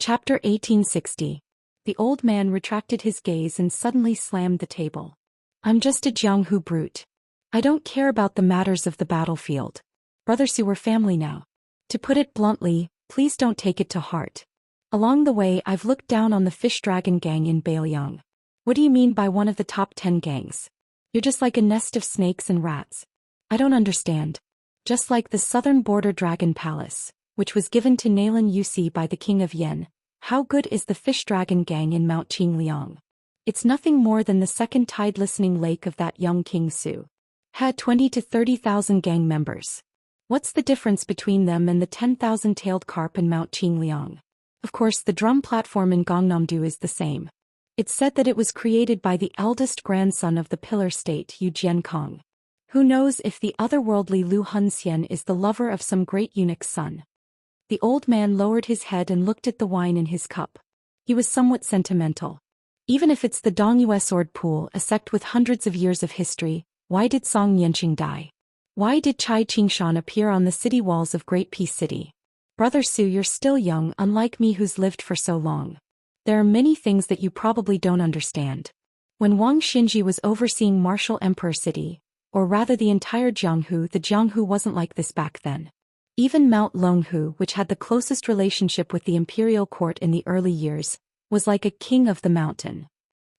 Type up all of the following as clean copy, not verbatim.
Chapter 1860. The old man retracted his gaze and suddenly slammed the table. I'm just a Jianghu brute. I don't care about the matters of the battlefield. Brother Su, we're family now. To put it bluntly, please don't take it to heart. Along the way I've looked down on the fish dragon gang in Bailiang. What do you mean by one of the top 10 gangs? You're just like a nest of snakes and rats. I don't understand. Just like the southern border dragon palace, which was given to Nalan Yusi by the king of Yen, how good is the fish dragon gang in Mount Qingliang? It's nothing more than the second tide listening lake of that young King Su. Had 20 to 30,000 gang members. What's the difference between them and the 10,000-tailed carp in Mount Qingliang? Of course the drum platform in Gangnam-do is the same. It's said that it was created by the eldest grandson of the pillar state Yu Jiankong. Who knows if the otherworldly Lu Hunxian is the lover of some great eunuch's son. The old man lowered his head and looked at the wine in his cup. He was somewhat sentimental. Even if it's the Dongyue sword pool, a sect with hundreds of years of history, why did Song Yanqing die? Why did Chai Qingshan appear on the city walls of Great Peace City? Brother Su, you're still young, unlike me who's lived for so long. There are many things that you probably don't understand. When Wang Xinji was overseeing Martial Emperor City, or rather the entire Jianghu, the Jianghu wasn't like this back then. Even Mount Longhu, which had the closest relationship with the imperial court in the early years, was like a king of the mountain.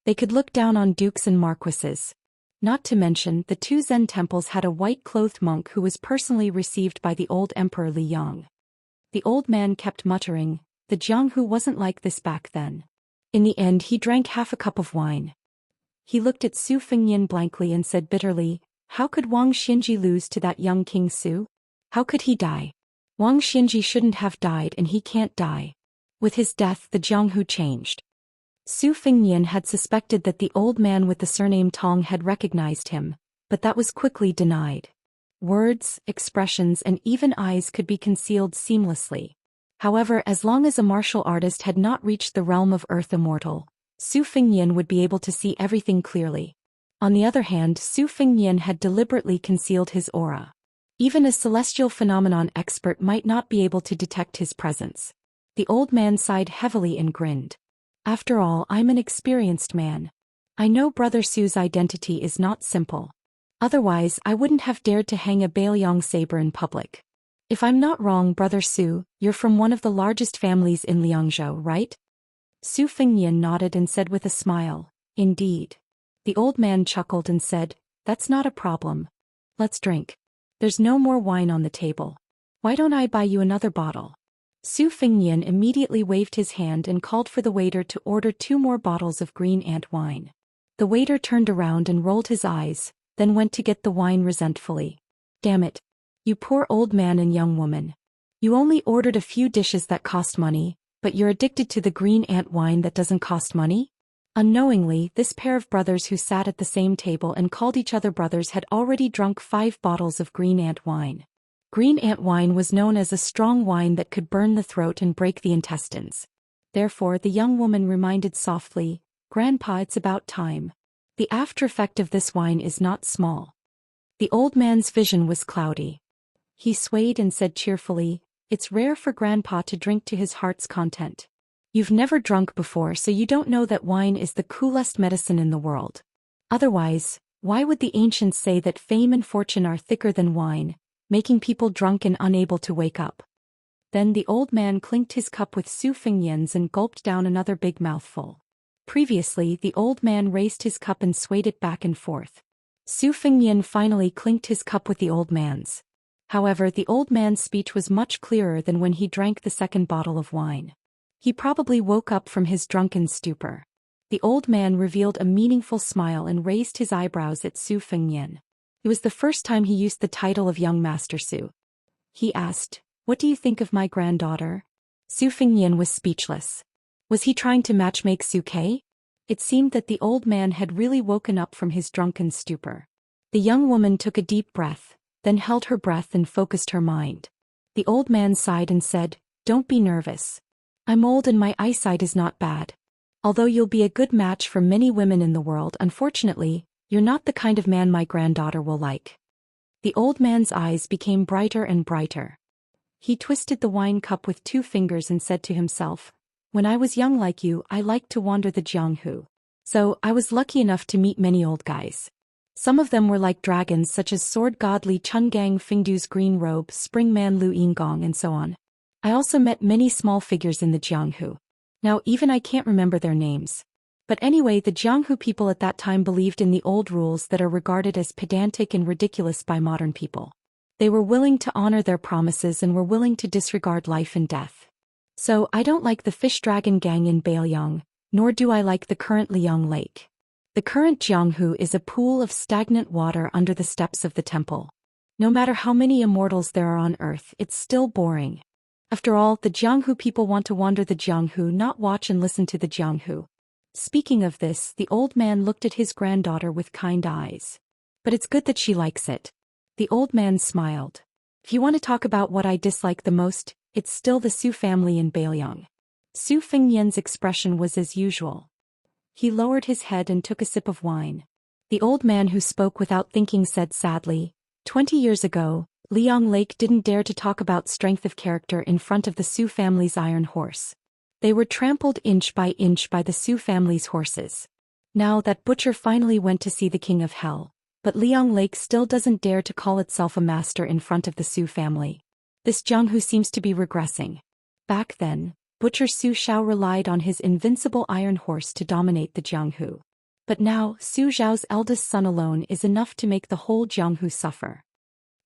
They could look down on dukes and marquises. Not to mention, the two Zen temples had a white-clothed monk who was personally received by the old Emperor Li Yang. The old man kept muttering, the Jianghu wasn't like this back then. In the end he drank half a cup of wine. He looked at Su Fengnian blankly and said bitterly, how could Wang Xinji lose to that young King Su? How could he die? Wang Xinji shouldn't have died and he can't die. With his death the Jianghu changed. Su Fengnian had suspected that the old man with the surname Tong had recognized him, but that was quickly denied. Words, expressions and even eyes could be concealed seamlessly. However, as long as a martial artist had not reached the realm of Earth Immortal, Su Fengnian would be able to see everything clearly. On the other hand, Su Fengnian had deliberately concealed his aura. Even a celestial phenomenon expert might not be able to detect his presence. The old man sighed heavily and grinned. After all, I'm an experienced man. I know Brother Su's identity is not simple. Otherwise, I wouldn't have dared to hang a Bailiang saber in public. If I'm not wrong, Brother Su, you're from one of the largest families in Liangzhou, right? Su Fengnian nodded and said with a smile, indeed. The old man chuckled and said, that's not a problem. Let's drink. There's no more wine on the table. Why don't I buy you another bottle? Su Fengnian immediately waved his hand and called for the waiter to order 2 more bottles of green ant wine. The waiter turned around and rolled his eyes, then went to get the wine resentfully. Damn it. You poor old man and young woman. You only ordered a few dishes that cost money, but you're addicted to the green ant wine that doesn't cost money? Unknowingly, this pair of brothers who sat at the same table and called each other brothers had already drunk 5 bottles of green ant wine. Green ant wine was known as a strong wine that could burn the throat and break the intestines. Therefore the young woman reminded softly, Grandpa, it's about time. The after effect of this wine is not small. The old man's vision was cloudy. He swayed and said cheerfully, it's rare for Grandpa to drink to his heart's content. You've never drunk before, so you don't know that wine is the coolest medicine in the world. Otherwise, why would the ancients say that fame and fortune are thicker than wine, making people drunk and unable to wake up? Then the old man clinked his cup with Su Fengnian's and gulped down another big mouthful. Previously, the old man raised his cup and swayed it back and forth. Su Fengnian finally clinked his cup with the old man's. However, the old man's speech was much clearer than when he drank the second bottle of wine. He probably woke up from his drunken stupor. The old man revealed a meaningful smile and raised his eyebrows at Su Fengnian. It was the first time he used the title of Young Master Su. He asked, what do you think of my granddaughter? Su Fengnian was speechless. Was he trying to matchmake Su Ke? It seemed that the old man had really woken up from his drunken stupor. The young woman took a deep breath, then held her breath and focused her mind. The old man sighed and said, don't be nervous. I'm old and my eyesight is not bad. Although you'll be a good match for many women in the world, unfortunately, you're not the kind of man my granddaughter will like. The old man's eyes became brighter and brighter. He twisted the wine cup with 2 fingers and said to himself, When I was young like you, I liked to wander the Jianghu. So, I was lucky enough to meet many old guys. Some of them were like dragons such as Sword God Li Chungang Fingdu's Green Robe, Springman Lu Yingong and so on. I also met many small figures in the Jianghu. Now even I can't remember their names. But anyway, the Jianghu people at that time believed in the old rules that are regarded as pedantic and ridiculous by modern people. They were willing to honor their promises and were willing to disregard life and death. So, I don't like the fish dragon gang in Bailiang, nor do I like the current Liang Lake. The current Jianghu is a pool of stagnant water under the steps of the temple. No matter how many immortals there are on earth, it's still boring. After all, the Jianghu people want to wander the Jianghu, not watch and listen to the Jianghu. Speaking of this, the old man looked at his granddaughter with kind eyes. But it's good that she likes it. The old man smiled. If you want to talk about what I dislike the most, it's still the Su family in Bailiang. Su Fengnian's expression was as usual. He lowered his head and took a sip of wine. The old man who spoke without thinking said sadly, 20 years ago, Liang Lake didn't dare to talk about strength of character in front of the Su family's iron horse. They were trampled inch by the Su family's horses. Now that butcher finally went to see the king of hell, but Liang Lake still doesn't dare to call itself a master in front of the Su family. This Jianghu seems to be regressing. Back then, Butcher Su Xiao relied on his invincible iron horse to dominate the Jianghu. But now, Su Zhao's eldest son alone is enough to make the whole Jianghu suffer.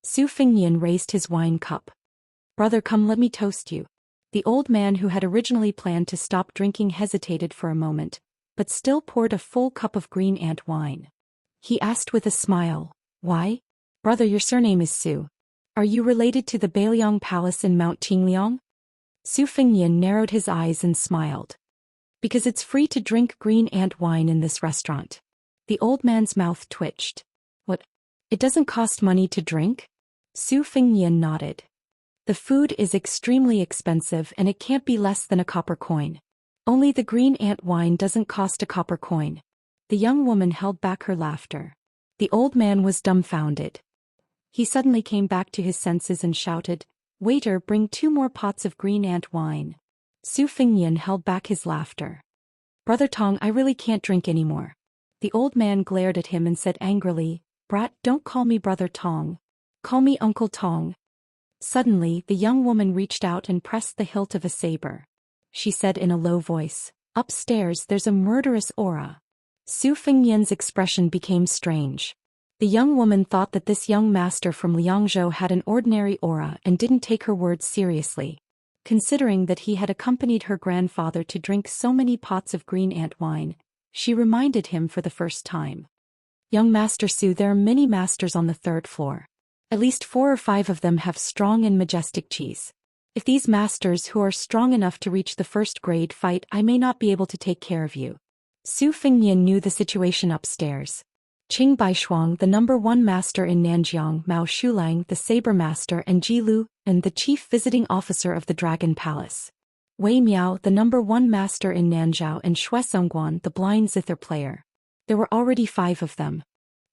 Su Fengnian raised his wine cup. Brother, come, let me toast you. The old man who had originally planned to stop drinking hesitated for a moment, but still poured a full cup of green ant wine. He asked with a smile, why? Brother, your surname is Su. Are you related to the Bailiang Palace in Mount Qingliang? Su Fengnian narrowed his eyes and smiled. Because it's free to drink green ant wine in this restaurant. The old man's mouth twitched. What? It doesn't cost money to drink? Su Fengnian nodded. The food is extremely expensive and it can't be less than a copper coin. Only the green ant wine doesn't cost a copper coin. The young woman held back her laughter. The old man was dumbfounded. He suddenly came back to his senses and shouted, Waiter, bring 2 more pots of green ant wine. Su Fengnian held back his laughter. Brother Tong, I really can't drink anymore. The old man glared at him and said angrily, Brat, don't call me Brother Tong. Call me Uncle Tong. Suddenly, the young woman reached out and pressed the hilt of a saber. She said in a low voice, Upstairs there's a murderous aura. Su Fengnian's expression became strange. The young woman thought that this young master from Liangzhou had an ordinary aura and didn't take her words seriously. Considering that he had accompanied her grandfather to drink so many pots of green ant wine, she reminded him for the first time. Young Master Su, there are many masters on the 3rd floor. At least 4 or 5 of them have strong and majestic qis. If these masters who are strong enough to reach the 1st grade fight, I may not be able to take care of you. Su Fengnian knew the situation upstairs. Qing Baishuang, the number 1 master in Nanjiang, Mao Shulang, the saber master, and Ji Lu, and the chief visiting officer of the Dragon Palace. Wei Miao, the number 1 master in Nanzhao, and Xue Songguan, the blind zither player. There were already 5 of them.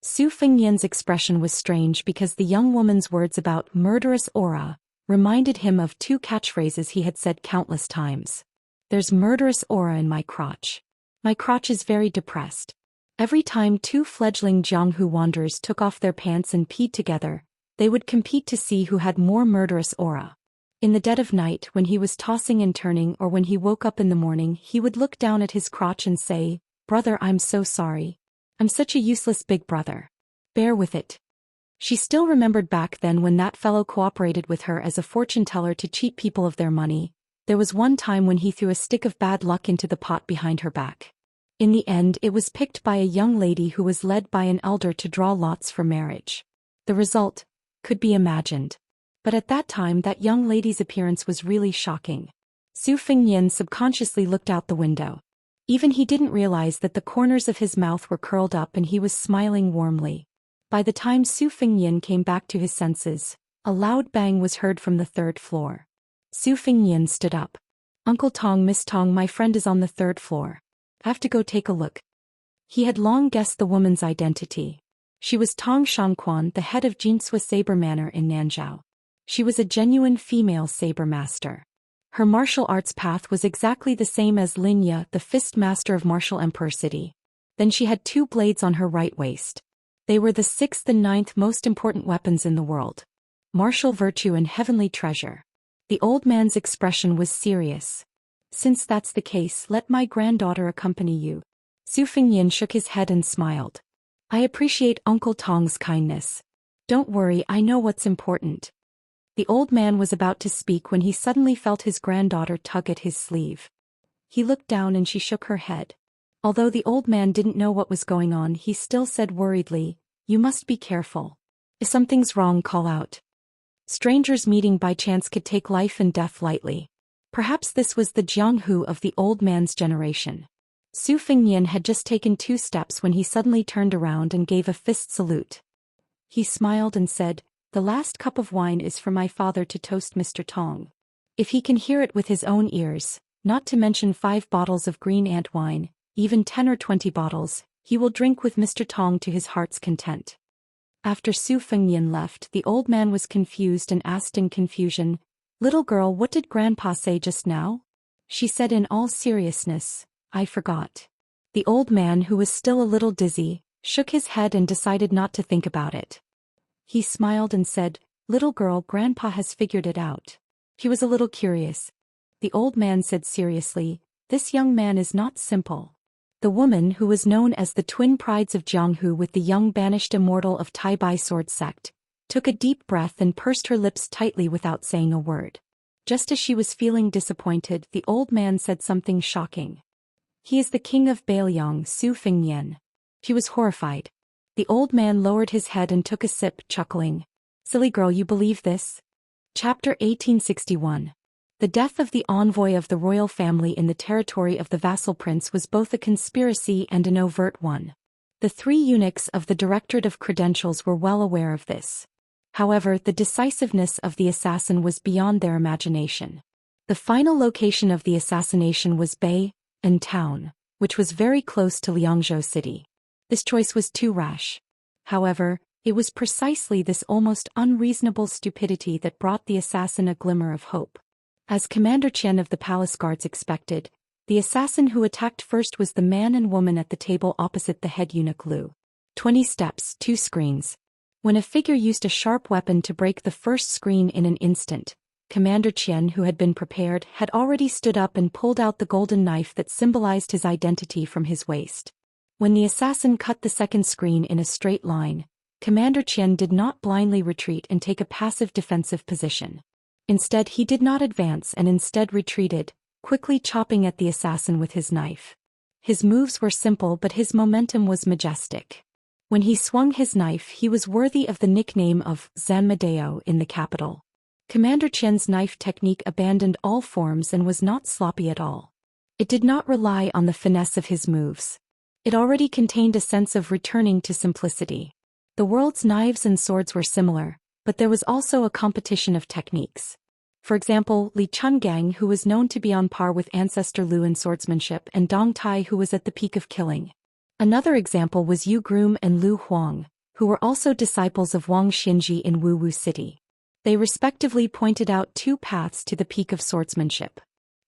Su Fengnian's expression was strange because the young woman's words about murderous aura reminded him of 2 catchphrases he had said countless times. There's murderous aura in my crotch. My crotch is very depressed. Every time 2 fledgling Jianghu wanderers took off their pants and peed together, they would compete to see who had more murderous aura. In the dead of night, when he was tossing and turning, or when he woke up in the morning, he would look down at his crotch and say, Brother, I'm so sorry. I'm such a useless big brother. Bear with it. She still remembered back then when that fellow cooperated with her as a fortune teller to cheat people of their money. There was one time when he threw a stick of bad luck into the pot behind her back. In the end, it was picked by a young lady who was led by an elder to draw lots for marriage. The result could be imagined. But at that time, that young lady's appearance was really shocking. Su Fengnian subconsciously looked out the window. Even he didn't realize that the corners of his mouth were curled up and he was smiling warmly. By the time Su Fengnian came back to his senses, a loud bang was heard from the 3rd floor. Su Fengnian stood up. Uncle Tong, Miss Tong, my friend is on the 3rd floor. Have to go take a look. He had long guessed the woman's identity. She was Tong Shangquan, the head of Jinsua Saber Manor in Nanzhao. She was a genuine female saber master. Her martial arts path was exactly the same as Linya, the fist master of Martial Emperor City. Then she had 2 blades on her right waist. They were the 6th and 9th most important weapons in the world. Martial virtue and heavenly treasure. The old man's expression was serious. Since that's the case, let my granddaughter accompany you. Su Fengnian shook his head and smiled. I appreciate Uncle Tong's kindness. Don't worry, I know what's important. The old man was about to speak when he suddenly felt his granddaughter tug at his sleeve. He looked down and she shook her head. Although the old man didn't know what was going on, he still said worriedly, "You must be careful. If something's wrong, call out." Strangers meeting by chance could take life and death lightly. Perhaps this was the Jianghu of the old man's generation. Su Fengnian had just taken 2 steps when he suddenly turned around and gave a fist salute. He smiled and said, "The last cup of wine is for my father to toast Mr. Tong. If he can hear it with his own ears, not to mention 5 bottles of green ant wine, even 10 or 20 bottles, he will drink with Mr. Tong to his heart's content." After Su Fengnian left, the old man was confused and asked in confusion, "Little girl, what did Grandpa say just now?" She said in all seriousness, "I forgot." The old man, who was still a little dizzy, shook his head and decided not to think about it. He smiled and said, "Little girl, Grandpa has figured it out." He was a little curious. The old man said seriously, "This young man is not simple." The woman, who was known as the twin prides of Jianghu with the young banished immortal of Tai Bai sword sect, took a deep breath and pursed her lips tightly without saying a word. Just as she was feeling disappointed, the old man said something shocking. "He is the king of Bailiang, Su Fengnian." She was horrified. The old man lowered his head and took a sip, chuckling. "Silly girl, you believe this?" Chapter 1861. The death of the envoy of the royal family in the territory of the vassal prince was both a conspiracy and an overt one. The 3 eunuchs of the Directorate of Credentials were well aware of this. However, the decisiveness of the assassin was beyond their imagination. The final location of the assassination was Bei'an town, which was very close to Liangzhou city. This choice was too rash. However, it was precisely this almost unreasonable stupidity that brought the assassin a glimmer of hope. As Commander Qian of the palace guards expected, the assassin who attacked first was the man and woman at the table opposite the head eunuch Lu. 20 steps, 2 screens. When a figure used a sharp weapon to break the first screen in an instant, Commander Qian, who had been prepared, had already stood up and pulled out the golden knife that symbolized his identity from his waist. When the assassin cut the second screen in a straight line, Commander Qian did not blindly retreat and take a passive defensive position. Instead, he did not advance and instead retreated, quickly chopping at the assassin with his knife. His moves were simple, but his momentum was majestic. When he swung his knife, he was worthy of the nickname of Zanmadeo in the capital. Commander Qian's knife technique abandoned all forms and was not sloppy at all. It did not rely on the finesse of his moves. It already contained a sense of returning to simplicity. The world's knives and swords were similar, but there was also a competition of techniques. For example, Li Chungang, who was known to be on par with ancestor Lu in swordsmanship, and Dong Tai, who was at the peak of killing. Another example was Yu Groom and Lu Huang, who were also disciples of Wang Xinji in Wu City. They respectively pointed out 2 paths to the peak of swordsmanship.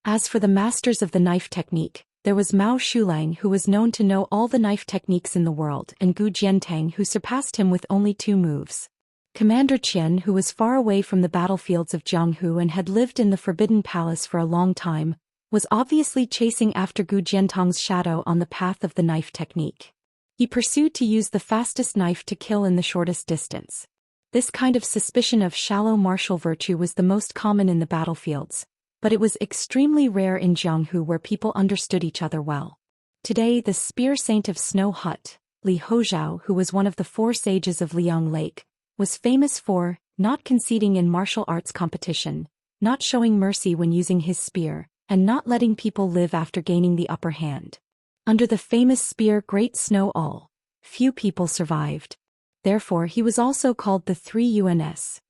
As for the masters of the knife technique, there was Mao Shulang, who was known to know all the knife techniques in the world, and Gu Jiantang, who surpassed him with only 2 moves. Commander Qian, who was far away from the battlefields of Jianghu and had lived in the Forbidden Palace for a long time, was obviously chasing after Gu Jiantang's shadow on the path of the knife technique. He pursued to use the fastest knife to kill in the shortest distance. This kind of suspicion of shallow martial virtue was the most common in the battlefields, but it was extremely rare in Jianghu, where people understood each other well. Today, the spear saint of Snow Hut, Li Hozhao, who was one of the 4 sages of Liang Lake, was famous for not conceding in martial arts competition, not showing mercy when using his spear, and not letting people live after gaining the upper hand. Under the famous spear Great Snow All, few people survived. Therefore, he was also called the 3 UNS.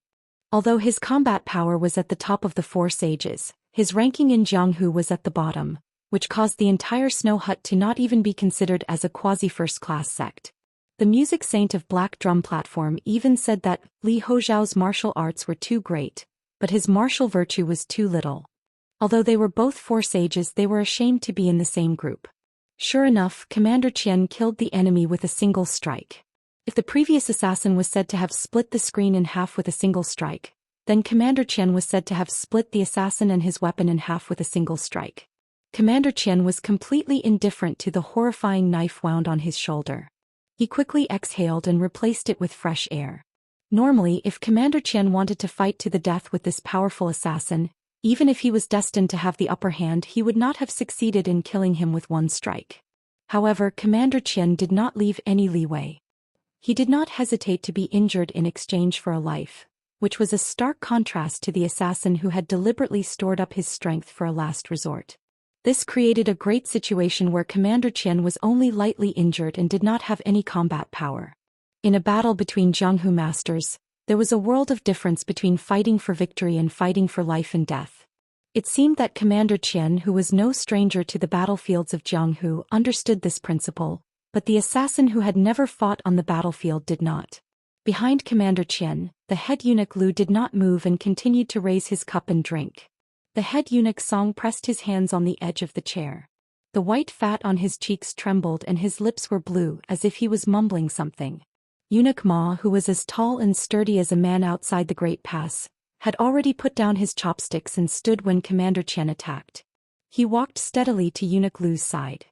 Although his combat power was at the top of the 4 sages, his ranking in Jianghu was at the bottom, which caused the entire Snow Hut to not even be considered as a quasi-first-class sect. The music saint of Black Drum Platform even said that Li Hozhao's martial arts were too great, but his martial virtue was too little. Although they were both Force Ages, they were ashamed to be in the same group. Sure enough, Commander Qian killed the enemy with a single strike. If the previous assassin was said to have split the screen in half with a single strike, then Commander Qian was said to have split the assassin and his weapon in half with a single strike. Commander Qian was completely indifferent to the horrifying knife wound on his shoulder. He quickly exhaled and replaced it with fresh air. Normally, if Commander Qian wanted to fight to the death with this powerful assassin, even if he was destined to have the upper hand, he would not have succeeded in killing him with one strike. However, Commander Qian did not leave any leeway. He did not hesitate to be injured in exchange for a life, which was a stark contrast to the assassin who had deliberately stored up his strength for a last resort. This created a great situation where Commander Qian was only lightly injured and did not have any combat power. In a battle between Jianghu masters, there was a world of difference between fighting for victory and fighting for life and death. It seemed that Commander Qian, who was no stranger to the battlefields of Jianghu, understood this principle, but the assassin who had never fought on the battlefield did not. Behind Commander Qian, the head eunuch Lu did not move and continued to raise his cup and drink. The head eunuch Song pressed his hands on the edge of the chair. The white fat on his cheeks trembled and his lips were blue as if he was mumbling something. Eunuch Ma, who was as tall and sturdy as a man outside the Great Pass, had already put down his chopsticks and stood when Commander Qian attacked. He walked steadily to Eunuch Lu's side.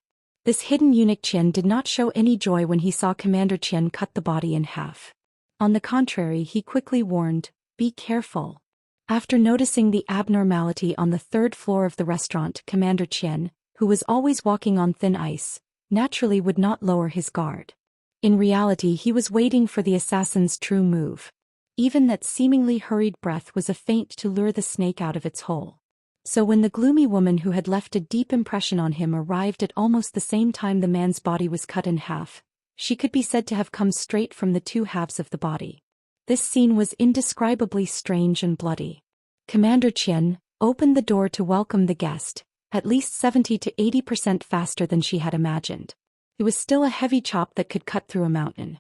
This hidden eunuch Qian did not show any joy when he saw Commander Qian cut the body in half. On the contrary, he quickly warned, "Be careful." After noticing the abnormality on the third floor of the restaurant, Commander Qian, who was always walking on thin ice, naturally would not lower his guard. In reality, he was waiting for the assassin's true move. Even that seemingly hurried breath was a feint to lure the snake out of its hole. So when the gloomy woman who had left a deep impression on him arrived at almost the same time the man's body was cut in half, she could be said to have come straight from the two halves of the body. This scene was indescribably strange and bloody. Commander Qian opened the door to welcome the guest, at least 70 to 80% faster than she had imagined. It was still a heavy chop that could cut through a mountain.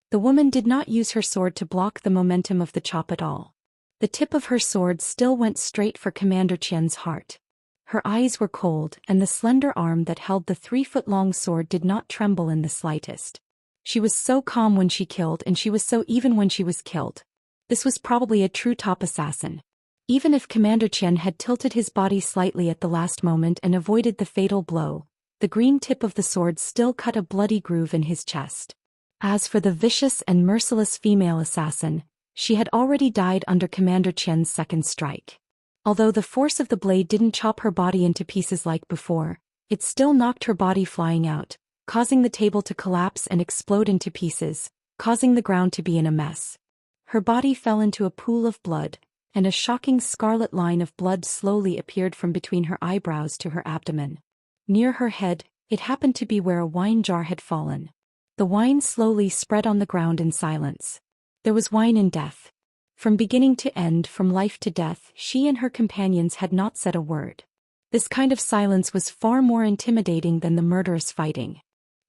The woman did not use her sword to block the momentum of the chop at all. The tip of her sword still went straight for Commander Qian's heart. Her eyes were cold, and the slender arm that held the 3-foot-long sword did not tremble in the slightest. She was so calm when she killed, and she was so even when she was killed. This was probably a true top assassin. Even if Commander Qian had tilted his body slightly at the last moment and avoided the fatal blow, the green tip of the sword still cut a bloody groove in his chest. As for the vicious and merciless female assassin, she had already died under Commander Qian's second strike. Although the force of the blade didn't chop her body into pieces like before, it still knocked her body flying out, causing the table to collapse and explode into pieces, causing the ground to be in a mess. Her body fell into a pool of blood, and a shocking scarlet line of blood slowly appeared from between her eyebrows to her abdomen. Near her head, it happened to be where a wine jar had fallen. The wine slowly spread on the ground in silence. There was wine in death. From beginning to end, from life to death, she and her companions had not said a word. This kind of silence was far more intimidating than the murderous fighting.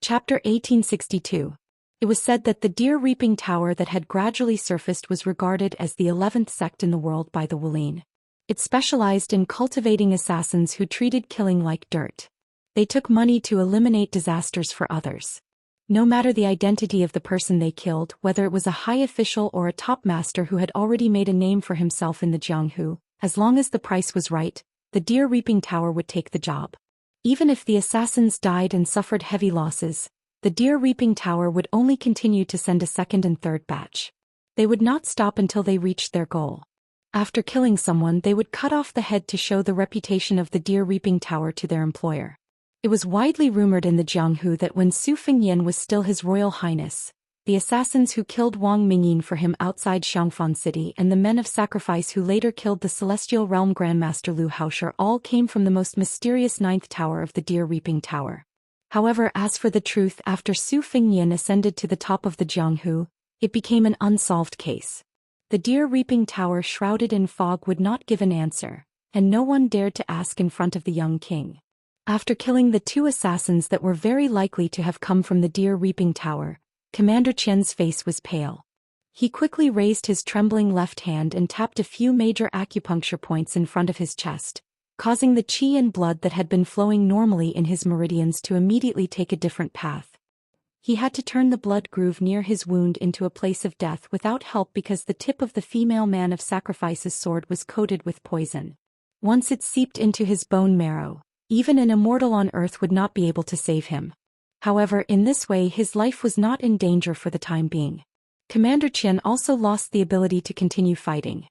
Chapter 1862. It was said that the deer-reaping tower that had gradually surfaced was regarded as the 11th sect in the world by the Wulian. It specialized in cultivating assassins who treated killing like dirt. They took money to eliminate disasters for others. No matter the identity of the person they killed, whether it was a high official or a top master who had already made a name for himself in the Jianghu, as long as the price was right, the deer-reaping tower would take the job. Even if the assassins died and suffered heavy losses, the deer-reaping tower would only continue to send a second and third batch. They would not stop until they reached their goal. After killing someone, they would cut off the head to show the reputation of the deer-reaping tower to their employer. It was widely rumored in the Jianghu that when Su Fengyan was still His Royal Highness, the assassins who killed Wang Mingyin for him outside Xiangfan City and the men of sacrifice who later killed the Celestial Realm Grandmaster Lu Haoshi all came from the most mysterious 9th tower of the deer-reaping tower. However, as for the truth, after Su Fengyan ascended to the top of the Jianghu, it became an unsolved case. The deer-reaping tower shrouded in fog would not give an answer, and no one dared to ask in front of the young king. After killing the two assassins that were very likely to have come from the deer-reaping tower, Commander Qian's face was pale. He quickly raised his trembling left hand and tapped a few major acupuncture points in front of his chest, causing the qi and blood that had been flowing normally in his meridians to immediately take a different path. He had to turn the blood groove near his wound into a place of death without help because the tip of the female man of sacrifice's sword was coated with poison. Once it seeped into his bone marrow, even an immortal on earth would not be able to save him. However, in this way his life was not in danger for the time being. Commander Qian also lost the ability to continue fighting.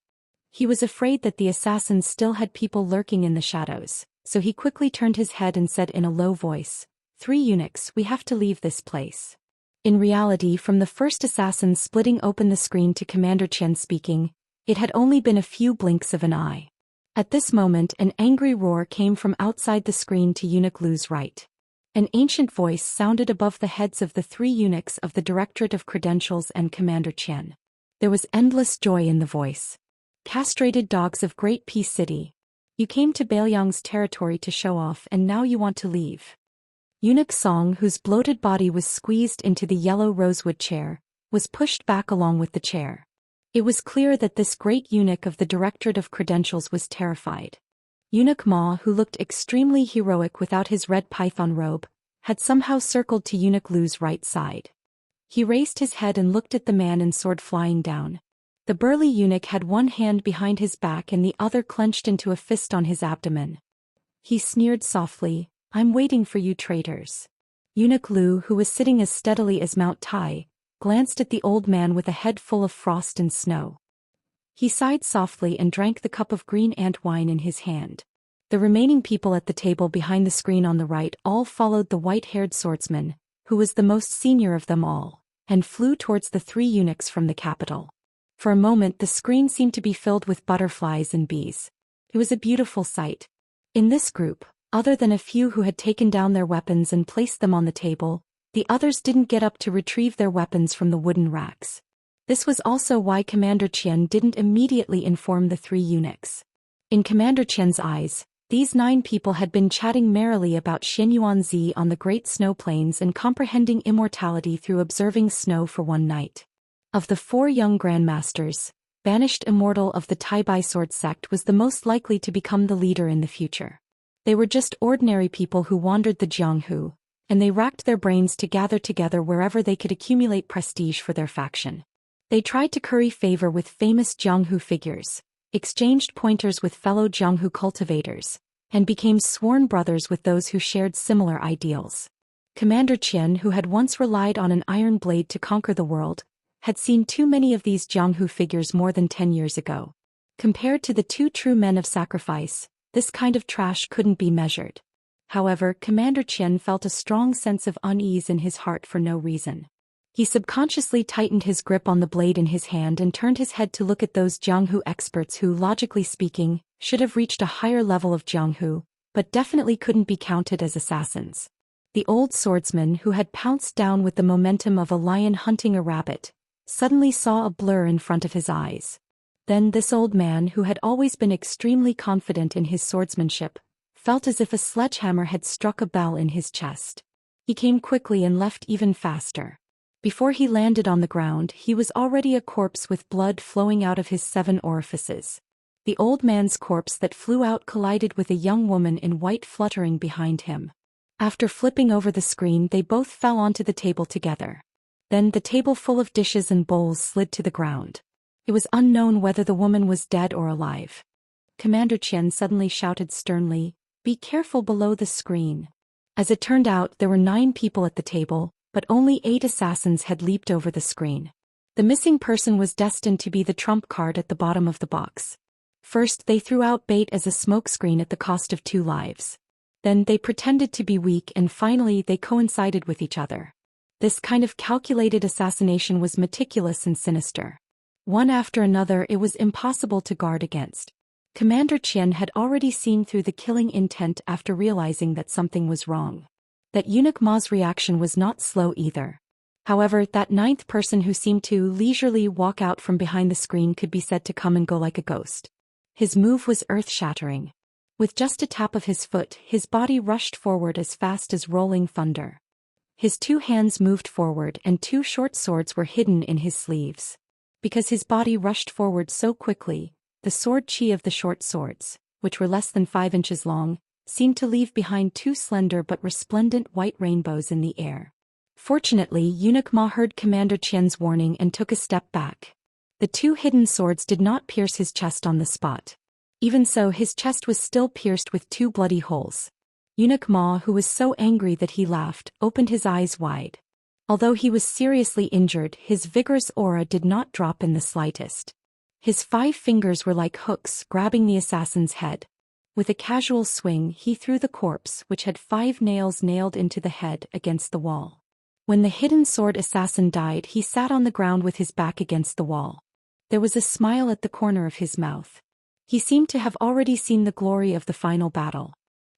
He was afraid that the assassins still had people lurking in the shadows, so he quickly turned his head and said in a low voice, "3 eunuchs, we have to leave this place." In reality, from the first assassin splitting open the screen to Commander Qian speaking, it had only been a few blinks of an eye. At this moment an angry roar came from outside the screen to Eunuch Lu's right. An ancient voice sounded above the heads of the 3 eunuchs of the Directorate of Credentials and Commander Qian. There was endless joy in the voice. "Castrated dogs of Great Peace City. You came to Bailiang's territory to show off and now you want to leave." Eunuch Song, whose bloated body was squeezed into the yellow rosewood chair, was pushed back along with the chair. It was clear that this great eunuch of the Directorate of Credentials was terrified. Eunuch Ma, who looked extremely heroic without his red python robe, had somehow circled to Eunuch Lu's right side. He raised his head and looked at the man and sword flying down. The burly eunuch had one hand behind his back and the other clenched into a fist on his abdomen. He sneered softly, "I'm waiting for you traitors." Eunuch Lu, who was sitting as steadily as Mount Tai, glanced at the old man with a head full of frost and snow. He sighed softly and drank the cup of green ant wine in his hand. The remaining people at the table behind the screen on the right all followed the white-haired swordsman, who was the most senior of them all, and flew towards the 3 eunuchs from the capital. For a moment the screen seemed to be filled with butterflies and bees. It was a beautiful sight. In this group, other than a few who had taken down their weapons and placed them on the table, the others didn't get up to retrieve their weapons from the wooden racks. This was also why Commander Qian didn't immediately inform the 3 eunuchs. In Commander Qian's eyes, these 9 people had been chatting merrily about Xianyuanzi on the Great Snow Plains and comprehending immortality through observing snow for one night. Of the 4 young grandmasters, banished Immortal of the Taibai sword sect was the most likely to become the leader in the future. They were just ordinary people who wandered the Jianghu, and they racked their brains to gather together wherever they could accumulate prestige for their faction. They tried to curry favor with famous Jianghu figures, exchanged pointers with fellow Jianghu cultivators, and became sworn brothers with those who shared similar ideals. Commander Qian, who had once relied on an iron blade to conquer the world, had seen too many of these Jianghu figures more than 10 years ago. Compared to the 2 true men of sacrifice, this kind of trash couldn't be measured. However, Commander Qian felt a strong sense of unease in his heart for no reason. He subconsciously tightened his grip on the blade in his hand and turned his head to look at those Jianghu experts who, logically speaking, should have reached a higher level of Jianghu, but definitely couldn't be counted as assassins. The old swordsman, who had pounced down with the momentum of a lion hunting a rabbit, suddenly saw a blur in front of his eyes. Then this old man, who had always been extremely confident in his swordsmanship, felt as if a sledgehammer had struck a bell in his chest. He came quickly and left even faster. Before he landed on the ground, he was already a corpse with blood flowing out of his 7 orifices. The old man's corpse that flew out collided with a young woman in white fluttering behind him. After flipping over the screen, they both fell onto the table together. Then the table full of dishes and bowls slid to the ground. It was unknown whether the woman was dead or alive. Commander Qian suddenly shouted sternly, "Be careful below the screen." As it turned out, there were 9 people at the table, but only 8 assassins had leaped over the screen. The missing person was destined to be the trump card at the bottom of the box. First, they threw out bait as a smokescreen at the cost of 2 lives. Then they pretended to be weak, and finally they coincided with each other. This kind of calculated assassination was meticulous and sinister. One after another, it was impossible to guard against. Commander Qian had already seen through the killing intent after realizing that something was wrong. That Eunuch Ma's reaction was not slow either. However, that 9th person who seemed to leisurely walk out from behind the screen could be said to come and go like a ghost. His move was earth-shattering. With just a tap of his foot, his body rushed forward as fast as rolling thunder. His 2 hands moved forward and 2 short swords were hidden in his sleeves. Because his body rushed forward so quickly, the sword chi of the short swords, which were less than 5 inches long, seemed to leave behind 2 slender but resplendent white rainbows in the air. Fortunately, Eunuch Ma heard Commander Qian's warning and took a step back. The 2 hidden swords did not pierce his chest on the spot. Even so, his chest was still pierced with 2 bloody holes. Eunuch Ma, who was so angry that he laughed, opened his eyes wide. Although he was seriously injured, his vigorous aura did not drop in the slightest. His 5 fingers were like hooks grabbing the assassin's head. With a casual swing, he threw the corpse, which had 5 nails nailed into the head, against the wall. When the hidden sword assassin died, he sat on the ground with his back against the wall. There was a smile at the corner of his mouth. He seemed to have already seen the glory of the final battle.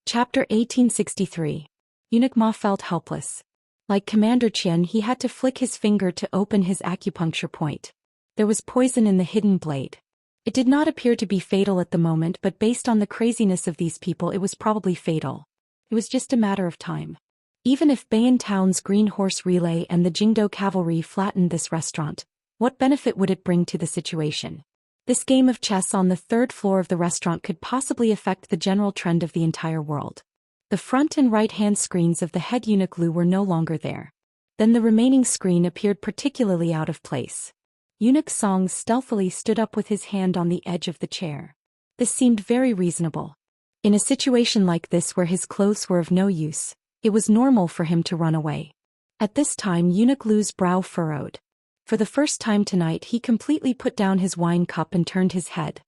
Chapter 1863. Eunuch Ma felt helpless. Like Commander Qian, he had to flick his finger to open his acupuncture point. There was poison in the hidden blade. It did not appear to be fatal at the moment, but based on the craziness of these people, it was probably fatal. It was just a matter of time. Even if Bayan Town's Green Horse Relay and the Jingdo Cavalry flattened this restaurant, what benefit would it bring to the situation? This game of chess on the 3rd floor of the restaurant could possibly affect the general trend of the entire world. The front and right-hand screens of the head eunuch Lu were no longer there. Then the remaining screen appeared particularly out of place. Eunuch Song stealthily stood up with his hand on the edge of the chair. This seemed very reasonable. In a situation like this where his clothes were of no use, it was normal for him to run away. At this time, Eunuch Lu's brow furrowed. For the first time tonight, he completely put down his wine cup and turned his head.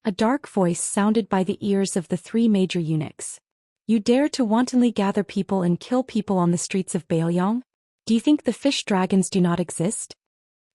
A dark voice sounded by the ears of the 3 major eunuchs. You dare to wantonly gather people and kill people on the streets of Baoyang? Do you think the fish dragons do not exist?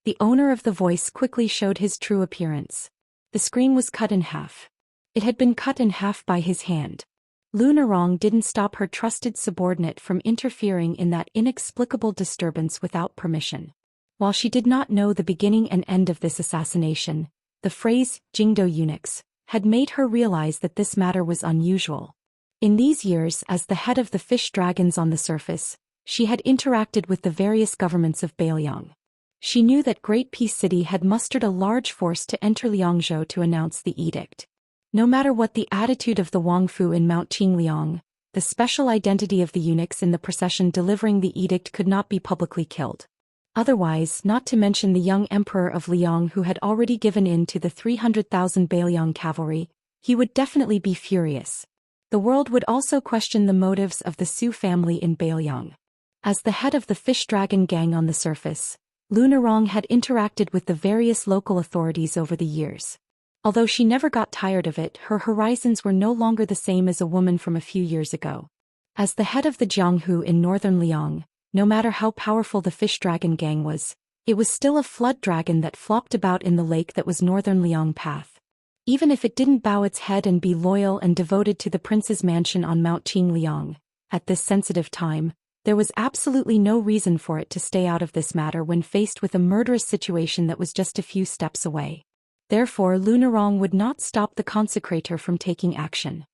The owner of the voice quickly showed his true appearance. The screen was cut in half. It had been cut in half by his hand. Lu Narong didn't stop her trusted subordinate from interfering in that inexplicable disturbance without permission. While she did not know the beginning and end of this assassination, the phrase, Jingdo eunuchs, had made her realize that this matter was unusual. In these years, as the head of the fish dragons on the surface, she had interacted with the various governments of Baoyang. She knew that Great Peace City had mustered a large force to enter Liangzhou to announce the edict. No matter what the attitude of the Wangfu in Mount Qingliang, the special identity of the eunuchs in the procession delivering the edict could not be publicly killed. Otherwise, not to mention the young emperor of Liang who had already given in to the 300,000 Baoyang cavalry, he would definitely be furious. The world would also question the motives of the Su family in Baoyang. As the head of the fish dragon gang on the surface, Lu Narong had interacted with the various local authorities over the years. Although she never got tired of it, her horizons were no longer the same as a woman from a few years ago. As the head of the Jianghu in northern Liang, no matter how powerful the fish dragon gang was, it was still a flood dragon that flopped about in the lake that was northern Liang Path. Even if it didn't bow its head and be loyal and devoted to the prince's mansion on Mount Qingliang, at this sensitive time, there was absolutely no reason for it to stay out of this matter when faced with a murderous situation that was just a few steps away. Therefore, Lu Narong would not stop the consecrator from taking action.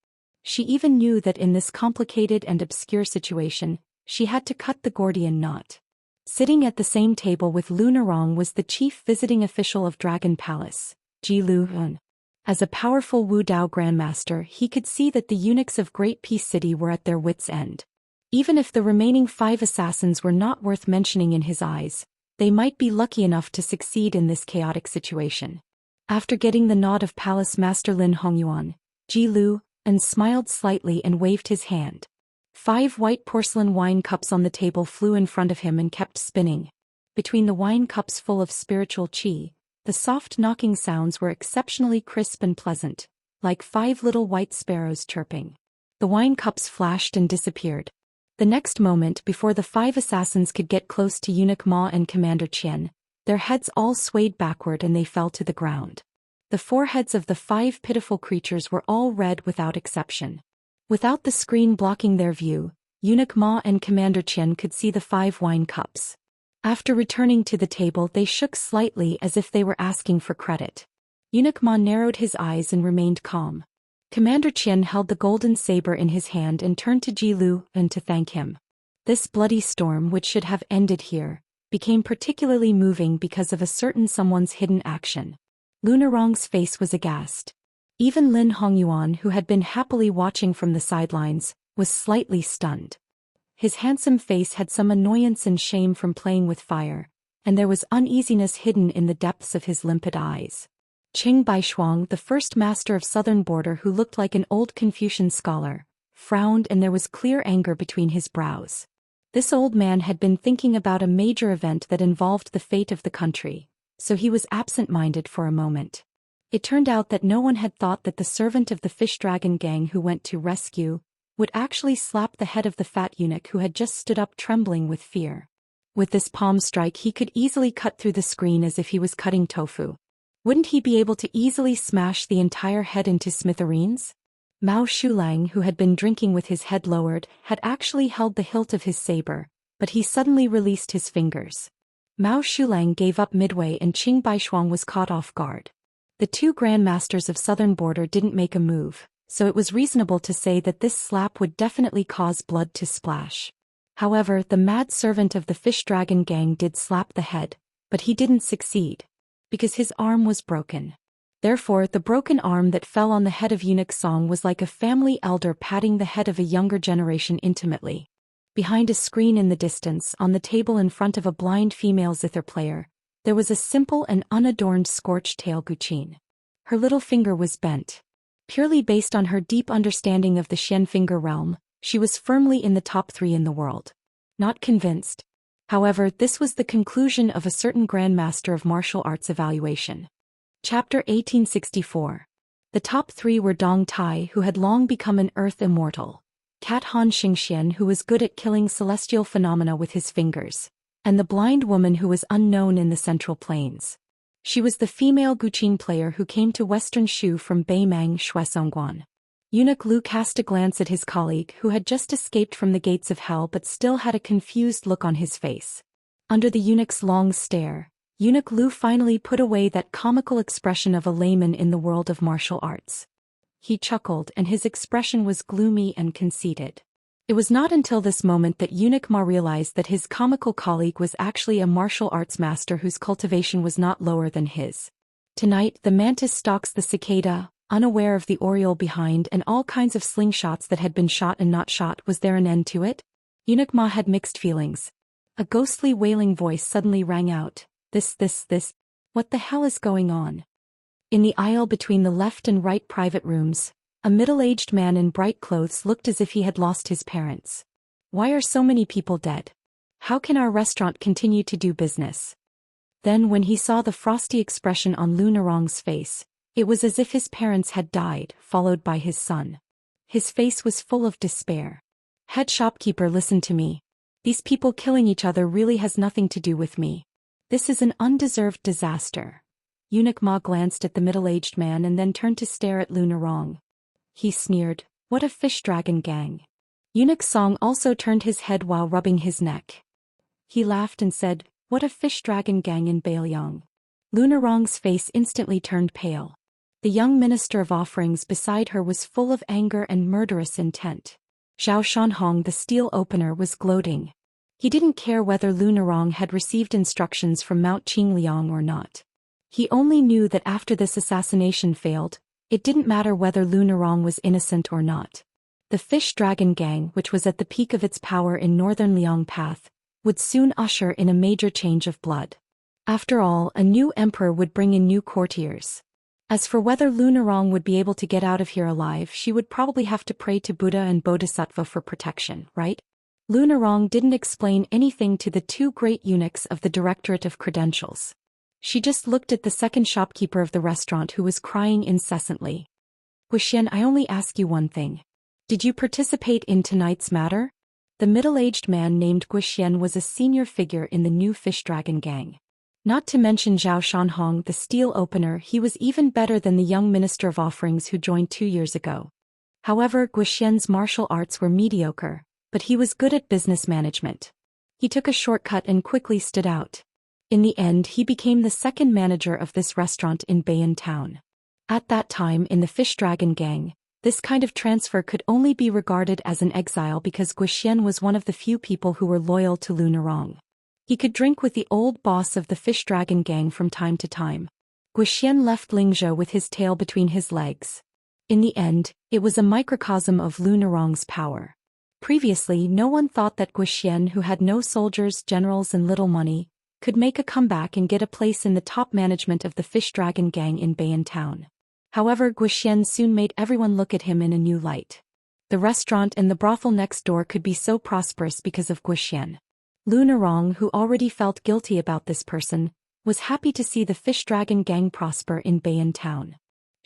She even knew that in this complicated and obscure situation, she had to cut the Gordian knot. Sitting at the same table with Lu Narong was the chief visiting official of Dragon Palace, Ji Lu-hun. As a powerful Wu Dao grandmaster, he could see that the eunuchs of Great Peace City were at their wits' end. Even if the remaining 5 assassins were not worth mentioning in his eyes, they might be lucky enough to succeed in this chaotic situation. After getting the nod of Palace Master Lin Hongyuan, Ji Lu-hun smiled slightly and waved his hand. 5 white porcelain wine cups on the table flew in front of him and kept spinning. Between the wine cups full of spiritual qi, the soft knocking sounds were exceptionally crisp and pleasant, like 5 little white sparrows chirping. The wine cups flashed and disappeared. The next moment, before the 5 assassins could get close to Eunuch Ma and Commander Qian, their heads all swayed backward and they fell to the ground. The foreheads of the 5 pitiful creatures were all red without exception. Without the screen blocking their view, Eunuch Ma and Commander Qian could see the 5 wine cups. After returning to the table, they shook slightly as if they were asking for credit. Eunuch Ma narrowed his eyes and remained calm. Commander Qian held the golden saber in his hand and turned to Ji Lu-hun to thank him. This bloody storm, which should have ended here, became particularly moving because of a certain someone's hidden action. Lu Narong's face was aghast. Even Lin Hongyuan, who had been happily watching from the sidelines, was slightly stunned. His handsome face had some annoyance and shame from playing with fire, and there was uneasiness hidden in the depths of his limpid eyes. Qing Baishuang, the first master of Southern Border who looked like an old Confucian scholar, frowned and there was clear anger between his brows. This old man had been thinking about a major event that involved the fate of the country, so he was absent-minded for a moment. It turned out that no one had thought that the servant of the fish dragon gang who went to rescue would actually slap the head of the fat eunuch who had just stood up trembling with fear. With this palm strike he could easily cut through the screen as if he was cutting tofu. Wouldn't he be able to easily smash the entire head into smithereens? Mao Shulang, who had been drinking with his head lowered, had actually held the hilt of his saber, but he suddenly released his fingers. Mao Shulang gave up midway and Qing Baishuang was caught off guard. The two grandmasters of Southern Border didn't make a move, so it was reasonable to say that this slap would definitely cause blood to splash. However, the mad servant of the fish dragon gang did slap the head, but he didn't succeed, because his arm was broken. Therefore, the broken arm that fell on the head of Eunuch Song was like a family elder patting the head of a younger generation intimately. Behind a screen in the distance, on the table in front of a blind female zither player, there was a simple and unadorned scorched tail guqin. Her little finger was bent. Purely based on her deep understanding of the Xian finger realm, she was firmly in the top 3 in the world. Not convinced. However, this was the conclusion of a certain grandmaster of martial arts evaluation. Chapter 1864. The top 3 were Dong Tai, who had long become an earth immortal, Cat Han Xingxian, who was good at killing celestial phenomena with his fingers, and the blind woman who was unknown in the Central Plains. She was the female guqin player who came to Western Shu from Beimang Shuesongguan. Eunuch Lu cast a glance at his colleague who had just escaped from the gates of hell but still had a confused look on his face. Under the eunuch's long stare, Eunuch Lu finally put away that comical expression of a layman in the world of martial arts. He chuckled and his expression was gloomy and conceited. It was not until this moment that Eunuch Ma realized that his comical colleague was actually a martial arts master whose cultivation was not lower than his. Tonight the mantis stalks the cicada, unaware of the oriole behind and all kinds of slingshots that had been shot and not shot. Was there an end to it? Eunuch Ma had mixed feelings. A ghostly wailing voice suddenly rang out. This. What the hell is going on? In the aisle between the left and right private rooms, a middle-aged man in bright clothes looked as if he had lost his parents. Why are so many people dead? How can our restaurant continue to do business? Then when he saw the frosty expression on Lu Narong's face, it was as if his parents had died, followed by his son. His face was full of despair. Head shopkeeper, listen to me. These people killing each other really has nothing to do with me. This is an undeserved disaster. Eunuch Ma glanced at the middle-aged man and then turned to stare at Lu Narong. He sneered, what a fish dragon gang. Eunuch Song also turned his head while rubbing his neck. He laughed and said, what a fish dragon gang in Bailiang. Lu Narong's face instantly turned pale. The young minister of offerings beside her was full of anger and murderous intent. Zhou Xian, the steel opener, was gloating. He didn't care whether Lu Narong had received instructions from Mount Qingliang or not. He only knew that after this assassination failed, it didn't matter whether Lu Narong was innocent or not. The fish dragon gang, which was at the peak of its power in northern Liang Path, would soon usher in a major change of blood. After all, a new emperor would bring in new courtiers. As for whether Lu Narong would be able to get out of here alive, she would probably have to pray to Buddha and Bodhisattva for protection, right? Lu Narong didn't explain anything to the 2 great eunuchs of the Directorate of Credentials. She just looked at the second shopkeeper of the restaurant who was crying incessantly. Guxian, I only ask you one thing. Did you participate in tonight's matter? The middle-aged man named Guxian was a senior figure in the new fish dragon gang. Not to mention Zhou Xian, the steel opener, he was even better than the young minister of offerings who joined 2 years ago. However, Guxian's martial arts were mediocre, but he was good at business management. He took a shortcut and quickly stood out. In the end, he became the second manager of this restaurant in Bayan town. At that time in the fish dragon gang, this kind of transfer could only be regarded as an exile because Guxian was one of the few people who were loyal to Lu Narong. He could drink with the old boss of the fish dragon gang from time to time. Guxian left Lingzhou with his tail between his legs, In the end, it was a microcosm of Lu Nerong's power. Previously, no one thought that Zhou Xian, who had no soldiers, generals and little money, could make a comeback and get a place in the top management of the Fish Dragon gang in Bayan town. However, Zhou Xian soon made everyone look at him in a new light. The restaurant and the brothel next door could be so prosperous because of Zhou Xian. Lu Nerong, who already felt guilty about this person, was happy to see the Fish Dragon gang prosper in Bayan town.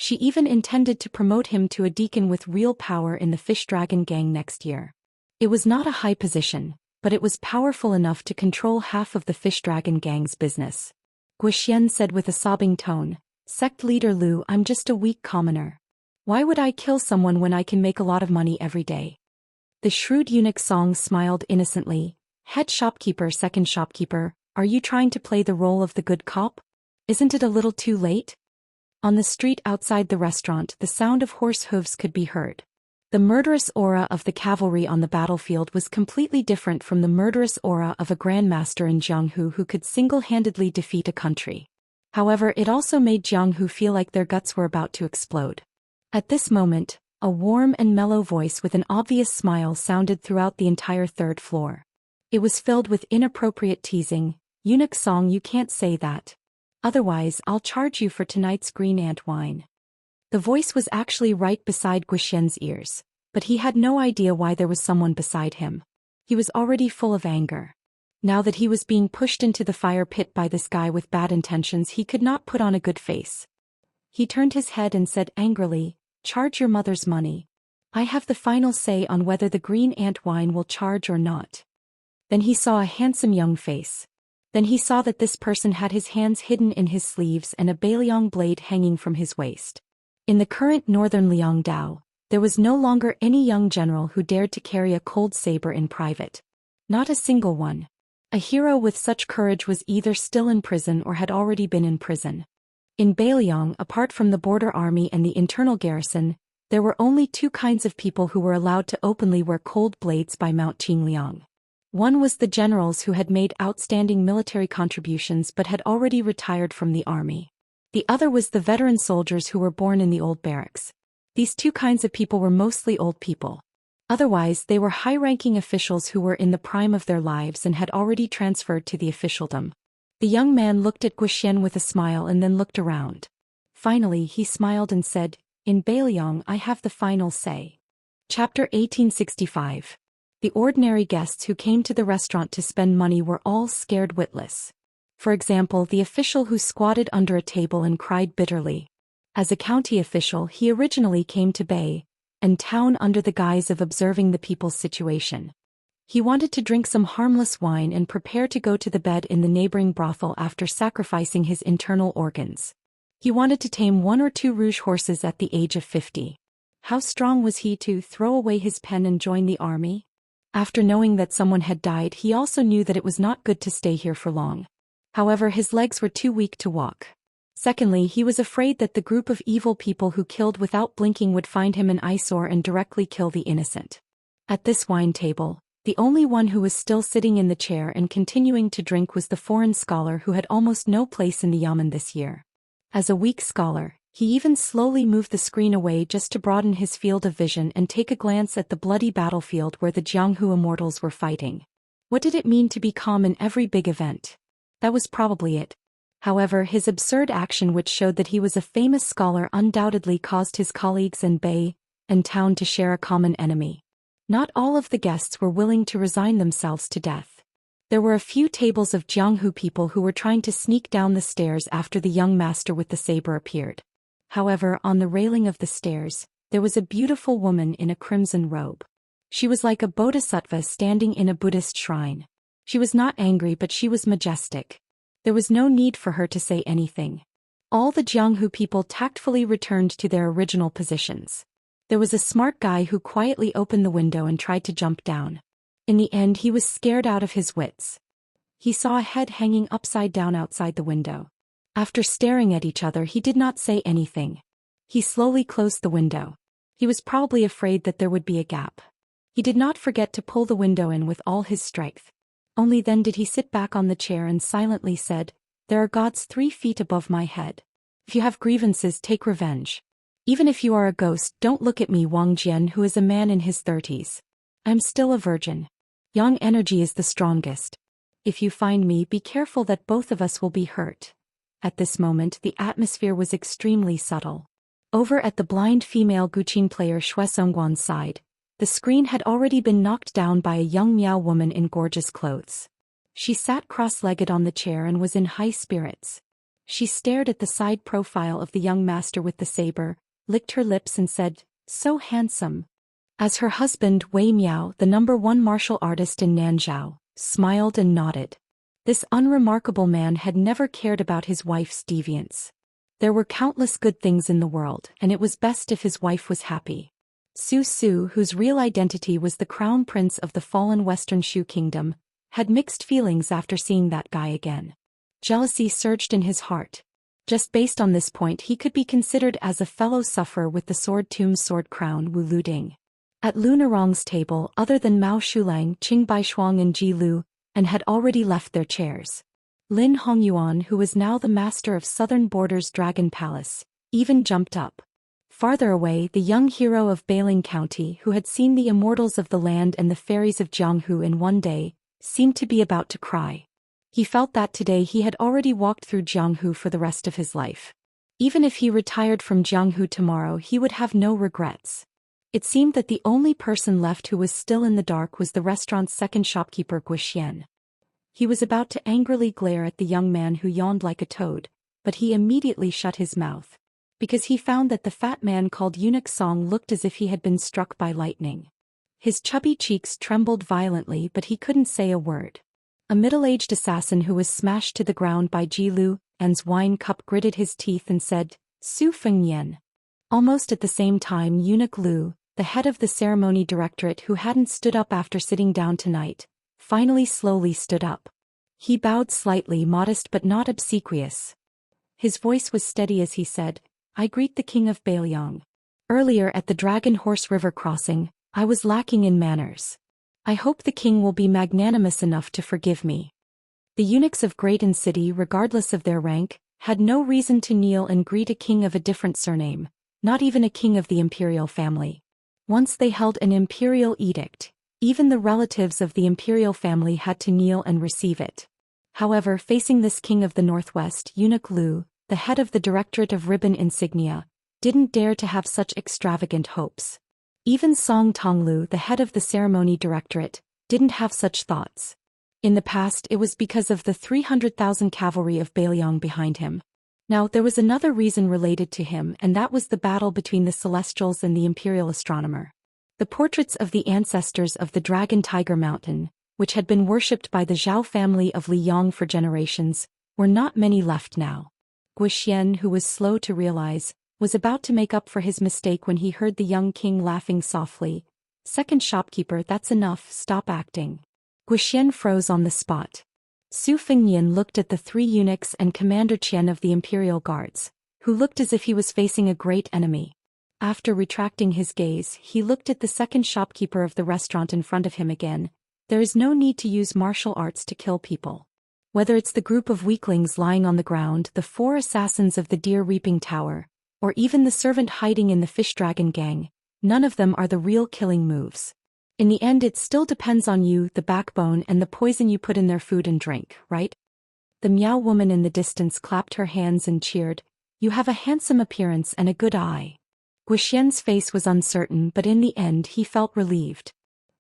She even intended to promote him to a deacon with real power in the Fish Dragon gang next year. It was not a high position, but it was powerful enough to control half of the Fish Dragon gang's business. Zhou Xian said with a sobbing tone, "Sect leader Lu, I'm just a weak commoner. Why would I kill someone when I can make a lot of money every day?" The shrewd eunuch Song smiled innocently. "Head shopkeeper, second shopkeeper, are you trying to play the role of the good cop? Isn't it a little too late?" On the street outside the restaurant, the sound of horse hooves could be heard. The murderous aura of the cavalry on the battlefield was completely different from the murderous aura of a grandmaster in Jianghu who could single-handedly defeat a country. However, it also made Jianghu feel like their guts were about to explode. At this moment, a warm and mellow voice with an obvious smile sounded throughout the entire third floor. It was filled with inappropriate teasing. "Eunuch Song, you can't say that. Otherwise, I'll charge you for tonight's green ant wine." The voice was actually right beside Zhou Xian's ears, but he had no idea why there was someone beside him. He was already full of anger. Now that he was being pushed into the fire pit by this guy with bad intentions, he could not put on a good face. He turned his head and said angrily, "Charge your mother's money. I have the final say on whether the green ant wine will charge or not." Then he saw a handsome young face. Then he saw that this person had his hands hidden in his sleeves and a Bailiang blade hanging from his waist. In the current northern Liangdao, there was no longer any young general who dared to carry a cold saber in private. Not a single one. A hero with such courage was either still in prison or had already been in prison. In Bailiang, apart from the border army and the internal garrison, there were only two kinds of people who were allowed to openly wear cold blades by Mount Qingliang. One was the generals who had made outstanding military contributions but had already retired from the army. The other was the veteran soldiers who were born in the old barracks. These two kinds of people were mostly old people. Otherwise, they were high-ranking officials who were in the prime of their lives and had already transferred to the officialdom. The young man looked at Zhou Xian with a smile and then looked around. Finally, he smiled and said, "In Bailiang, I have the final say." Chapter 1865. The ordinary guests who came to the restaurant to spend money were all scared witless. For example, the official who squatted under a table and cried bitterly. As a county official, he originally came to Bay and town under the guise of observing the people's situation. He wanted to drink some harmless wine and prepare to go to the bed in the neighboring brothel after sacrificing his internal organs. He wanted to tame 1 or 2 rouge horses at the age of 50. How strong was he to throw away his pen and join the army? After knowing that someone had died, he also knew that it was not good to stay here for long. However, his legs were too weak to walk. Secondly, he was afraid that the group of evil people who killed without blinking would find him an eyesore and directly kill the innocent. At this wine table, the only one who was still sitting in the chair and continuing to drink was the foreign scholar who had almost no place in the yamen this year. As a weak scholar, he even slowly moved the screen away just to broaden his field of vision and take a glance at the bloody battlefield where the Jianghu immortals were fighting. What did it mean to be calm in every big event? That was probably it. However, his absurd action, which showed that he was a famous scholar, undoubtedly caused his colleagues in Bay and town to share a common enemy. Not all of the guests were willing to resign themselves to death. There were a few tables of Jianghu people who were trying to sneak down the stairs after the young master with the saber appeared. However, on the railing of the stairs, there was a beautiful woman in a crimson robe. She was like a bodhisattva standing in a Buddhist shrine. She was not angry, but she was majestic. There was no need for her to say anything. All the Jianghu people tactfully returned to their original positions. There was a smart guy who quietly opened the window and tried to jump down. In the end, he was scared out of his wits. He saw a head hanging upside down outside the window. After staring at each other, he did not say anything. He slowly closed the window. He was probably afraid that there would be a gap. He did not forget to pull the window in with all his strength. Only then did he sit back on the chair and silently said, "There are gods 3 feet above my head. If you have grievances, take revenge." Even if you are a ghost, don't look at me, Wang Jian, who is a man in his 30s. I'm still a virgin. Yang energy is the strongest. If you find me, be careful that both of us will be hurt. At this moment, the atmosphere was extremely subtle. Over at the blind female Guqin player Xue Songguan's side, the screen had already been knocked down by a young Miao woman in gorgeous clothes. She sat cross-legged on the chair and was in high spirits. She stared at the side profile of the young master with the saber, licked her lips and said, "So handsome." As her husband, Wei Miao, the #1 martial artist in Nanzhao, smiled and nodded. This unremarkable man had never cared about his wife's deviance. There were countless good things in the world, and it was best if his wife was happy. Su Su, whose real identity was the crown prince of the fallen Western Shu kingdom, had mixed feelings after seeing that guy again. Jealousy surged in his heart. Just based on this point, he could be considered as a fellow sufferer with the Sword Tomb's sword crown, Wu Luding. At Lu Narong's table, other than Mao Shulang, Qing Baishuang and Ji Lu, and had already left their chairs. Lin Hongyuan, who was now the master of Southern Border's Dragon Palace, even jumped up. Farther away, the young hero of Bailing County, who had seen the immortals of the land and the fairies of Jianghu in one day, seemed to be about to cry. He felt that today he had already walked through Jianghu for the rest of his life. Even if he retired from Jianghu tomorrow, he would have no regrets. It seemed that the only person left who was still in the dark was the restaurant's second shopkeeper, Zhou Xian. He was about to angrily glare at the young man who yawned like a toad, but he immediately shut his mouth, because he found that the fat man called Eunuch Song looked as if he had been struck by lightning. His chubby cheeks trembled violently, but he couldn't say a word. A middle-aged assassin who was smashed to the ground by Ji Lu An's wine cup gritted his teeth and said, "Su Fengnian." Almost at the same time, Eunuch Lu, the head of the ceremony directorate who hadn't stood up after sitting down tonight, finally slowly stood up. He bowed slightly, modest but not obsequious. His voice was steady as he said, "I greet the king of Bailyang. Earlier at the Dragon Horse River crossing, I was lacking in manners. I hope the king will be magnanimous enough to forgive me." The eunuchs of Graydon City, regardless of their rank, had no reason to kneel and greet a king of a different surname, not even a king of the imperial family. Once they held an imperial edict, even the relatives of the imperial family had to kneel and receive it. However, facing this king of the Northwest, Eunuch Lu, the head of the Directorate of Ribbon Insignia, didn't dare to have such extravagant hopes. Even Song Tonglu, the head of the Ceremony Directorate, didn't have such thoughts. In the past, it was because of the 300,000 cavalry of Bailyang behind him. Now, there was another reason related to him, and that was the battle between the Celestials and the Imperial Astronomer. The portraits of the ancestors of the Dragon Tiger Mountain, which had been worshipped by the Zhao family of Liyang for generations, were not many left now. Zhou Xian, who was slow to realize, was about to make up for his mistake when he heard the young king laughing softly. "Second shopkeeper, that's enough, stop acting." Zhou Xian froze on the spot. Su Fengnian looked at the three eunuchs and Commander Qian of the Imperial Guards, who looked as if he was facing a great enemy. After retracting his gaze, he looked at the second shopkeeper of the restaurant in front of him again. There is no need to use martial arts to kill people. Whether it's the group of weaklings lying on the ground, the 4 assassins of the Deer Reaping Tower, or even the servant hiding in the Fish Dragon gang, none of them are the real killing moves. In the end, it still depends on you, the backbone and the poison you put in their food and drink, right? The Miao woman in the distance clapped her hands and cheered, "You have a handsome appearance and a good eye." Zhou Xian's face was uncertain, but in the end he felt relieved.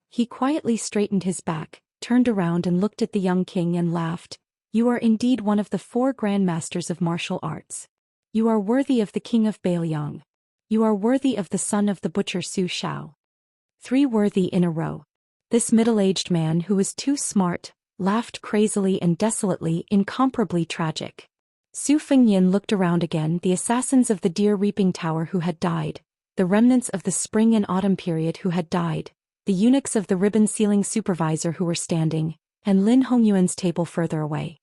He quietly straightened his back, turned around and looked at the young king and laughed. "You are indeed one of the 4 grandmasters of martial arts. You are worthy of the king of Bailyang. You are worthy of the son of the butcher Su Shao." 3 worthy in a row. This middle-aged man, who was too smart, laughed crazily and desolately, incomparably tragic. Su Fengnian looked around again, the assassins of the Deer Reaping Tower who had died, the remnants of the spring and autumn period who had died, the eunuchs of the ribbon ceiling supervisor who were standing, and Lin Hongyuan's table further away.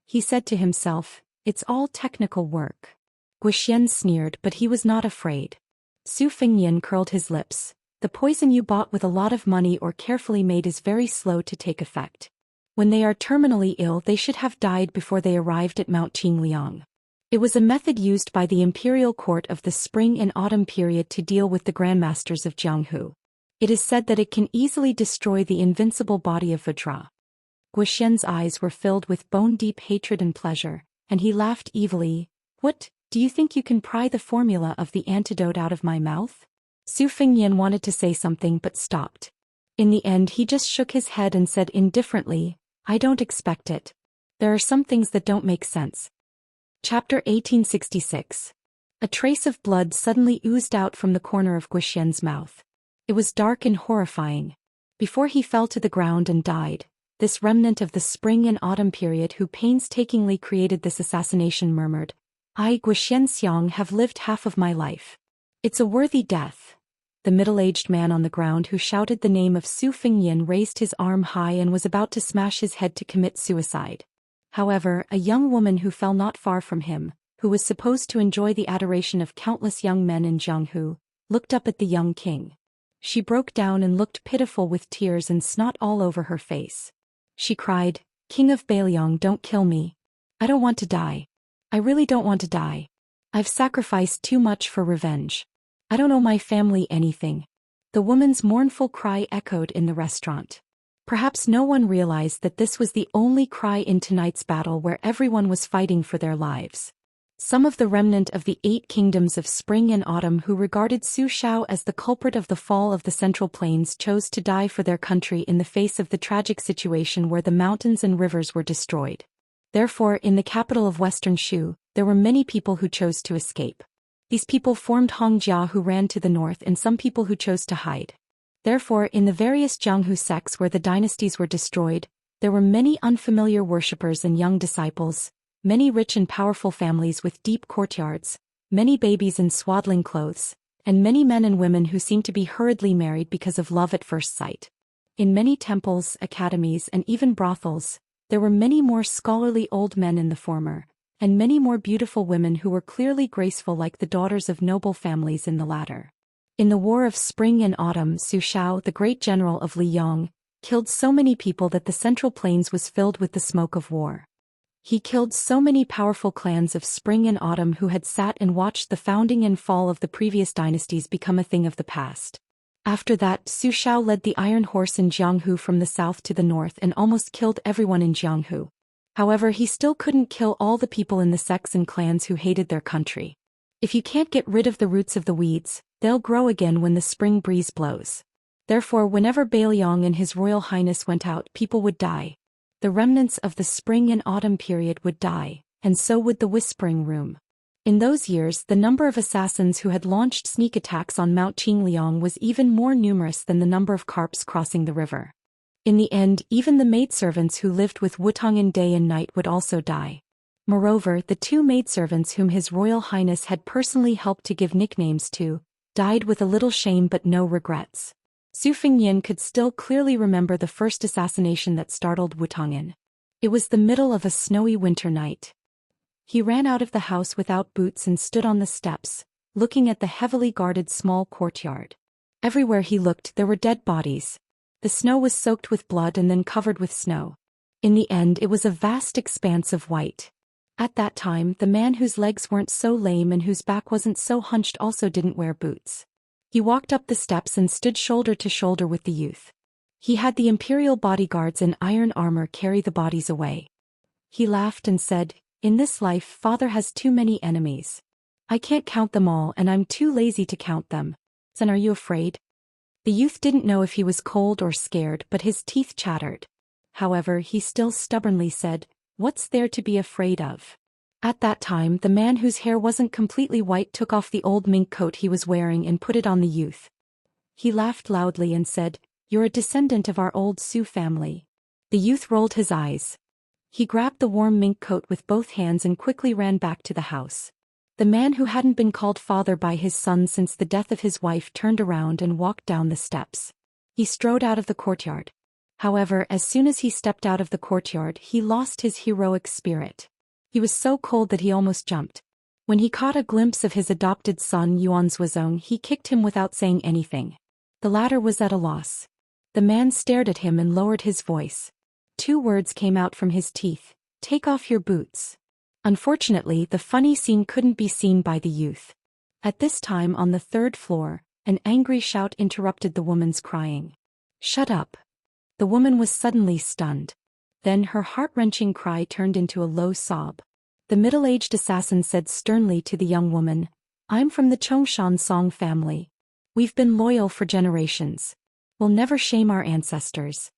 He said to himself, "It's all technical work." Zhou Xian sneered, but he was not afraid. Su Fengnian curled his lips. "The poison you bought with a lot of money or carefully made is very slow to take effect. When they are terminally ill, they should have died before they arrived at Mount Qingliang. It was a method used by the imperial court of the spring and autumn period to deal with the grandmasters of Jianghu. It is said that it can easily destroy the invincible body of Vajra. Zhou Xian's eyes were filled with bone-deep hatred and pleasure, and he laughed evilly. What, do you think you can pry the formula of the antidote out of my mouth? Su Fengyan wanted to say something but stopped. In the end he just shook his head and said indifferently, I don't expect it. There are some things that don't make sense. Chapter 1866. A trace of blood suddenly oozed out from the corner of Zhou Xian's mouth. It was dark and horrifying. Before he fell to the ground and died, this remnant of the spring and autumn period who painstakingly created this assassination murmured, I, Zhou Xian, have lived half of my life. It's a worthy death. The middle-aged man on the ground who shouted the name of Su Fengyan raised his arm high and was about to smash his head to commit suicide. However, a young woman who fell not far from him, who was supposed to enjoy the adoration of countless young men in Jianghu, looked up at the young king. She broke down and looked pitiful with tears and snot all over her face. She cried, King of Bailiang, don't kill me. I don't want to die. I really don't want to die. I've sacrificed too much for revenge. I don't owe my family anything. The woman's mournful cry echoed in the restaurant. Perhaps no one realized that this was the only cry in tonight's battle where everyone was fighting for their lives. Some of the remnant of the 8 kingdoms of spring and autumn who regarded Su Xiao as the culprit of the fall of the Central Plains chose to die for their country in the face of the tragic situation where the mountains and rivers were destroyed. Therefore, in the capital of Western Shu, there were many people who chose to escape. These people formed Hongjia who ran to the north and some people who chose to hide. Therefore, in the various Jianghu sects where the dynasties were destroyed, there were many unfamiliar worshippers and young disciples, many rich and powerful families with deep courtyards, many babies in swaddling clothes, and many men and women who seemed to be hurriedly married because of love at first sight. In many temples, academies, and even brothels, there were many more scholarly old men in the former, and many more beautiful women who were clearly graceful like the daughters of noble families in the latter. In the War of Spring and Autumn, Su Xiao, the great general of Liyang, killed so many people that the Central Plains was filled with the smoke of war. He killed so many powerful clans of Spring and Autumn who had sat and watched the founding and fall of the previous dynasties become a thing of the past. After that, Su Xiao led the Iron Horse in Jianghu from the south to the north and almost killed everyone in Jianghu. However, he still couldn't kill all the people in the sects and clans who hated their country. If you can't get rid of the roots of the weeds, they'll grow again when the spring breeze blows. Therefore, whenever Bailiang and His Royal Highness went out, people would die. The remnants of the spring and autumn period would die, and so would the Whispering Room. In those years, the number of assassins who had launched sneak attacks on Mount Qingliang was even more numerous than the number of carps crossing the river. In the end, even the maidservants who lived with Wutong'an day and night would also die. Moreover, the 2 maidservants whom His Royal Highness had personally helped to give nicknames to, died with a little shame but no regrets. Su Fengyan could still clearly remember the first assassination that startled Wutong'an. It was the middle of a snowy winter night. He ran out of the house without boots and stood on the steps, looking at the heavily guarded small courtyard. Everywhere he looked there were dead bodies. The snow was soaked with blood and then covered with snow. In the end it was a vast expanse of white. At that time, the man whose legs weren't so lame and whose back wasn't so hunched also didn't wear boots. He walked up the steps and stood shoulder to shoulder with the youth. He had the imperial bodyguards in iron armor carry the bodies away. He laughed and said, In this life, father has too many enemies. I can't count them all and I'm too lazy to count them. Son, are you afraid? The youth didn't know if he was cold or scared, but his teeth chattered. However, he still stubbornly said, What's there to be afraid of? At that time, the man whose hair wasn't completely white took off the old mink coat he was wearing and put it on the youth. He laughed loudly and said, You're a descendant of our old Su family. The youth rolled his eyes. He grabbed the warm mink coat with both hands and quickly ran back to the house. The man who hadn't been called father by his son since the death of his wife turned around and walked down the steps. He strode out of the courtyard. However, as soon as he stepped out of the courtyard, he lost his heroic spirit. He was so cold that he almost jumped. When he caught a glimpse of his adopted son Yuan Zuozong, he kicked him without saying anything. The latter was at a loss. The man stared at him and lowered his voice. 2 words came out from his teeth. Take off your boots. Unfortunately, the funny scene couldn't be seen by the youth. At this time on the third floor, an angry shout interrupted the woman's crying. "Shut up!" The woman was suddenly stunned. Then her heart-wrenching cry turned into a low sob. The middle-aged assassin said sternly to the young woman, "I'm from the Chongshan Song family. We've been loyal for generations. We'll never shame our ancestors."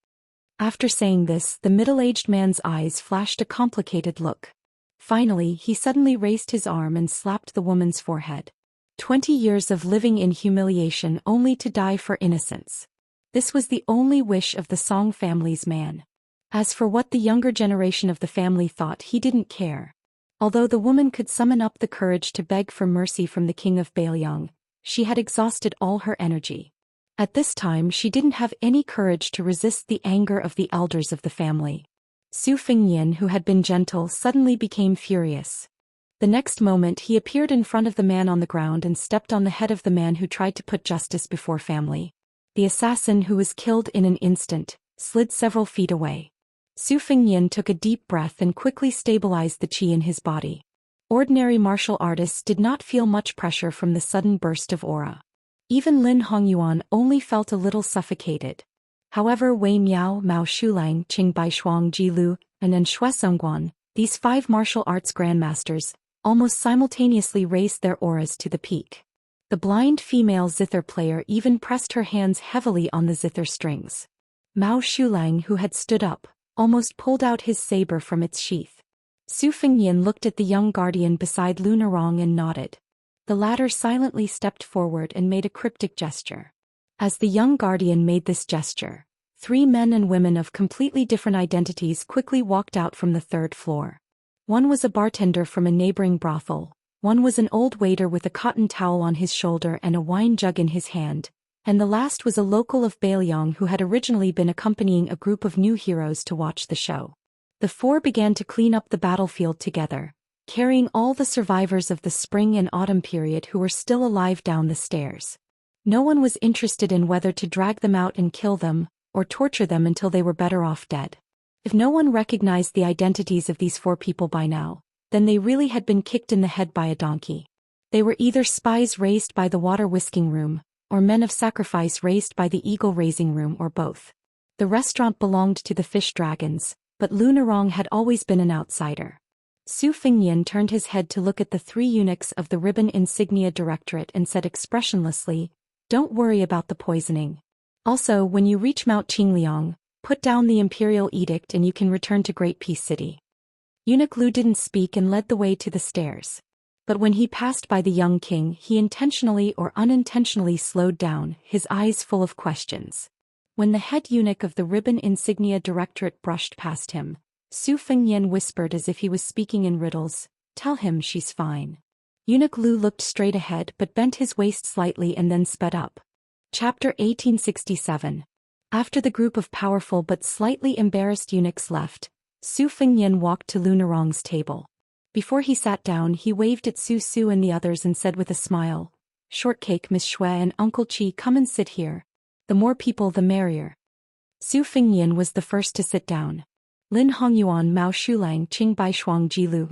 After saying this, the middle-aged man's eyes flashed a complicated look. Finally, he suddenly raised his arm and slapped the woman's forehead. 20 years of living in humiliation only to die for innocence. This was the only wish of the Song family's man. As for what the younger generation of the family thought, he didn't care. Although the woman could summon up the courage to beg for mercy from the king of Bailiang, she had exhausted all her energy. At this time she didn't have any courage to resist the anger of the elders of the family. Su Fengyan, who had been gentle, suddenly became furious. The next moment he appeared in front of the man on the ground and stepped on the head of the man who tried to put justice before family. The assassin, who was killed in an instant, slid several feet away. Su Fengyan took a deep breath and quickly stabilized the qi in his body. Ordinary martial artists did not feel much pressure from the sudden burst of aura. Even Lin Hongyuan only felt a little suffocated. However, Wei Miao, Mao Shulang, Qing Baishuang, Ji Lu, and Shui Songguan, these 5 martial arts grandmasters, almost simultaneously raised their auras to the peak. The blind female zither player even pressed her hands heavily on the zither strings. Mao Shulang, who had stood up, almost pulled out his saber from its sheath. Su Fengyan looked at the young guardian beside Lu Narong and nodded. The latter silently stepped forward and made a cryptic gesture. As the young guardian made this gesture, 3 men and women of completely different identities quickly walked out from the 3rd floor. One was a bartender from a neighboring brothel, one was an old waiter with a cotton towel on his shoulder and a wine jug in his hand, and the last was a local of Bailiang who had originally been accompanying a group of new heroes to watch the show. The 4 began to clean up the battlefield together, carrying all the survivors of the spring and autumn period who were still alive down the stairs. No one was interested in whether to drag them out and kill them, or torture them until they were better off dead. If no one recognized the identities of these 4 people by now, then they really had been kicked in the head by a donkey. They were either spies raised by the water whisking room, or men of sacrifice raised by the eagle raising room, or both. The restaurant belonged to the fish dragons, but Lu Narong had always been an outsider. Su Fengyan turned his head to look at the 3 eunuchs of the Ribbon Insignia Directorate and said expressionlessly, "Don't worry about the poisoning. Also, when you reach Mount Qingliang, put down the imperial edict and you can return to Great Peace City." Eunuch Lu didn't speak and led the way to the stairs. But when he passed by the young king, he intentionally or unintentionally slowed down, his eyes full of questions. When the head eunuch of the Ribbon Insignia Directorate brushed past him, Su Fengyan whispered as if he was speaking in riddles, "Tell him she's fine." Eunuch Lu looked straight ahead but bent his waist slightly and then sped up. Chapter 1867. After the group of powerful but slightly embarrassed eunuchs left, Su Fengyan walked to Lu Narong's table. Before he sat down, he waved at Su Su and the others and said with a smile, "Shortcake, Miss Shui and Uncle Chi, come and sit here. The more people the merrier." Su Fengyan was the first to sit down. Lin Hongyuan, Mao Shulang, Qing Baishuang, Ji Lu,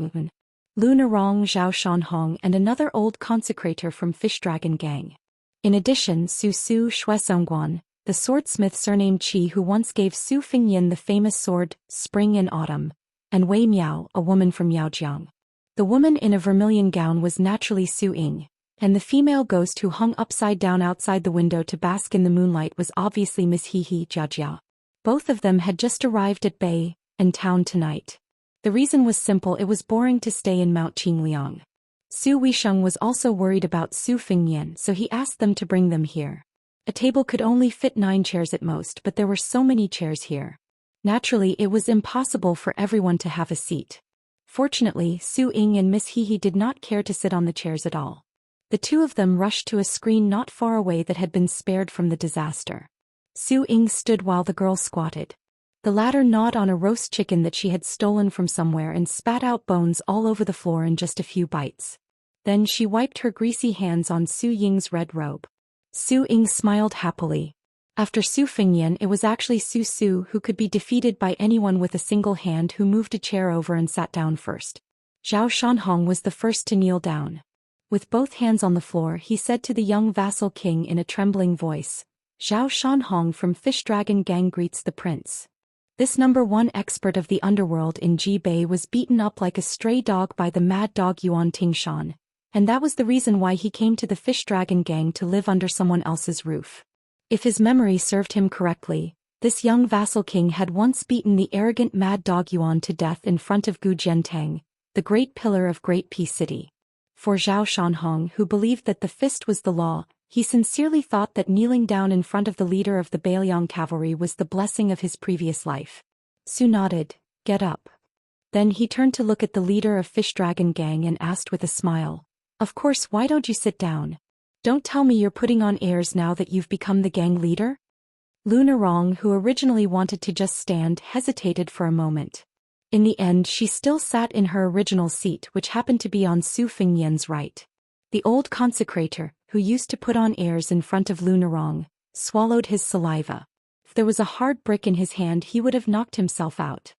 Lu Narong, Zhao Shanhong and another old consecrator from Fish Dragon Gang. In addition, Su Su, Shui Songguan, the swordsmith surnamed Qi who once gave Su Fengyan the famous sword, Spring and Autumn, and Wei Miao, a woman from Yaojiang. The woman in a vermilion gown was naturally Su Ying, and the female ghost who hung upside down outside the window to bask in the moonlight was obviously Miss He Jiajia. Both of them had just arrived at Bay and town tonight. The reason was simple: it was boring to stay in Mount Qingliang. Su Weisheng was also worried about Su Fengyan, so he asked them to bring them here. A table could only fit 9 chairs at most, but there were so many chairs here. Naturally, it was impossible for everyone to have a seat. Fortunately, Su Ying and Miss He did not care to sit on the chairs at all. The 2 of them rushed to a screen not far away that had been spared from the disaster. Su Ying stood while the girl squatted. The latter gnawed on a roast chicken that she had stolen from somewhere and spat out bones all over the floor in just a few bites. Then she wiped her greasy hands on Su Ying's red robe. Su Ying smiled happily. After Su Fengyan, it was actually Su Su who could be defeated by anyone with a single hand, who moved a chair over and sat down first. Zhou Xian was the first to kneel down. With both hands on the floor, he said to the young vassal king in a trembling voice, "Zhou Xian from Fish Dragon Gang greets the prince." This #1 expert of the underworld in Jibei was beaten up like a stray dog by the mad dog Yuan Tingshan, and that was the reason why he came to the Fish Dragon Gang to live under someone else's roof. If his memory served him correctly, this young vassal king had once beaten the arrogant mad dog Yuan to death in front of Gu Jiantang, the great pillar of Great Peace City. For Zhou Xian, who believed that the fist was the law, he sincerely thought that kneeling down in front of the leader of the Bailiang cavalry was the blessing of his previous life. Su nodded, "Get up." Then he turned to look at the leader of Fish Dragon Gang and asked with a smile, "Of course, why don't you sit down? Don't tell me you're putting on airs now that you've become the gang leader?" Lu Narong, who originally wanted to just stand, hesitated for a moment. In the end, she still sat in her original seat, which happened to be on Su Fengyan's right. The old consecrator, who used to put on airs in front of Lu Narong, swallowed his saliva. If there was a hard brick in his hand, he would have knocked himself out.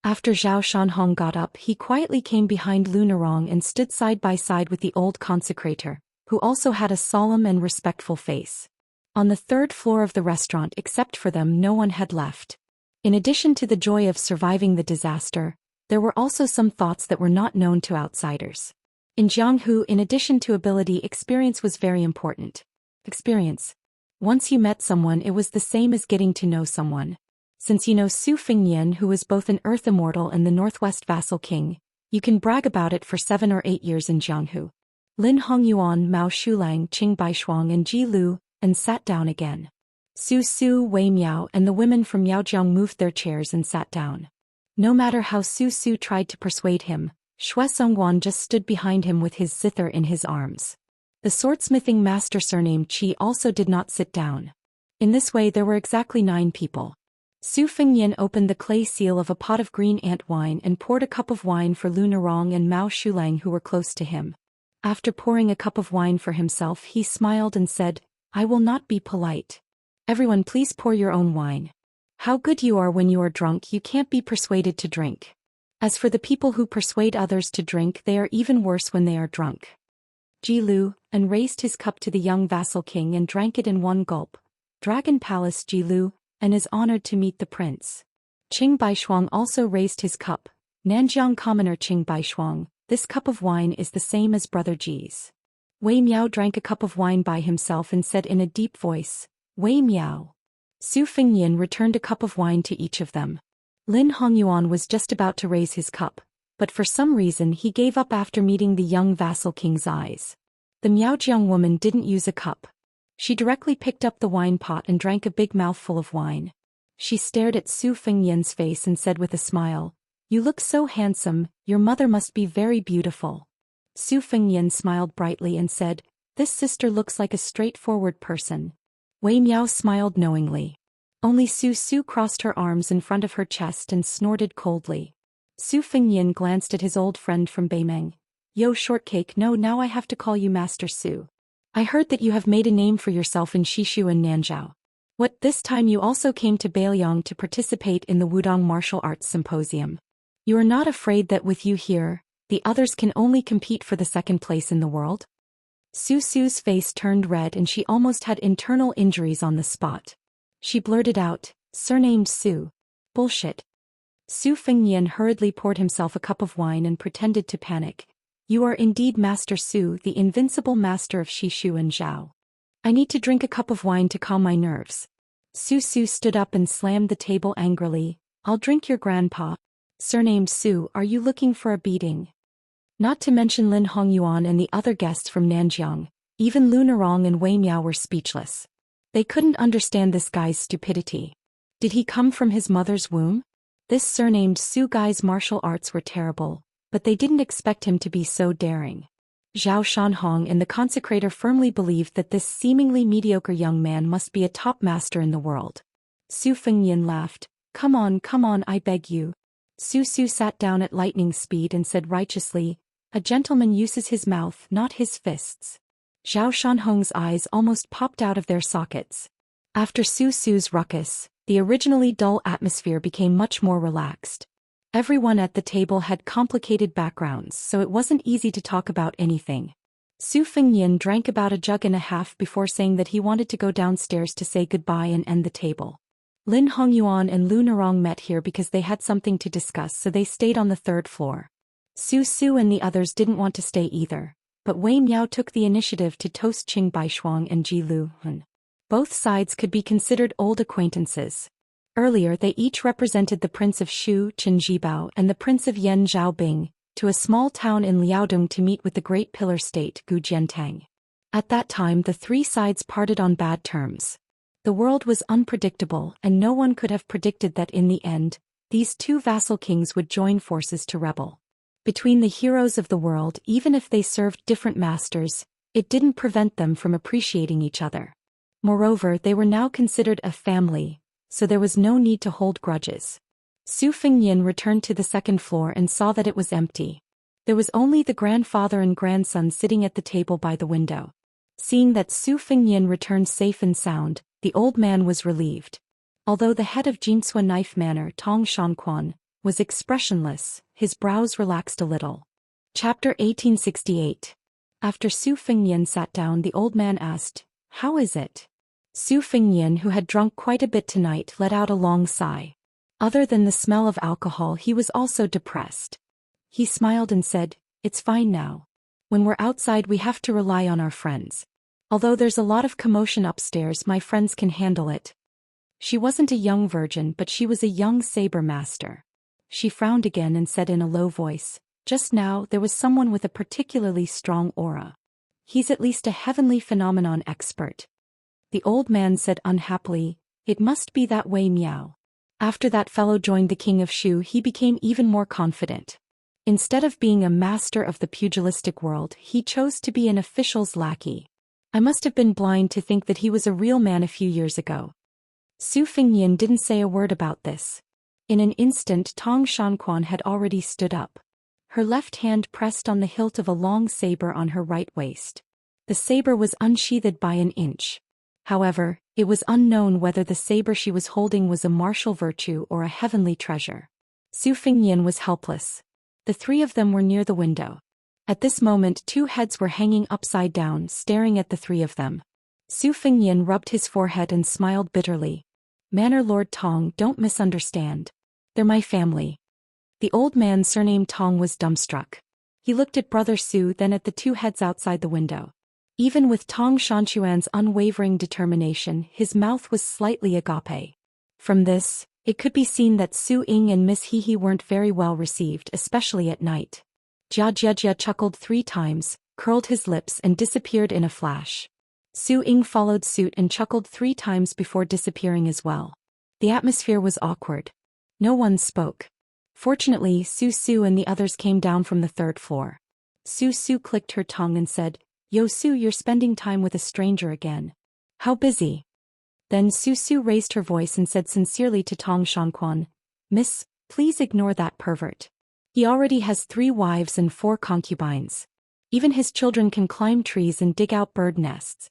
After Zhou Xian got up, he quietly came behind Lu Narong and stood side by side with the old consecrator, who also had a solemn and respectful face. On the 3rd floor of the restaurant, except for them, no one had left. In addition to the joy of surviving the disaster, there were also some thoughts that were not known to outsiders. In Jianghu, in addition to ability, experience was very important. Experience. Once you met someone, it was the same as getting to know someone. Since you know Su Fengyan, who was both an Earth Immortal and the Northwest Vassal King, you can brag about it for 7 or 8 years in Jianghu. Lin Hongyuan, Mao Shulang, Qing Baishuang and Ji Lu, and sat down again. Su, Wei Miao and the women from Yaojiang moved their chairs and sat down. No matter how Su tried to persuade him, Xue Songguan just stood behind him with his zither in his arms. The swordsmithing master surnamed Qi also did not sit down. In this way there were exactly 9 people. Su Fengyan opened the clay seal of a pot of green ant wine and poured a cup of wine for Lu Narong and Mao Shulang, who were close to him. After pouring a cup of wine for himself, he smiled and said, "I will not be polite. Everyone, please pour your own wine. How good you are when you are drunk, you can't be persuaded to drink. As for the people who persuade others to drink, they are even worse when they are drunk." Ji Lu, and raised his cup to the young vassal king and drank it in one gulp. "Dragon Palace Ji Lu, and is honored to meet the prince." Qing Baishuang also raised his cup. "Nanjiang commoner Qing Baishuang, this cup of wine is the same as Brother Ji's." Wei Miao drank a cup of wine by himself and said in a deep voice, "Wei Miao." Su Fengyan returned a cup of wine to each of them. Lin Hongyuan was just about to raise his cup, but for some reason he gave up after meeting the young vassal king's eyes. The Miaojiang woman didn't use a cup. She directly picked up the wine pot and drank a big mouthful of wine. She stared at Su Fengyan's face and said with a smile, "You look so handsome, your mother must be very beautiful." Su Fengyan smiled brightly and said, "This sister looks like a straightforward person." Wei Miao smiled knowingly. Only Su crossed her arms in front of her chest and snorted coldly. Su Fengyan glanced at his old friend from Beimeng. "Yo, Shortcake, no, now I have to call you Master Su. I heard that you have made a name for yourself in Shishu and Nanzhou. What, this time you also came to Bailiang to participate in the Wudong Martial Arts Symposium? You are not afraid that with you here, the others can only compete for the 2nd place in the world?" Su's face turned red and she almost had internal injuries on the spot. She blurted out, "Surnamed Su. Bullshit." Su Fengyan hurriedly poured himself a cup of wine and pretended to panic. "You are indeed Master Su, the invincible master of Shishu and Zhao. I need to drink a cup of wine to calm my nerves." Su stood up and slammed the table angrily. "I'll drink your grandpa. Surnamed Su, are you looking for a beating?" Not to mention Lin Hongyuan and the other guests from Nanjiang, even Lu Narong and Wei Miao were speechless. They couldn't understand this guy's stupidity. Did he come from his mother's womb? This surnamed Su guy's martial arts were terrible, but they didn't expect him to be so daring. Zhou Xian and the consecrator firmly believed that this seemingly mediocre young man must be a top master in the world. Su Fengyan laughed. Come on, I beg you." Su sat down at lightning speed and said righteously, "A gentleman uses his mouth, not his fists." Zhou Xianhong's eyes almost popped out of their sockets. After Su's ruckus, the originally dull atmosphere became much more relaxed. Everyone at the table had complicated backgrounds, so it wasn't easy to talk about anything. Su Fengnian drank about a jug and a half before saying that he wanted to go downstairs to say goodbye and end the table. Lin Hongyuan and Lu Narong met here because they had something to discuss, so they stayed on the third floor. Su Su and the others didn't want to stay either, but Wei Miao took the initiative to toast Qing Baishuang and Ji Lu Hun. Both sides could be considered old acquaintances. Earlier they each represented the Prince of Shu, Chen Zhibao, and the Prince of Yan Zhaobing, to a small town in Liaodong to meet with the Great Pillar State Gu Jiantang. At that time the three sides parted on bad terms. The world was unpredictable, and no one could have predicted that in the end, these two vassal kings would join forces to rebel. Between the heroes of the world, even if they served different masters, it didn't prevent them from appreciating each other. Moreover, they were now considered a family, so there was no need to hold grudges. Su Fengnian returned to the second floor and saw that it was empty. There was only the grandfather and grandson sitting at the table by the window. Seeing that Su Fengnian returned safe and sound, the old man was relieved. Although the head of Jinsua Knife Manor, Tong Shanquan, was expressionless, his brows relaxed a little. Chapter 1868. After Su Fengnian sat down, the old man asked, "How is it?" Su Fengnian, who had drunk quite a bit tonight, let out a long sigh. Other than the smell of alcohol, he was also depressed. He smiled and said, "It's fine now. When we're outside we have to rely on our friends. Although there's a lot of commotion upstairs, my friends can handle it." She wasn't a young virgin, but she was a young saber master. She frowned again and said in a low voice, "Just now there was someone with a particularly strong aura. He's at least a heavenly phenomenon expert." The old man said unhappily, "It must be that Wei Miao. After that fellow joined the king of Shu, he became even more confident. Instead of being a master of the pugilistic world, he chose to be an official's lackey. I must have been blind to think that he was a real man a few years ago." Su Fengnian didn't say a word about this. In an instant Tong Shanquan had already stood up. Her left hand pressed on the hilt of a long saber on her right waist. The saber was unsheathed by an inch. However, it was unknown whether the saber she was holding was a martial virtue or a heavenly treasure. Su Fengnian was helpless. The three of them were near the window. At this moment 2 heads were hanging upside down, staring at the three of them. Su Fengnian rubbed his forehead and smiled bitterly. "Manor Lord Tong, don't misunderstand. They're my family." The old man surnamed Tong was dumbstruck. He looked at Brother Su, then at the 2 heads outside the window. Even with Tong Shanquan's unwavering determination, his mouth was slightly agape. From this, it could be seen that Su Ying and Miss He weren't very well received, especially at night. Jia Jia chuckled 3 times, curled his lips and disappeared in a flash. Su Ying followed suit and chuckled 3 times before disappearing as well. The atmosphere was awkward. No one spoke. Fortunately, Su Su and the others came down from the 3rd floor. Su Su clicked her tongue and said, "Yo Su, you're spending time with a stranger again. How busy?" Then Su Su raised her voice and said sincerely to Tong Shanquan, "Miss, please ignore that pervert. He already has 3 wives and 4 concubines. Even his children can climb trees and dig out bird nests."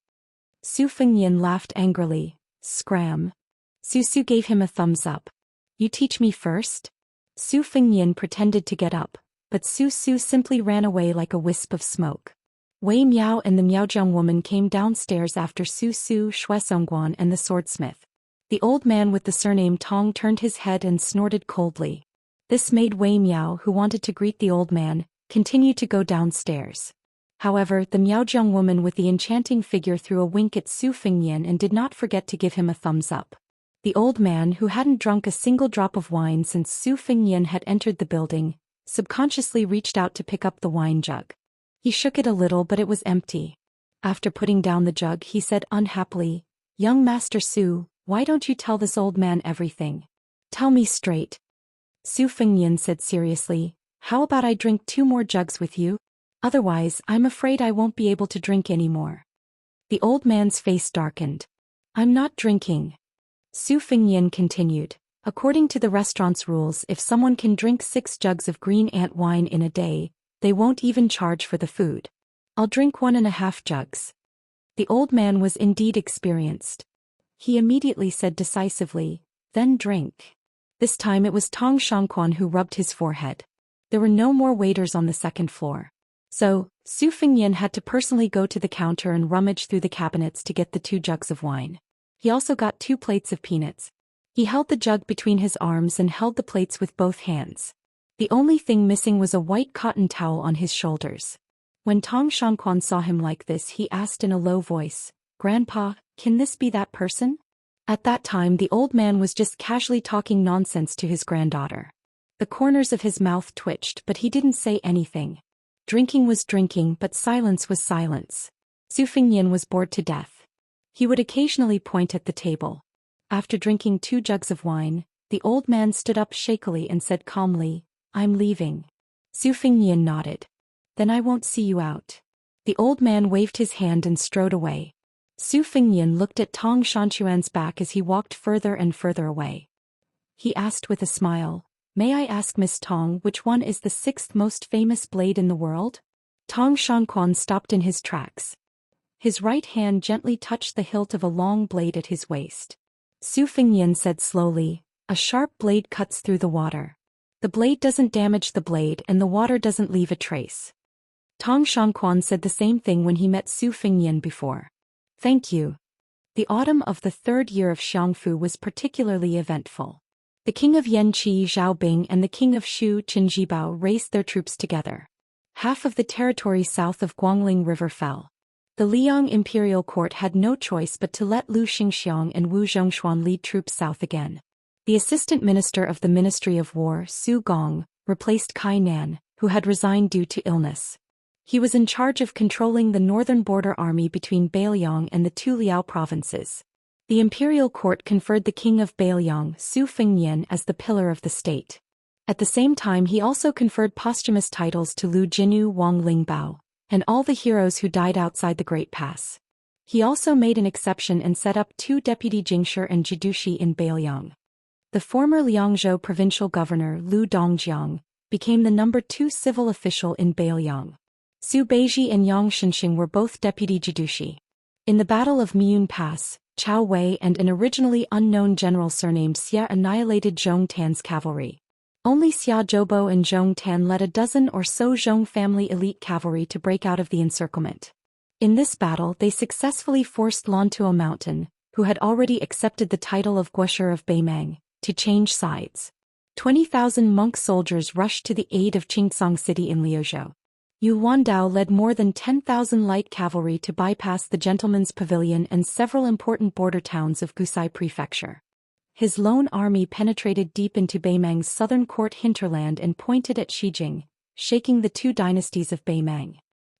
Su Fengnian laughed angrily. "Scram." Su Su gave him a thumbs up. "You teach me first?" Su Fengnian pretended to get up, but Su Su simply ran away like a wisp of smoke. Wei Miao and the Miaozhong woman came downstairs after Su Su, Shuesongguan and the swordsmith. The old man with the surname Tong turned his head and snorted coldly. This made Wei Miao, who wanted to greet the old man, continue to go downstairs. However, the Miaozhong woman with the enchanting figure threw a wink at Su Fengnian and did not forget to give him a thumbs up. The old man, who hadn't drunk a single drop of wine since Su Fengnian had entered the building, subconsciously reached out to pick up the wine jug. He shook it a little, but it was empty. After putting down the jug, he said unhappily, "Young Master Su, why don't you tell this old man everything? Tell me straight." Su Fengnian said seriously, "How about I drink 2 more jugs with you? Otherwise, I'm afraid I won't be able to drink anymore." The old man's face darkened. "I'm not drinking." Su Fengnian continued, "According to the restaurant's rules, if someone can drink 6 jugs of green ant wine in a day, they won't even charge for the food. I'll drink 1.5 jugs." The old man was indeed experienced. He immediately said decisively, "Then drink." This time it was Tong Shangquan who rubbed his forehead. There were no more waiters on the second floor. So, Su Fengnian had to personally go to the counter and rummage through the cabinets to get the 2 jugs of wine. He also got 2 plates of peanuts. He held the jug between his arms and held the plates with both hands. The only thing missing was a white cotton towel on his shoulders. When Tong Shangquan saw him like this, he asked in a low voice, "Grandpa, can this be that person?" At that time the old man was just casually talking nonsense to his granddaughter. The corners of his mouth twitched, but he didn't say anything. Drinking was drinking, but silence was silence. Su Fengnian was bored to death. He would occasionally point at the table. After drinking 2 jugs of wine, the old man stood up shakily and said calmly, "I'm leaving." Su Fengnian nodded. "Then I won't see you out." The old man waved his hand and strode away. Su Fengnian looked at Tong Shanquan's back as he walked further and further away. He asked with a smile, "May I ask Miss Tong which one is the 6th most famous blade in the world?" Tong Shangquan stopped in his tracks. His right hand gently touched the hilt of a long blade at his waist. Su Fengnian said slowly, "A sharp blade cuts through the water. The blade doesn't damage the blade and the water doesn't leave a trace." Tong Shangquan said the same thing when he met Su Fengnian before. "Thank you." The autumn of the 3rd year of Xiangfu was particularly eventful. The king of Yanqi Zhaobing and the king of Shu Qinjibao raced their troops together. Half of the territory south of Guangling River fell. The Liang imperial court had no choice but to let Lu Xingxiang and Wu Zhongshuan lead troops south again. The assistant minister of the Ministry of War, Su Gong, replaced Kai Nan, who had resigned due to illness. He was in charge of controlling the northern border army between Beiliang and the 2 Liao provinces. The imperial court conferred the king of Beiliang, Su Fengnian, as the pillar of the state. At the same time he also conferred posthumous titles to Lu Jinu, Wang Lingbao, and all the heroes who died outside the Great Pass. He also made an exception and set up 2 deputy jingshi and jidushi in Beiliang. The former Liangzhou provincial governor Lu Dongjiang became the number 2 civil official in Beiliang. Su Beiji and Yang Shenxing were both deputy jidushi. In the Battle of Miyun Pass, Chao Wei and an originally unknown general surnamed Xia annihilated Zhong Tan's cavalry. Only Xia Zhoubo and Zhong Tan led a dozen or so Zhong family elite cavalry to break out of the encirclement. In this battle they successfully forced Lantuo Mountain, who had already accepted the title of Guoshi of Beimang, to change sides. 20,000 monk soldiers rushed to the aid of Qingcang City in Liuzhou. Yu Wandao led more than 10,000 light cavalry to bypass the Gentleman's Pavilion and several important border towns of Gusai Prefecture. His lone army penetrated deep into Beimang's southern court hinterland and pointed at Xijing, shaking the 2 dynasties of Beimang.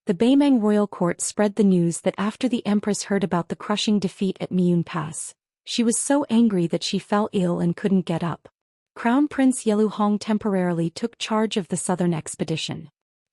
The Beimang royal court spread the news that after the empress heard about the crushing defeat at Miyun Pass, she was so angry that she fell ill and couldn't get up. Crown Prince Yelu Hong temporarily took charge of the southern expedition.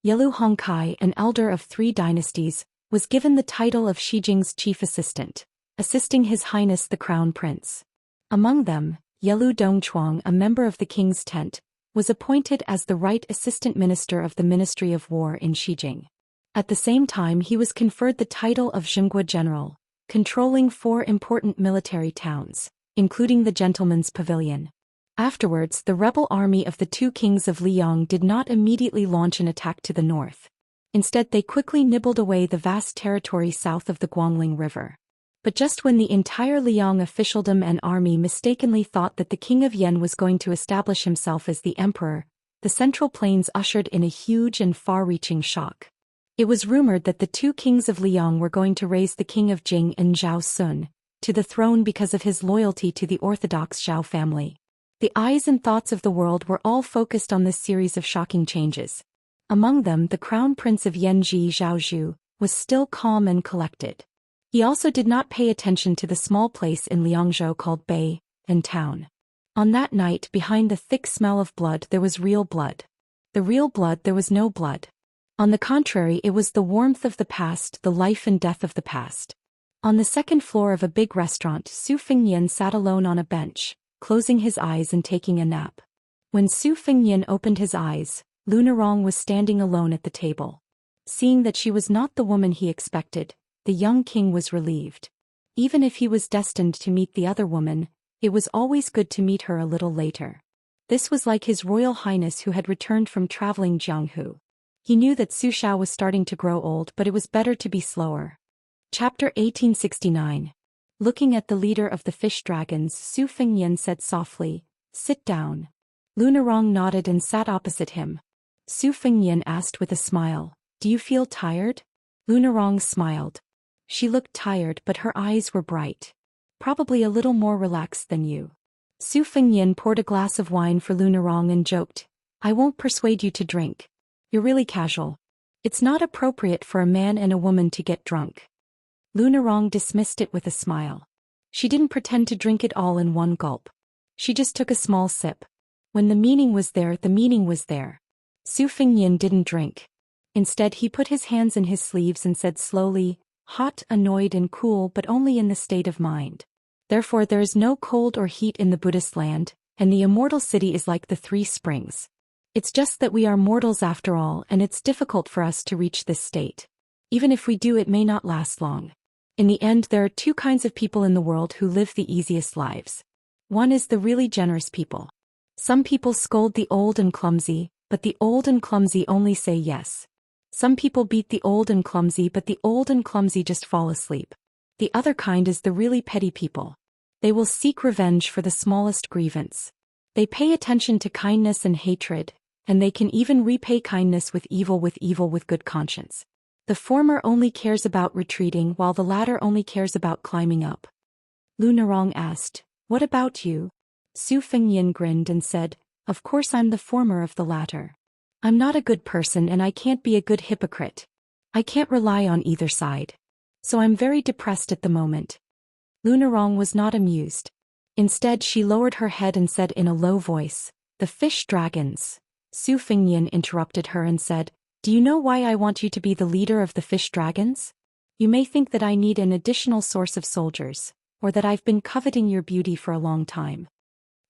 Yelu Hongkai, an elder of 3 dynasties, was given the title of Xijing's chief assistant, assisting His Highness the Crown Prince. Among them, Yelu Dongchuang, a member of the king's tent, was appointed as the right assistant minister of the Ministry of War in Xijing. At the same time he was conferred the title of Zhenghua General, controlling 4 important military towns, including the Gentleman's Pavilion. Afterwards the rebel army of the 2 kings of Liang did not immediately launch an attack to the north. Instead they quickly nibbled away the vast territory south of the Guangling River. But just when the entire Liang officialdom and army mistakenly thought that the king of Yan was going to establish himself as the emperor, the Central Plains ushered in a huge and far-reaching shock. It was rumored that the 2 kings of Liang were going to raise the king of Jing and Zhao Sun to the throne because of his loyalty to the orthodox Zhao family. The eyes and thoughts of the world were all focused on this series of shocking changes. Among them the crown prince of Yanji Zhaozhu was still calm and collected. He also did not pay attention to the small place in Liangzhou called Bei, and town. On that night behind the thick smell of blood there was real blood. The real blood there was no blood. On the contrary it was the warmth of the past, the life and death of the past. On the second floor of a big restaurant Su Fengnian sat alone on a bench, closing his eyes and taking a nap. When Su Fengnian opened his eyes, Lu Nerong was standing alone at the table. Seeing that she was not the woman he expected, the young king was relieved. Even if he was destined to meet the other woman, it was always good to meet her a little later. This was like His Royal Highness who had returned from traveling Jianghu. He knew that Xu Xiao was starting to grow old, but it was better to be slower. Chapter 1869. Looking at the leader of the fish dragons, Su Fengyan said softly, "Sit down." Lunarong nodded and sat opposite him. Su Fengyan asked with a smile, "Do you feel tired?" Lunarong smiled. She looked tired, but her eyes were bright. "Probably a little more relaxed than you." Su Fengyan poured a glass of wine for Lunarong and joked, "I won't persuade you to drink. You're really casual. It's not appropriate for a man and a woman to get drunk." Lunarong dismissed it with a smile. She didn't pretend to drink it all in one gulp. She just took a small sip. When the meaning was there, the meaning was there. Su Fengyan didn't drink. Instead, he put his hands in his sleeves and said slowly, "Hot, annoyed and cool, but only in the state of mind. Therefore there is no cold or heat in the Buddhist land, and the immortal city is like the three springs. It's just that we are mortals after all, and it's difficult for us to reach this state. Even if we do, it may not last long. In the end, there are two kinds of people in the world who live the easiest lives. One is the really generous people. Some people scold the old and clumsy, but the old and clumsy only say yes. Some people beat the old and clumsy, but the old and clumsy just fall asleep. The other kind is the really petty people. They will seek revenge for the smallest grievance. They pay attention to kindness and hatred, and they can even repay kindness with evil with good conscience. The former only cares about retreating, while the latter only cares about climbing up." Lunarong asked, "What about you?" Su Fengyan grinned and said, "Of course I'm the former of the latter. I'm not a good person and I can't be a good hypocrite. I can't rely on either side. So I'm very depressed at the moment." Lunarong was not amused. Instead, she lowered her head and said in a low voice, "The fish dragons." Su Fengyan interrupted her and said, "Do you know why I want you to be the leader of the fish dragons? You may think that I need an additional source of soldiers, or that I've been coveting your beauty for a long time."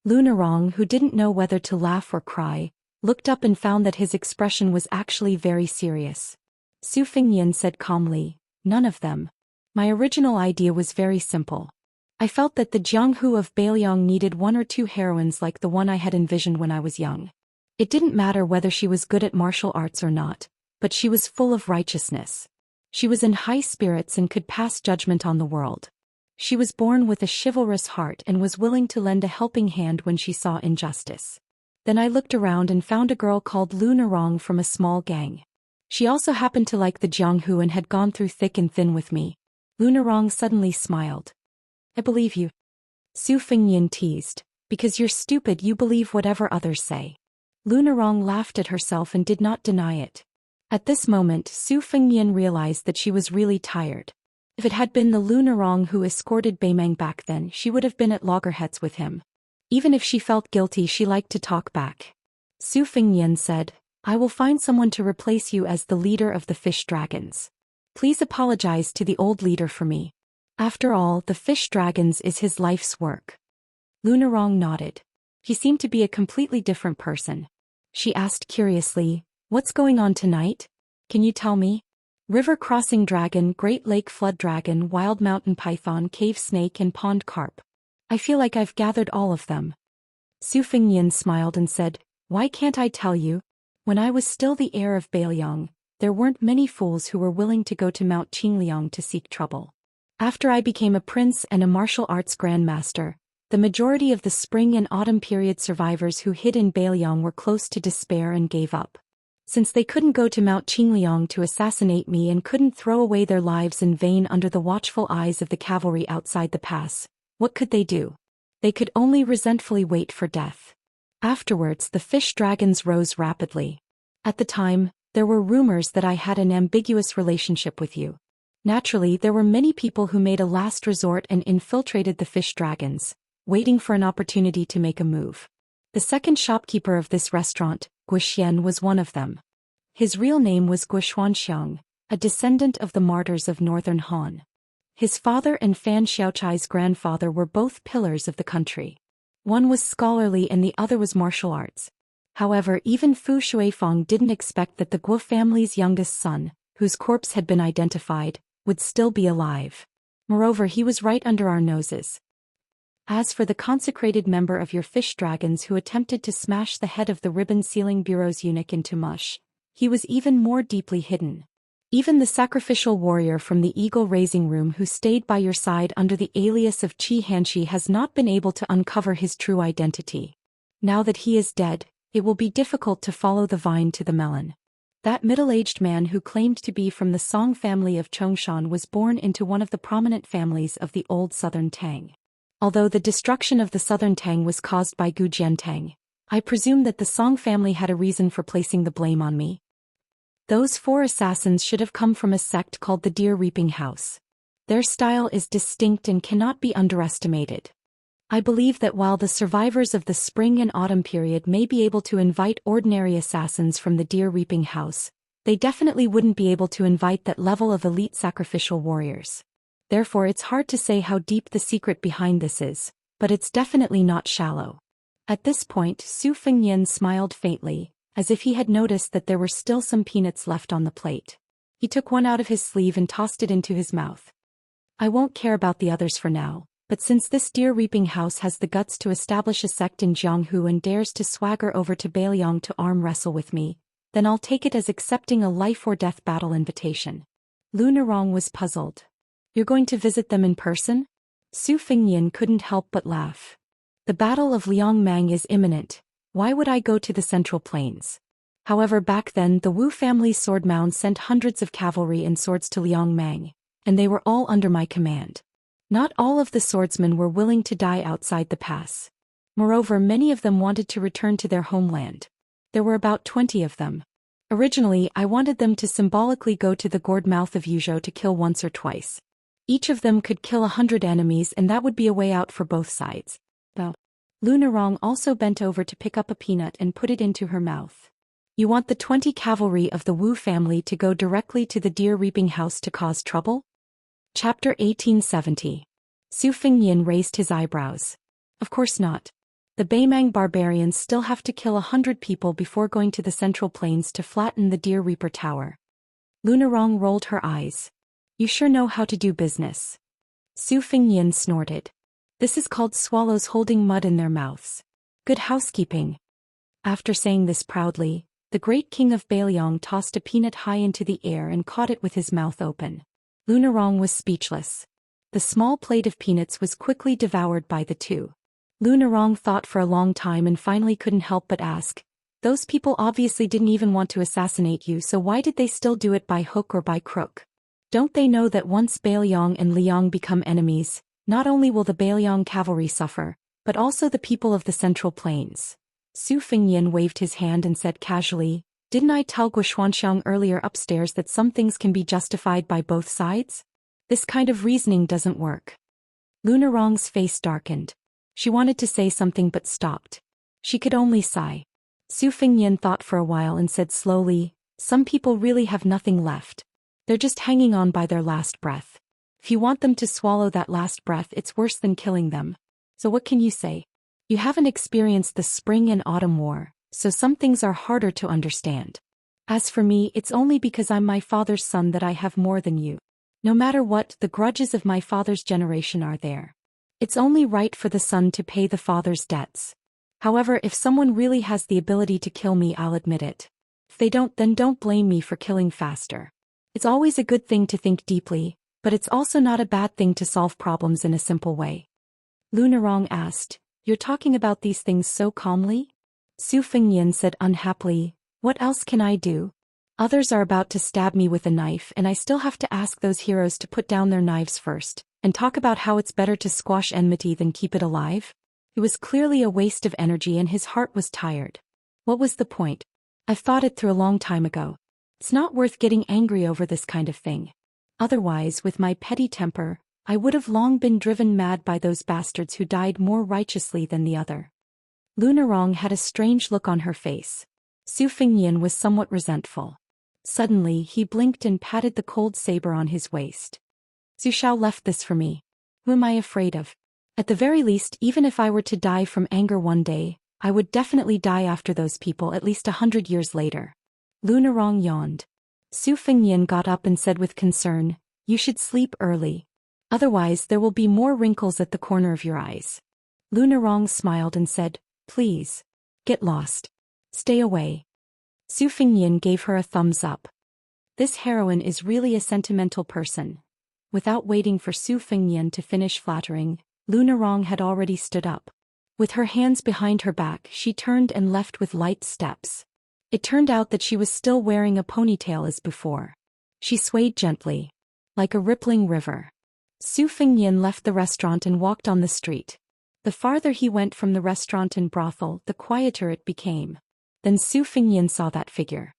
Lunarong, who didn't know whether to laugh or cry, looked up and found that his expression was actually very serious. Su Fengyan said calmly, "None of them. My original idea was very simple. I felt that the Jianghu of Beiliang needed one or two heroines like the one I had envisioned when I was young. It didn't matter whether she was good at martial arts or not, but she was full of righteousness. She was in high spirits and could pass judgment on the world. She was born with a chivalrous heart and was willing to lend a helping hand when she saw injustice. Then I looked around and found a girl called Lunarong from a small gang. She also happened to like the Jianghu and had gone through thick and thin with me." Lunarong suddenly smiled. "I believe you." Su Fengyan teased, "Because you're stupid, you believe whatever others say." Lunarong laughed at herself and did not deny it. At this moment, Su Fengyan realized that she was really tired. If it had been the Lunarong who escorted Beimeng back then, she would have been at loggerheads with him. Even if she felt guilty, she liked to talk back. Su Fengyan said, "I will find someone to replace you as the leader of the fish dragons. Please apologize to the old leader for me. After all, the fish dragons is his life's work." Lunarong nodded. He seemed to be a completely different person. She asked curiously, "What's going on tonight? Can you tell me?" "River crossing dragon, Great Lake flood dragon, wild mountain python, cave snake and pond carp. I feel like I've gathered all of them." Su Fengyan smiled and said, "Why can't I tell you? When I was still the heir of Beiliang, there weren't many fools who were willing to go to Mount Qingliang to seek trouble. After I became a prince and a martial arts grandmaster, the majority of the spring and autumn period survivors who hid in Beiliang were close to despair and gave up. Since they couldn't go to Mount Qingliang to assassinate me and couldn't throw away their lives in vain under the watchful eyes of the cavalry outside the pass, what could they do? They could only resentfully wait for death. Afterwards, the fish dragons rose rapidly. At the time, there were rumors that I had an ambiguous relationship with you. Naturally, there were many people who made a last resort and infiltrated the fish dragons, waiting for an opportunity to make a move. The second shopkeeper of this restaurant, Zhou Xian, was one of them. His real name was Xianxia, a descendant of the martyrs of northern Han. His father and Fan Xiaochai's grandfather were both pillars of the country. One was scholarly and the other was martial arts. However, even Fu Shuifeng didn't expect that the Guo family's youngest son, whose corpse had been identified, would still be alive. Moreover, he was right under our noses. As for the consecrated member of your fish dragons who attempted to smash the head of the ribbon sealing bureau's eunuch into mush, he was even more deeply hidden. Even the sacrificial warrior from the eagle raising room who stayed by your side under the alias of Xianxia has not been able to uncover his true identity. Now that he is dead, it will be difficult to follow the vine to the melon. That middle-aged man who claimed to be from the Song family of Zhou was born into one of the prominent families of the old southern Tang. Although the destruction of the southern Tang was caused by Gu Jiantang, I presume that the Song family had a reason for placing the blame on me. Those 4 assassins should have come from a sect called the Deer Reaping House. Their style is distinct and cannot be underestimated. I believe that while the survivors of the spring and autumn period may be able to invite ordinary assassins from the Deer Reaping House, they definitely wouldn't be able to invite that level of elite sacrificial warriors. Therefore it's hard to say how deep the secret behind this is, but it's definitely not shallow. At this point Su Fengyan smiled faintly, as if he had noticed that there were still some peanuts left on the plate. He took one out of his sleeve and tossed it into his mouth. I won't care about the others for now, but since this Deer Reaping House has the guts to establish a sect in Jianghu and dares to swagger over to Beiliang to arm wrestle with me, then I'll take it as accepting a life-or-death battle invitation. Lu Nerong was puzzled. You're going to visit them in person? Su Fengyan couldn't help but laugh. The Battle of Liangmang is imminent. Why would I go to the Central Plains? However, back then the Wu family's sword mound sent hundreds of cavalry and swords to Liangmang, and they were all under my command. Not all of the swordsmen were willing to die outside the pass. Moreover, many of them wanted to return to their homeland. There were about 20 of them. Originally, I wanted them to symbolically go to the gourd mouth of Yuzhou to kill once or twice. Each of them could kill 100 enemies and that would be a way out for both sides. Though, Lu Nerong also bent over to pick up a peanut and put it into her mouth. You want the 20 cavalry of the Wu family to go directly to the Deer Reaping House to cause trouble? Chapter 1870. Su Fengyan raised his eyebrows. Of course not. The Beimang barbarians still have to kill 100 people before going to the Central Plains to flatten the Deer Reaper Tower. Lu Nerong rolled her eyes. You sure know how to do business. Su Fengyan snorted. This is called swallows holding mud in their mouths. Good housekeeping. After saying this proudly, the great king of Beiliang tossed a peanut high into the air and caught it with his mouth open. Lu Nerong was speechless. The small plate of peanuts was quickly devoured by the two. Lu Nerong thought for a long time and finally couldn't help but ask, those people obviously didn't even want to assassinate you, so why did they still do it by hook or by crook? Don't they know that once Beiliang and Liang become enemies, not only will the Beiliang cavalry suffer, but also the people of the Central Plains? Su Fengyan waved his hand and said casually, didn't I tell Guoxuanxiang earlier upstairs that some things can be justified by both sides? This kind of reasoning doesn't work. Lu Nerong's face darkened. She wanted to say something but stopped. She could only sigh. Su Fengyan thought for a while and said slowly, some people really have nothing left. They're just hanging on by their last breath. If you want them to swallow that last breath, it's worse than killing them. So what can you say? You haven't experienced the spring and autumn war, so some things are harder to understand. As for me, it's only because I'm my father's son that I have more than you. No matter what, the grudges of my father's generation are there. It's only right for the son to pay the father's debts. However, if someone really has the ability to kill me, I'll admit it. If they don't, then don't blame me for killing faster. It's always a good thing to think deeply, but it's also not a bad thing to solve problems in a simple way. Lu Nerong asked, you're talking about these things so calmly? Su Fengyan said unhappily, what else can I do? Others are about to stab me with a knife and I still have to ask those heroes to put down their knives first, and talk about how it's better to squash enmity than keep it alive? It was clearly a waste of energy and his heart was tired. What was the point? I've thought it through a long time ago. It's not worth getting angry over this kind of thing. Otherwise, with my petty temper, I would have long been driven mad by those bastards who died more righteously than the other. Lu Nerong had a strange look on her face. Su Fengyan was somewhat resentful. Suddenly, he blinked and patted the cold saber on his waist. Zhu Xian left this for me. Who am I afraid of? At the very least, even if I were to die from anger one day, I would definitely die after those people at least 100 years later. Lu Nerong yawned. Su Fengyan got up and said with concern, you should sleep early. Otherwise there will be more wrinkles at the corner of your eyes. Lu Nerong smiled and said, "Please. Get lost. Stay away." Su Fingyan gave her a thumbs up. This heroine is really a sentimental person. Without waiting for Su Fingyan to finish flattering, Lu Nerong had already stood up. With her hands behind her back, she turned and left with light steps. It turned out that she was still wearing a ponytail as before. She swayed gently, like a rippling river. Su Fingyan left the restaurant and walked on the street. The farther he went from the restaurant and brothel, the quieter it became. Then Su Fingyan saw that figure.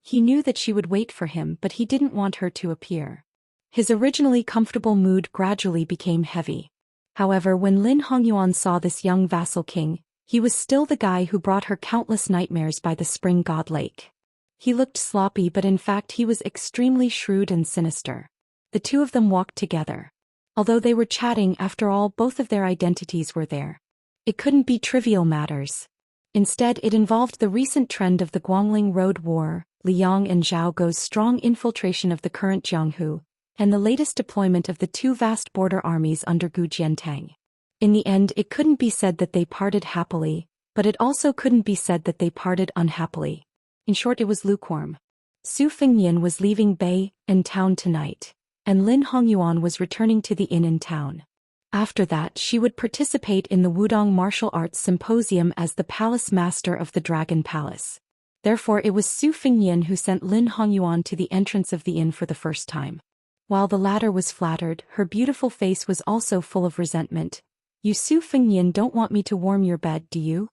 He knew that she would wait for him, but he didn't want her to appear. His originally comfortable mood gradually became heavy. However, when Lin Hongyuan saw this young vassal king, he was still the guy who brought her countless nightmares by the spring god lake. He looked sloppy, but in fact he was extremely shrewd and sinister. The two of them walked together. Although they were chatting, after all, both of their identities were there. It couldn't be trivial matters. Instead, it involved the recent trend of the Guangling Road War, Liang and Zhao Guo's strong infiltration of the current Jianghu, and the latest deployment of the two vast border armies under Gu Jiantang. In the end, it couldn't be said that they parted happily, but it also couldn't be said that they parted unhappily. In short, it was lukewarm. Su Fingyan was leaving Bay and town tonight, and Lin Hongyuan was returning to the inn in town. After that, she would participate in the Wudong Martial Arts Symposium as the Palace Master of the Dragon Palace. Therefore, it was Su Fingyan who sent Lin Hongyuan to the entrance of the inn for the first time. While the latter was flattered, her beautiful face was also full of resentment. "You Su Fingyan don't want me to warm your bed, do you?"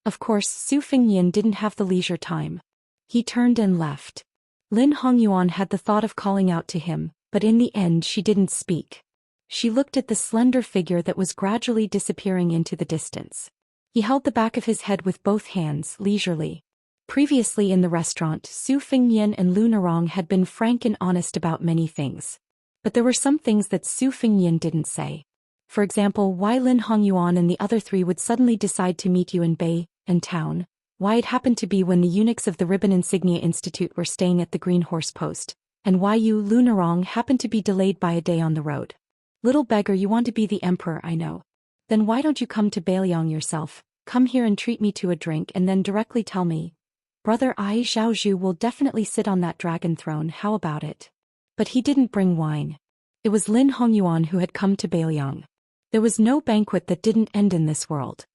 Of course, Su Fingyan didn't have the leisure time. He turned and left. Lin Hongyuan had the thought of calling out to him, but in the end she didn't speak. She looked at the slender figure that was gradually disappearing into the distance. He held the back of his head with both hands, leisurely. Previously in the restaurant, Su Fingyan and Lu Nerong had been frank and honest about many things. But there were some things that Su Fingyan didn't say. For example, why Lin Hongyuan and the other three would suddenly decide to meet you in Bay and town, why it happened to be when the eunuchs of the Ribbon Insignia Institute were staying at the Green Horse Post, and why you, Lu Nerong, happened to be delayed by a day on the road. Little beggar, you want to be the emperor, I know. Then why don't you come to Bailiang yourself, come here and treat me to a drink and then directly tell me, "Brother, I, Zhao Zhu, will definitely sit on that dragon throne, how about it?" But he didn't bring wine. It was Lin Hongyuan who had come to Bailiang. There was no banquet that didn't end in this world.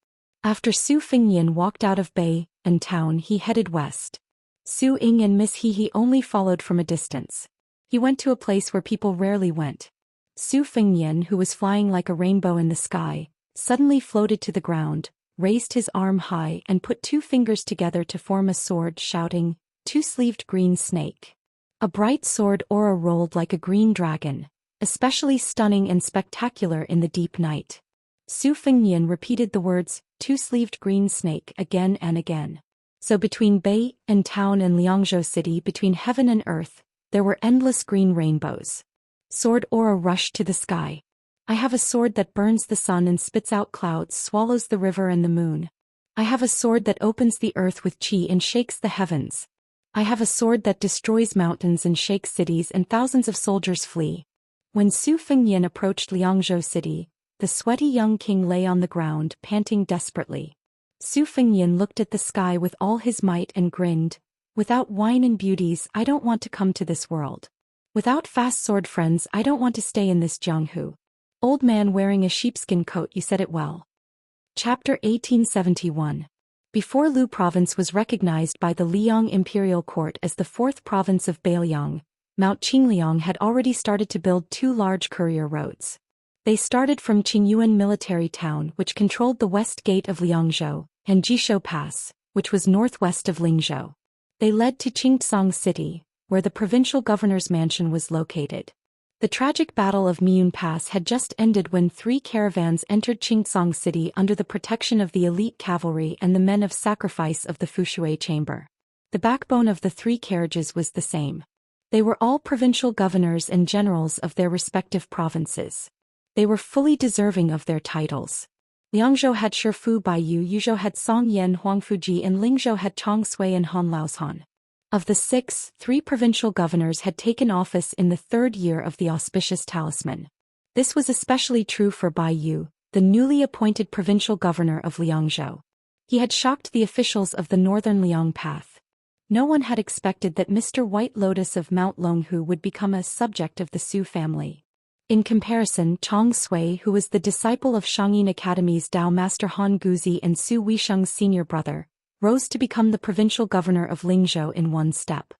After Su Fingyan walked out of Bay and town, he headed west. Su Ying and Miss He only followed from a distance. He went to a place where people rarely went. Su Fingyan, who was flying like a rainbow in the sky, suddenly floated to the ground, raised his arm high and put two fingers together to form a sword, shouting, "Two-sleeved green snake." A bright sword aura rolled like a green dragon, especially stunning and spectacular in the deep night. Su Fingyan repeated the words, "Two-sleeved green snake," again and again. So between Bay and town and Liangzhou city, between heaven and earth, there were endless green rainbows. Sword aura rushed to the sky. "I have a sword that burns the sun and spits out clouds, swallows the river and the moon. I have a sword that opens the earth with chi and shakes the heavens. I have a sword that destroys mountains and shakes cities, and thousands of soldiers flee." When Su Fingyan approached Liangzhou city, the sweaty young king lay on the ground, panting desperately. Su Fingyan looked at the sky with all his might and grinned, "Without wine and beauties, I don't want to come to this world. Without fast sword friends, I don't want to stay in this Jianghu." Old man wearing a sheepskin coat, you said it well. Chapter 1871. Before Lu province was recognized by the Liang imperial court as the fourth province of Bailiang, Mount Qingliang had already started to build two large courier roads. They started from Qingyuan military town, which controlled the west gate of Liangzhou, and Jishou Pass, which was northwest of Lingzhou. They led to Qingtsang city, where the provincial governor's mansion was located. The tragic Battle of Miyun Pass had just ended when three caravans entered Qingtsang city under the protection of the elite cavalry and the men of sacrifice of the Fushui chamber. The backbone of the three carriages was the same. They were all provincial governors and generals of their respective provinces. They were fully deserving of their titles. Liangzhou had Shifu Baiyu, Yuzhou had Song Yen Huangfuji, and Lingzhou had Chong Sui and Han Laoshan. Of the six, three provincial governors had taken office in the third year of the auspicious talisman. This was especially true for Baiyu, the newly appointed provincial governor of Liangzhou. He had shocked the officials of the northern Liang Path. No one had expected that Mr. White Lotus of Mount Longhu would become a subject of the Su family. In comparison, Chong Sui, who was the disciple of Shangyin Academy's Dao Master Han Guzi and Su Weisheng's senior brother, rose to become the provincial governor of Lingzhou in one step.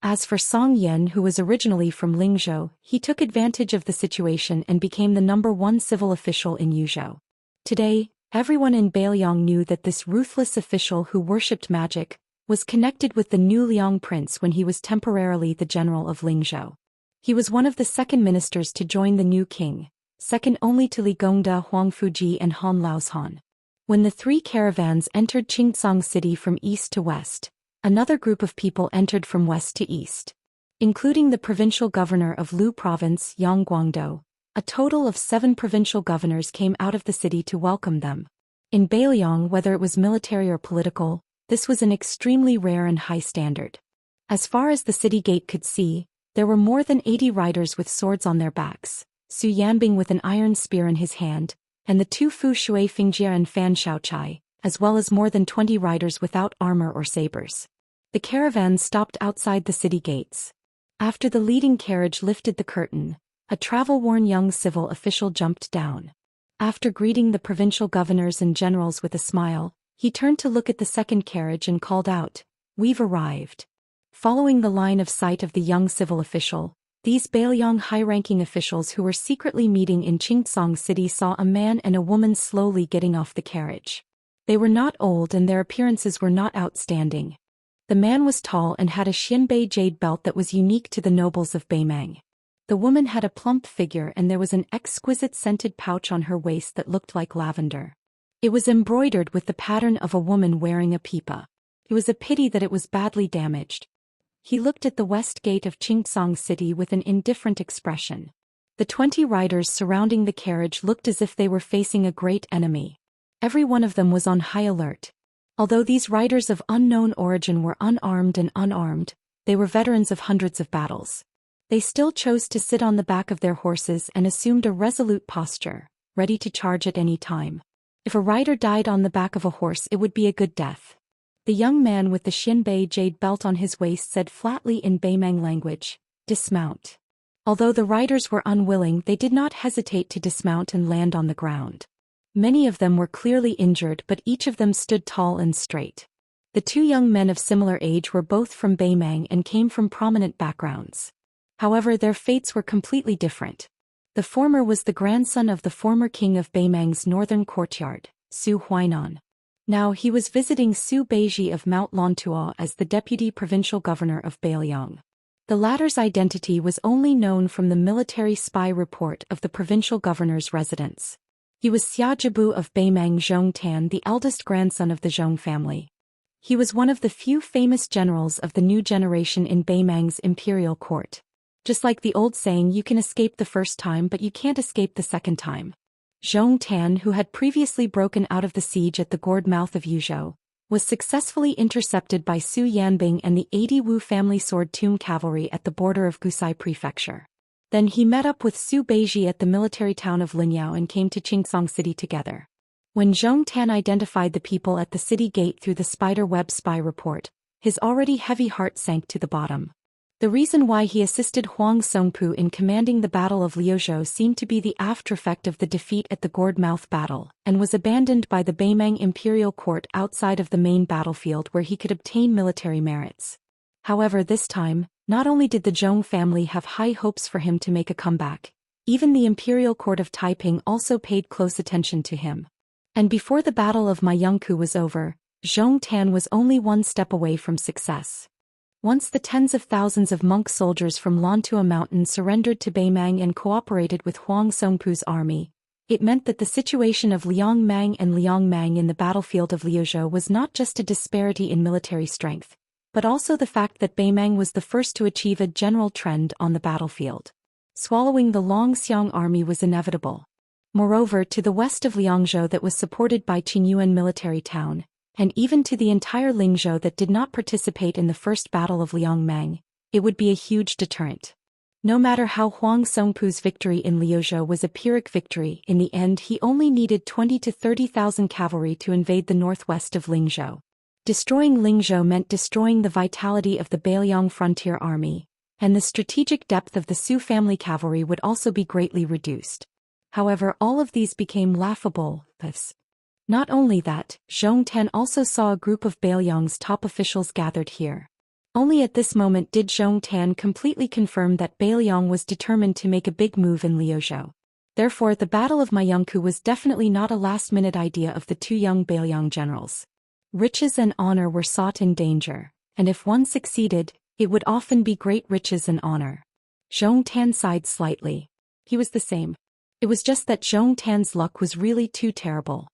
As for Song Yan, who was originally from Lingzhou, he took advantage of the situation and became the #1 civil official in Yuzhou. Today, everyone in Beiliang knew that this ruthless official who worshipped magic was connected with the new Liang prince when he was temporarily the general of Lingzhou. He was one of the second ministers to join the new king, second only to Li Gongda, Huang Fuji and Han Laoshan. When the three caravans entered Qingcang City from east to west, another group of people entered from west to east. Including the provincial governor of Lu Province, Yang Guangdou, a total of 7 provincial governors came out of the city to welcome them. In Beiliang, whether it was military or political, this was an extremely rare and high standard. As far as the city gate could see, there were more than 80 riders with swords on their backs, Su Yanbing with an iron spear in his hand, and the 2 Fu Shui Fingjie and Fan Shaochai, as well as more than 20 riders without armor or sabers. The caravan stopped outside the city gates. After the leading carriage lifted the curtain, a travel-worn young civil official jumped down. After greeting the provincial governors and generals with a smile, he turned to look at the second carriage and called out, "We've arrived." Following the line of sight of the young civil official, these Beiliang high-ranking officials who were secretly meeting in Qingcang City saw a man and a woman slowly getting off the carriage. They were not old and their appearances were not outstanding. The man was tall and had a Xianbei jade belt that was unique to the nobles of Beimang. The woman had a plump figure and there was an exquisite scented pouch on her waist that looked like lavender. It was embroidered with the pattern of a woman wearing a pipa. It was a pity that it was badly damaged. He looked at the west gate of Qingcang City with an indifferent expression. The 20 riders surrounding the carriage looked as if they were facing a great enemy. Every one of them was on high alert. Although these riders of unknown origin were unarmed and unarmed, they were veterans of hundreds of battles. They still chose to sit on the back of their horses and assumed a resolute posture, ready to charge at any time. If a rider died on the back of a horse, it would be a good death. The young man with the Xianbei jade belt on his waist said flatly in Beimang language, "Dismount." Although the riders were unwilling, they did not hesitate to dismount and land on the ground. Many of them were clearly injured, but each of them stood tall and straight. The 2 young men of similar age were both from Beimang and came from prominent backgrounds. However, their fates were completely different. The former was the grandson of the former king of Beimang's northern courtyard, Su Huainan. Now he was visiting Su Beiji of Mount Lontuo as the deputy provincial governor of Beiliang. The latter's identity was only known from the military spy report of the provincial governor's residence. He was Xiajibu of Beimang Zhongtan, the eldest grandson of the Zhong family. He was one of the few famous generals of the new generation in Beimang's imperial court. Just like the old saying, you can escape the first time but you can't escape the second time. Zhong Tan, who had previously broken out of the siege at the gourd mouth of Yuzhou, was successfully intercepted by Su Yanbing and the 80 Wu family sword tomb cavalry at the border of Gusai Prefecture. Then he met up with Su Beiji at the military town of Linyao and came to Qingcang City together. When Zhong Tan identified the people at the city gate through the spider web spy report, his already heavy heart sank to the bottom. The reason why he assisted Huang Songpu in commanding the Battle of Liuzhou seemed to be the aftereffect of the defeat at the Gourd Mouth battle, and was abandoned by the Beimang imperial court outside of the main battlefield where he could obtain military merits. However, this time, not only did the Zhong family have high hopes for him to make a comeback, even the imperial court of Taiping also paid close attention to him. And before the Battle of Mayangku was over, Zhong Tan was only one step away from success. Once the tens of thousands of monk soldiers from Lantua Mountain surrendered to Beimang and cooperated with Huang Songpu's army, it meant that the situation of Liang Mang and Liang Mang in the battlefield of Liuzhou was not just a disparity in military strength, but also the fact that Beimang was the first to achieve a general trend on the battlefield. Swallowing the Longxiang army was inevitable. Moreover, to the west of Liangzhou that was supported by Qinyuan military town, and even to the entire Lingzhou that did not participate in the first battle of Liang Mang, it would be a huge deterrent. No matter how Huang Songpu's victory in Liuzhou was a Pyrrhic victory, in the end he only needed 20 to 30,000 cavalry to invade the northwest of Lingzhou. Destroying Lingzhou meant destroying the vitality of the Beiliang frontier army, and the strategic depth of the Su family cavalry would also be greatly reduced. However, all of these became laughable. Not only that, Zhou Xian also saw a group of Beiliang's top officials gathered here. Only at this moment did Zhou Xian completely confirm that Beiliang was determined to make a big move in Liuzhou. Therefore, the Battle of Mayangku was definitely not a last-minute idea of the two young Beiliang generals. Riches and honor were sought in danger, and if one succeeded, it would often be great riches and honor. Zhou Xian sighed slightly. He was the same. It was just that Zhou Xian's luck was really too terrible.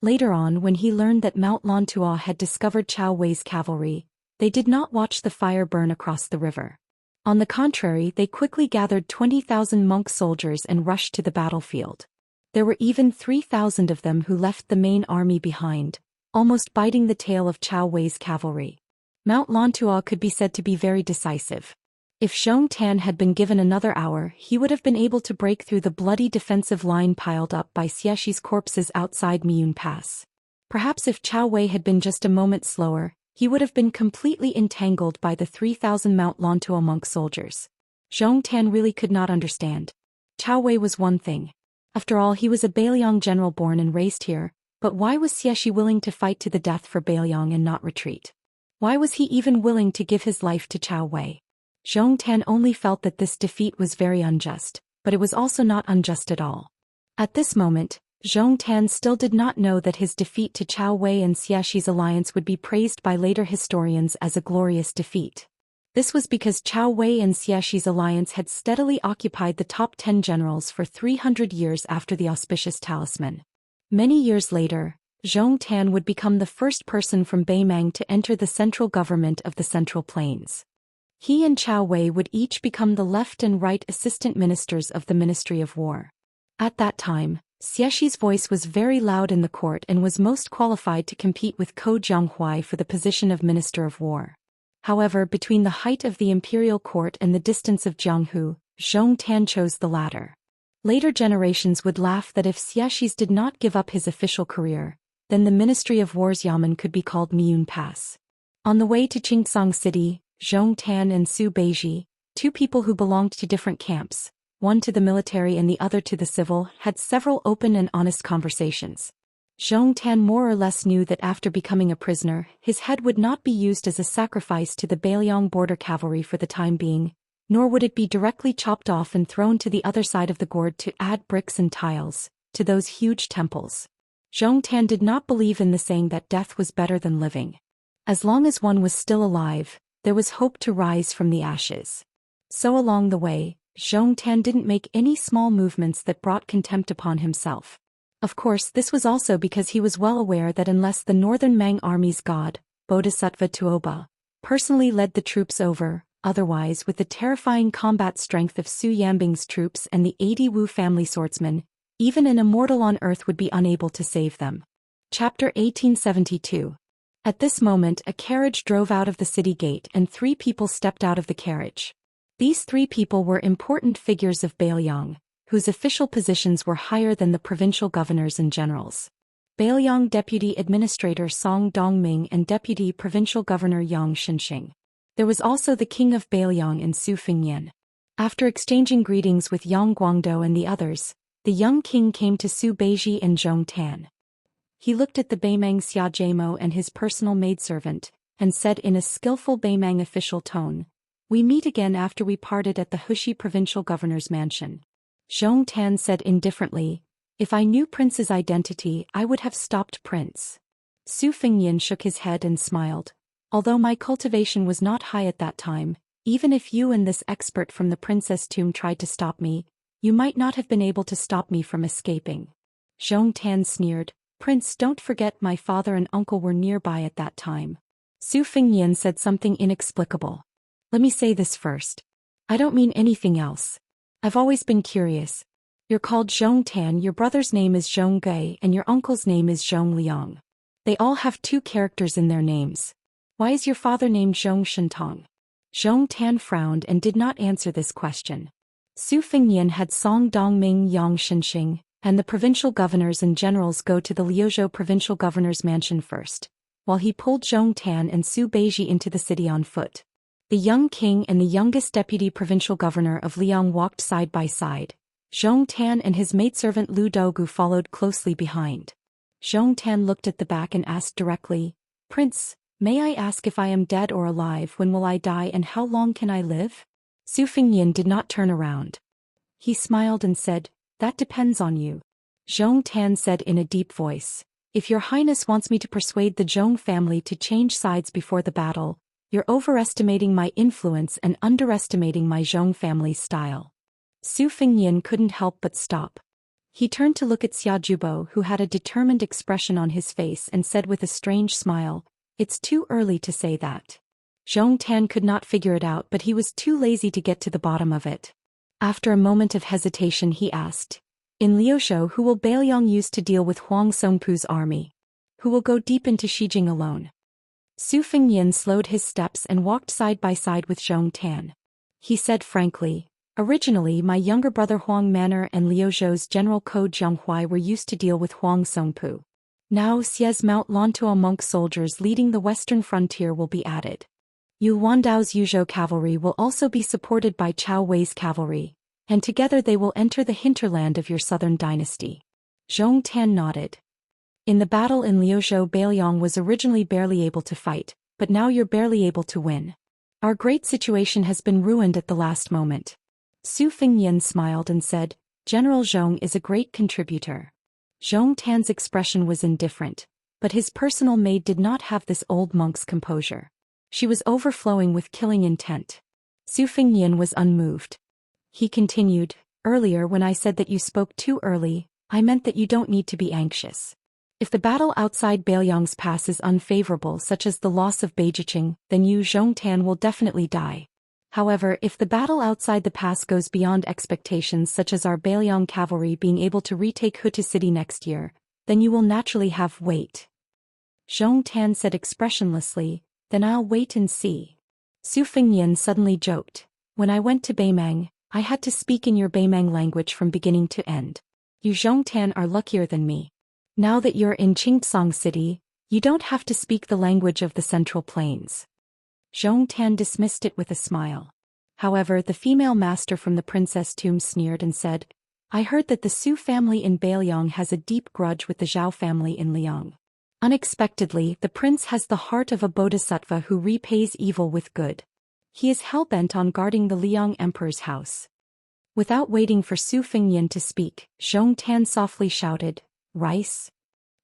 Later on, when he learned that Mount Lantua had discovered Chao Wei's cavalry, they did not watch the fire burn across the river. On the contrary, they quickly gathered 20,000 monk soldiers and rushed to the battlefield. There were even 3,000 of them who left the main army behind, almost biting the tail of Chao Wei's cavalry. Mount Lantua could be said to be very decisive. If Zhou Xian had been given another hour, he would have been able to break through the bloody defensive line piled up by Xiaxi's corpses outside Miyun Pass. Perhaps if Chao Wei had been just a moment slower, he would have been completely entangled by the 3,000 Mount Lantua monk soldiers. Zhou Xian really could not understand. Chao Wei was one thing. After all, he was a Beiliang general born and raised here, but why was Xiaxi willing to fight to the death for Beiliang and not retreat? Why was he even willing to give his life to Chao Wei? Zhou Xian only felt that this defeat was very unjust, but it was also not unjust at all. At this moment, Zhou Xian still did not know that his defeat to Chao Wei and Xiaxi's alliance would be praised by later historians as a glorious defeat. This was because Chao Wei and Xiaxi's alliance had steadily occupied the top 10 generals for 300 years after the auspicious talisman. Many years later, Zhou Xian would become the first person from Beimang to enter the central government of the Central Plains. He and Chao Wei would each become the left and right assistant ministers of the Ministry of War. At that time, Xiaxi's voice was very loud in the court and was most qualified to compete with Ko Jianghuai for the position of Minister of War. However, between the height of the imperial court and the distance of Jianghu, Zhou Xian chose the latter. Later generations would laugh that if Xiaxi's did not give up his official career, then the Ministry of War's yamen could be called Miyun Pass. On the way to Qingcang City, Zhou Xian and Su Beiji, two people who belonged to different camps, one to the military and the other to the civil, had several open and honest conversations. Zhou Xian more or less knew that after becoming a prisoner, his head would not be used as a sacrifice to the Beiliang border cavalry for the time being, nor would it be directly chopped off and thrown to the other side of the gorge to add bricks and tiles to those huge temples. Zhou Xian did not believe in the saying that death was better than living. As long as one was still alive, there was hope to rise from the ashes. So along the way, Zhou Xian didn't make any small movements that brought contempt upon himself. Of course, this was also because he was well aware that unless the northern Mang army's god, Bodhisattva Tuoba, personally led the troops over, otherwise with the terrifying combat strength of Su Yanbing's troops and the 80 Wu family swordsmen, even an immortal on earth would be unable to save them. Chapter 1872. At this moment a carriage drove out of the city gate and 3 people stepped out of the carriage. These 3 people were important figures of Beiliang, whose official positions were higher than the provincial governors and generals. Beiliang Deputy Administrator Song Dongming and Deputy Provincial Governor Yang Xinxing. There was also the King of Beiliang and Su Fengyan. After exchanging greetings with Yang Guangdou and the others, the young king came to Su Beiji and Zhou Xian. He looked at the Beimang Xia Jiemo and his personal maidservant, and said in a skillful Beimang official tone, "We meet again after we parted at the Huxi provincial governor's mansion." Zhou Xian said indifferently, "If I knew Prince's identity, I would have stopped Prince." Su Fengyan shook his head and smiled. "Although my cultivation was not high at that time, even if you and this expert from the princess tomb tried to stop me, you might not have been able to stop me from escaping." Zhou Xian sneered, "Prince, don't forget my father and uncle were nearby at that time." Su Fengyan said something inexplicable. "Let me say this first. I don't mean anything else. I've always been curious. You're called Zhou Xian, your brother's name is Zhou Gui, and your uncle's name is Zhou Liang. They all have 2 characters in their names. Why is your father named Zhou Shentong?" Zhou Xian frowned and did not answer this question. Su Fengnian had Song Dongming Yang Shenxing, and the provincial governors and generals go to the Liuzhou provincial governor's mansion first, while he pulled Zhong Tan and Su Beiji into the city on foot. The young king and the youngest deputy provincial governor of Liang walked side by side. Zhong Tan and his maidservant Lu Dougu followed closely behind. Zhong Tan looked at the back and asked directly, "Prince, may I ask if I am dead or alive? When will I die and how long can I live?" Su Fengnian did not turn around. He smiled and said, "That depends on you." Zhong Tan said in a deep voice, "If your highness wants me to persuade the Zhong family to change sides before the battle, you're overestimating my influence and underestimating my Zhong family's style." Su Fengnian couldn't help but stop. He turned to look at Xia Jubo, who had a determined expression on his face, and said with a strange smile, "It's too early to say that." Zhong Tan could not figure it out, but he was too lazy to get to the bottom of it. After a moment of hesitation he asked, "In Liuzhou, who will Bailiang use to deal with Huang Songpu's army? Who will go deep into Xijing alone?" Su Fengnian slowed his steps and walked side by side with Zhong Tan. He said frankly, "Originally my younger brother Huang Manor and Liuzhou's General Ko Jianghuai were used to deal with Huang Songpu. Now Xie's Mount Lantua monk soldiers leading the western frontier will be added. Yu Wandao's Yuzhou cavalry will also be supported by Chao Wei's cavalry, and together they will enter the hinterland of your southern dynasty." Zhong Tan nodded. "In the battle in Liuzhou, Bailiang was originally barely able to fight, but now you're barely able to win. Our great situation has been ruined at the last moment." Su Fengnian smiled and said, "General Zhong is a great contributor." Zhong Tan's expression was indifferent, but his personal maid did not have this old monk's composure. She was overflowing with killing intent. Su Fengnian was unmoved. He continued, "Earlier when I said that you spoke too early, I meant that you don't need to be anxious. If the battle outside Bailiang's pass is unfavorable, such as the loss of Beijiqing, then you Zhong Tan will definitely die. However, if the battle outside the pass goes beyond expectations, such as our Bailiang cavalry being able to retake Huta City next year, then you will naturally have wait." Zhong Tan said expressionlessly, "Then I'll wait and see." Su Fengnian suddenly joked, "When I went to Beimang, I had to speak in your Beimang language from beginning to end. You Zhong Tan are luckier than me. Now that you're in Qingtsang City, you don't have to speak the language of the Central Plains." Zhong Tan dismissed it with a smile. However, the female master from the princess tomb sneered and said, "I heard that the Su family in Bailiang has a deep grudge with the Zhao family in Liang. Unexpectedly, the prince has the heart of a bodhisattva who repays evil with good. He is hell-bent on guarding the Liang emperor's house." Without waiting for Su Fengnian to speak, Zhong Tan softly shouted, "Rice?"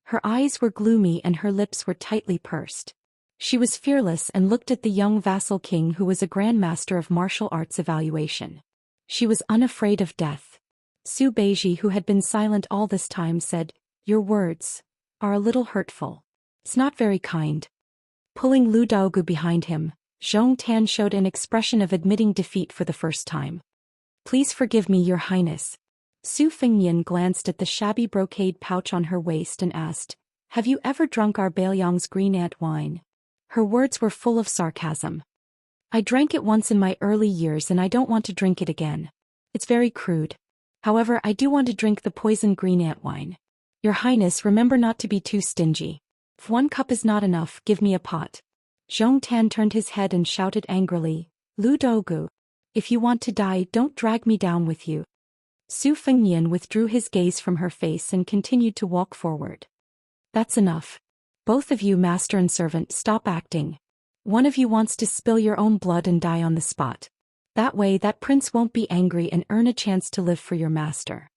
Her eyes were gloomy and her lips were tightly pursed. She was fearless and looked at the young vassal king, who was a grandmaster of martial arts evaluation. She was unafraid of death. Su Beiji, who had been silent all this time, said, "Your words are a little hurtful. It's not very kind." Pulling Lu Daogu behind him, Zhong Tan showed an expression of admitting defeat for the first time. "Please forgive me, Your Highness." Su Fengnian glanced at the shabby brocade pouch on her waist and asked, "Have you ever drunk our Bailiang's green ant wine?" Her words were full of sarcasm. "I drank it once in my early years and I don't want to drink it again. It's very crude. However, I do want to drink the poisoned green ant wine. Your Highness, remember not to be too stingy. If one cup is not enough, give me a pot." Zhong Tan turned his head and shouted angrily, "Lu Dougu, if you want to die, don't drag me down with you." Su Fengnian withdrew his gaze from her face and continued to walk forward. "That's enough. Both of you, master and servant, stop acting. One of you wants to spill your own blood and die on the spot. That way that prince won't be angry and earn a chance to live for your master.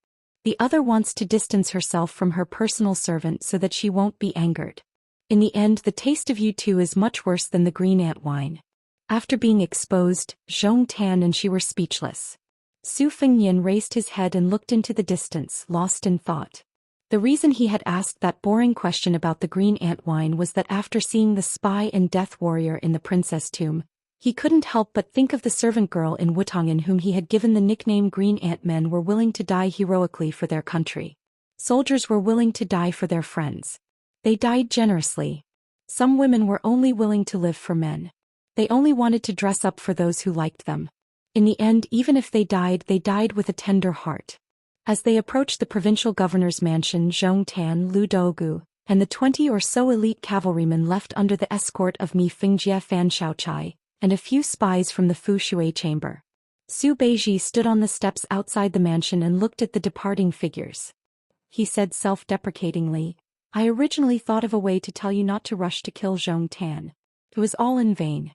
The other wants to distance herself from her personal servant so that she won't be angered. In the end, the taste of you two is much worse than the green ant wine." After being exposed, Zhong Tan and she were speechless. Su Fengnian raised his head and looked into the distance, lost in thought. The reason he had asked that boring question about the green ant wine was that after seeing the spy and death warrior in the princess tomb, he couldn't help but think of the servant girl in Wutong'an whom he had given the nickname Green Ant. Men were willing to die heroically for their country. Soldiers were willing to die for their friends. They died generously. Some women were only willing to live for men. They only wanted to dress up for those who liked them. In the end, even if they died with a tender heart. As they approached the provincial governor's mansion, Zhong Tan, Lu Dougu, and the 20 or so elite cavalrymen left under the escort of Mi Fingjie Fan Shaochai, and a few spies from the Fu Shui chamber. Su Beiji stood on the steps outside the mansion and looked at the departing figures. He said self-deprecatingly, "I originally thought of a way to tell you not to rush to kill Zhong Tan. It was all in vain."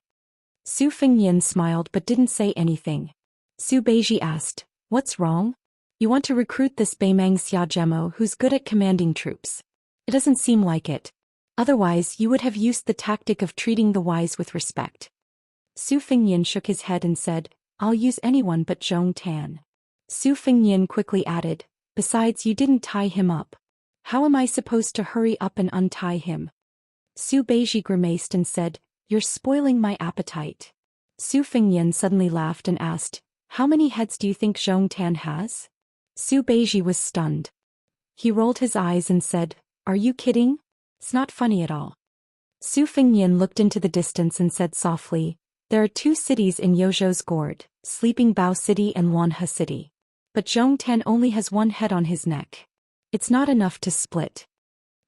Su Fengyan smiled but didn't say anything. Su Beiji asked, "What's wrong? You want to recruit this Beimang Xiaojemo who's good at commanding troops? It doesn't seem like it. Otherwise you would have used the tactic of treating the wise with respect." Su Fengyan shook his head and said, "I'll use anyone but Zhong Tan." Su Fengyan quickly added, "Besides, you didn't tie him up. How am I supposed to hurry up and untie him?" Su Beiji grimaced and said, "You're spoiling my appetite." Su Fengyan suddenly laughed and asked, "How many heads do you think Zhong Tan has?" Su Beiji was stunned. He rolled his eyes and said, "Are you kidding? It's not funny at all." Su Fengyan looked into the distance and said softly, "There are 2 cities in Yozhou's gourd, Sleeping Bao City and Wanhe City. But Zhong Tan only has 1 head on his neck. It's not enough to split."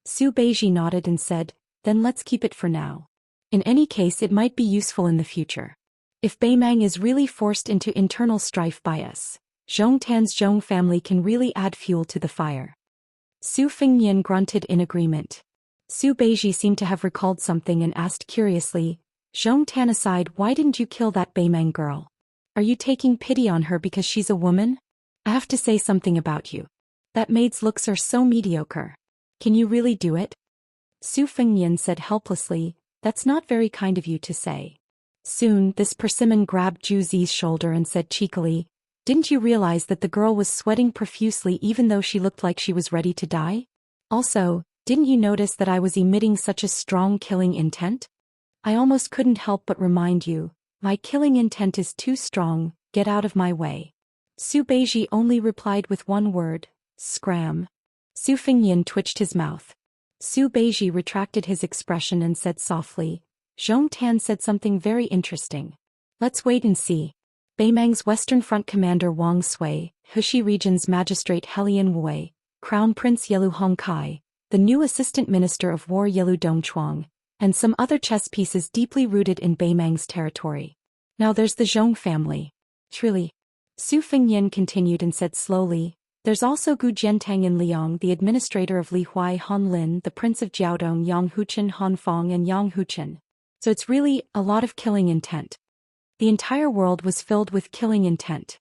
Su Beiji nodded and said, "Then let's keep it for now. In any case, it might be useful in the future. If Beimang is really forced into internal strife by us, Zhong Tan's Zhong family can really add fuel to the fire." Su Fengyan grunted in agreement. Su Beiji seemed to have recalled something and asked curiously, "Zhong Tan aside, why didn't you kill that Beimang girl? Are you taking pity on her because she's a woman? I have to say something about you. That maid's looks are so mediocre. Can you really do it?" Su Fengyan said helplessly, "That's not very kind of you to say." Soon, this persimmon grabbed Zhu Zi's shoulder and said cheekily, "Didn't you realize that the girl was sweating profusely even though she looked like she was ready to die? Also, didn't you notice that I was emitting such a strong killing intent? I almost couldn't help but remind you, my killing intent is too strong, get out of my way." Su Beiji only replied with 1 word, "Scram." Su Fengyan twitched his mouth. Su Beiji retracted his expression and said softly, "Zhong Tan said something very interesting. Let's wait and see." Beimang's Western Front commander Wang Sui, Heshi Region's magistrate Helian Wei, Crown Prince Yelu Hongkai, the new assistant minister of war Yelu Dongchuang, and some other chess pieces deeply rooted in Beimang's territory. Now there's the Zhong family. Truly. Su Fengyan continued and said slowly, "There's also Gu Jiantang in Liang, the administrator of Li Huai Han Lin, the prince of Jiaodong Yang Huchen Han Fong and Yang Huchen. So it's really a lot of killing intent." The entire world was filled with killing intent.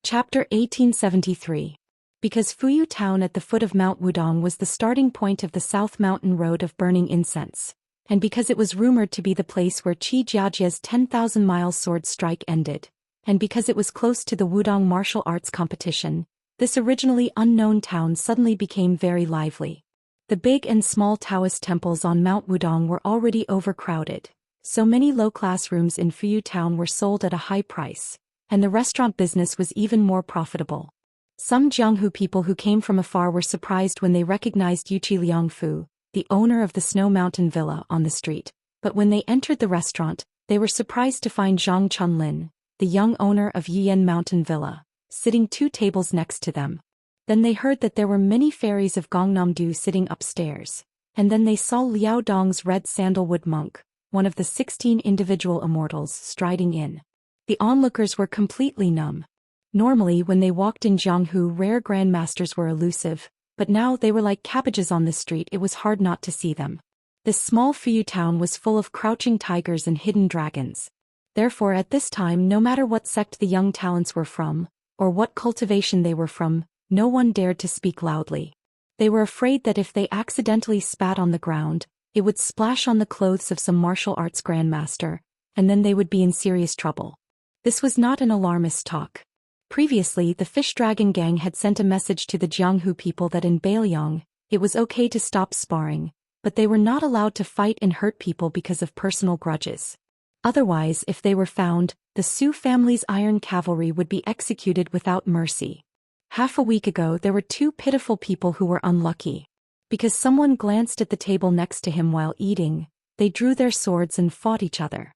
Chapter 1873. Because Fuyu town at the foot of Mount Wudong was the starting point of the South Mountain Road of burning incense, and because it was rumored to be the place where Qi Jiajie's 10,000-mile sword strike ended, and because it was close to the Wudong martial arts competition, this originally unknown town suddenly became very lively. The big and small Taoist temples on Mount Wudong were already overcrowded, so many low-class rooms in Fuyu town were sold at a high price, and the restaurant business was even more profitable. Some Jianghu people who came from afar were surprised when they recognized Yuqi Liangfu, the owner of the Snow Mountain Villa, on the street, but when they entered the restaurant, they were surprised to find Zhang Chunlin, the young owner of Yiyan Mountain Villa, sitting 2 tables next to them. Then they heard that there were many fairies of Gongnamdu sitting upstairs, and then they saw Liao Dong's red sandalwood monk, one of the 16 individual immortals, striding in. The onlookers were completely numb. Normally when they walked in Jianghu, rare grandmasters were elusive, but now they were like cabbages on the street. It was hard not to see them. This small Fuyu town was full of crouching tigers and hidden dragons. Therefore at this time, no matter what sect the young talents were from, or what cultivation they were from, no one dared to speak loudly. They were afraid that if they accidentally spat on the ground, it would splash on the clothes of some martial arts grandmaster, and then they would be in serious trouble. This was not an alarmist talk. Previously, the Fish Dragon Gang had sent a message to the Jianghu people that in Beiliang, it was okay to stop sparring, but they were not allowed to fight and hurt people because of personal grudges. Otherwise, if they were found, the Su family's iron cavalry would be executed without mercy. Half a week ago, there were 2 pitiful people who were unlucky. Because someone glanced at the table next to him while eating, they drew their swords and fought each other.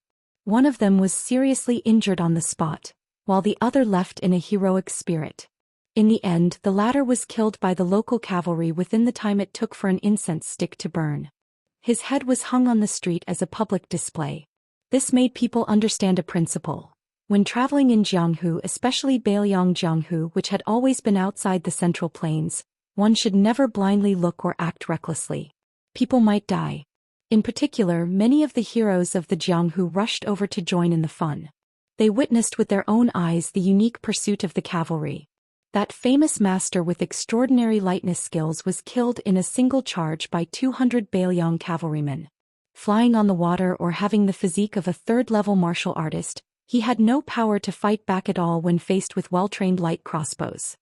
One of them was seriously injured on the spot, while the other left in a heroic spirit. In the end, the latter was killed by the local cavalry within the time it took for an incense stick to burn. His head was hung on the street as a public display. This made people understand a principle. When traveling in Jianghu, especially Beiliang Jianghu, which had always been outside the Central Plains, one should never blindly look or act recklessly. People might die. In particular, many of the heroes of the Jianghu rushed over to join in the fun. They witnessed with their own eyes the unique pursuit of the cavalry. That famous master with extraordinary lightness skills was killed in a single charge by 200 Beiliang cavalrymen. Flying on the water or having the physique of a third-level martial artist, he had no power to fight back at all when faced with well-trained light crossbows.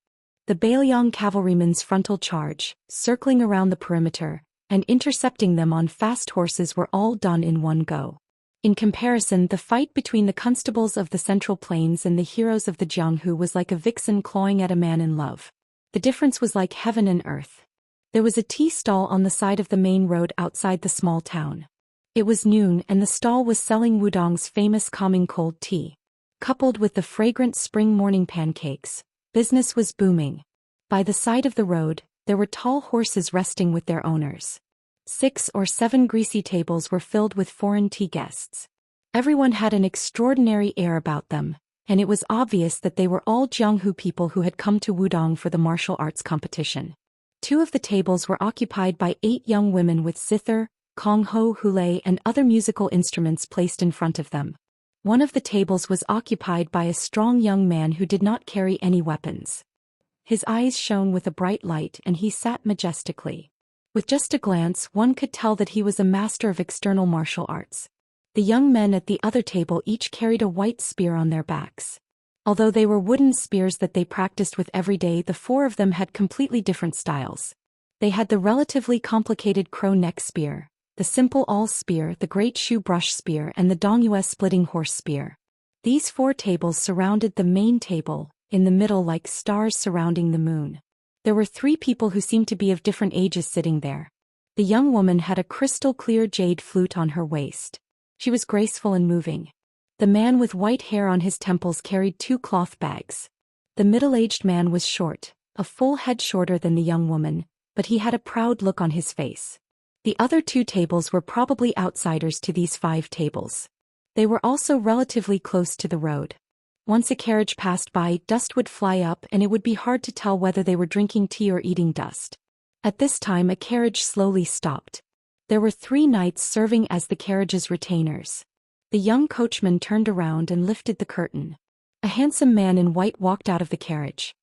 The Beiliang cavalrymen's frontal charge, circling around the perimeter, and intercepting them on fast horses were all done in one go. In comparison, the fight between the constables of the Central Plains and the heroes of the Jianghu was like a vixen clawing at a man in love. The difference was like heaven and earth. There was a tea stall on the side of the main road outside the small town. It was noon and the stall was selling Wudong's famous calming cold tea. Coupled with the fragrant spring morning pancakes, business was booming. By the side of the road, there were tall horses resting with their owners. 6 or 7 greasy tables were filled with foreign tea guests. Everyone had an extraordinary air about them, and it was obvious that they were all Jianghu people who had come to Wudong for the martial arts competition. 2 of the tables were occupied by 8 young women with zither, kongho, hule, and other musical instruments placed in front of them. One of the tables was occupied by a strong young man who did not carry any weapons. His eyes shone with a bright light and he sat majestically. With just a glance, one could tell that he was a master of external martial arts. The young men at the other table each carried a white spear on their backs. Although they were wooden spears that they practiced with every day, the 4 of them had completely different styles. They had the relatively complicated crow neck spear, the simple awl spear, the great shoe brush spear, and the Dongyue splitting horse spear. These 4 tables surrounded the main table, in the middle like stars surrounding the moon. There were 3 people who seemed to be of different ages sitting there. The young woman had a crystal-clear jade flute on her waist. She was graceful and moving. The man with white hair on his temples carried 2 cloth bags. The middle-aged man was short, a full head shorter than the young woman, but he had a proud look on his face. The other 2 tables were probably outsiders to these 5 tables. They were also relatively close to the road. Once a carriage passed by, dust would fly up and it would be hard to tell whether they were drinking tea or eating dust. At this time a carriage slowly stopped. There were 3 knights serving as the carriage's retainers. The young coachman turned around and lifted the curtain. A handsome man in white walked out of the carriage.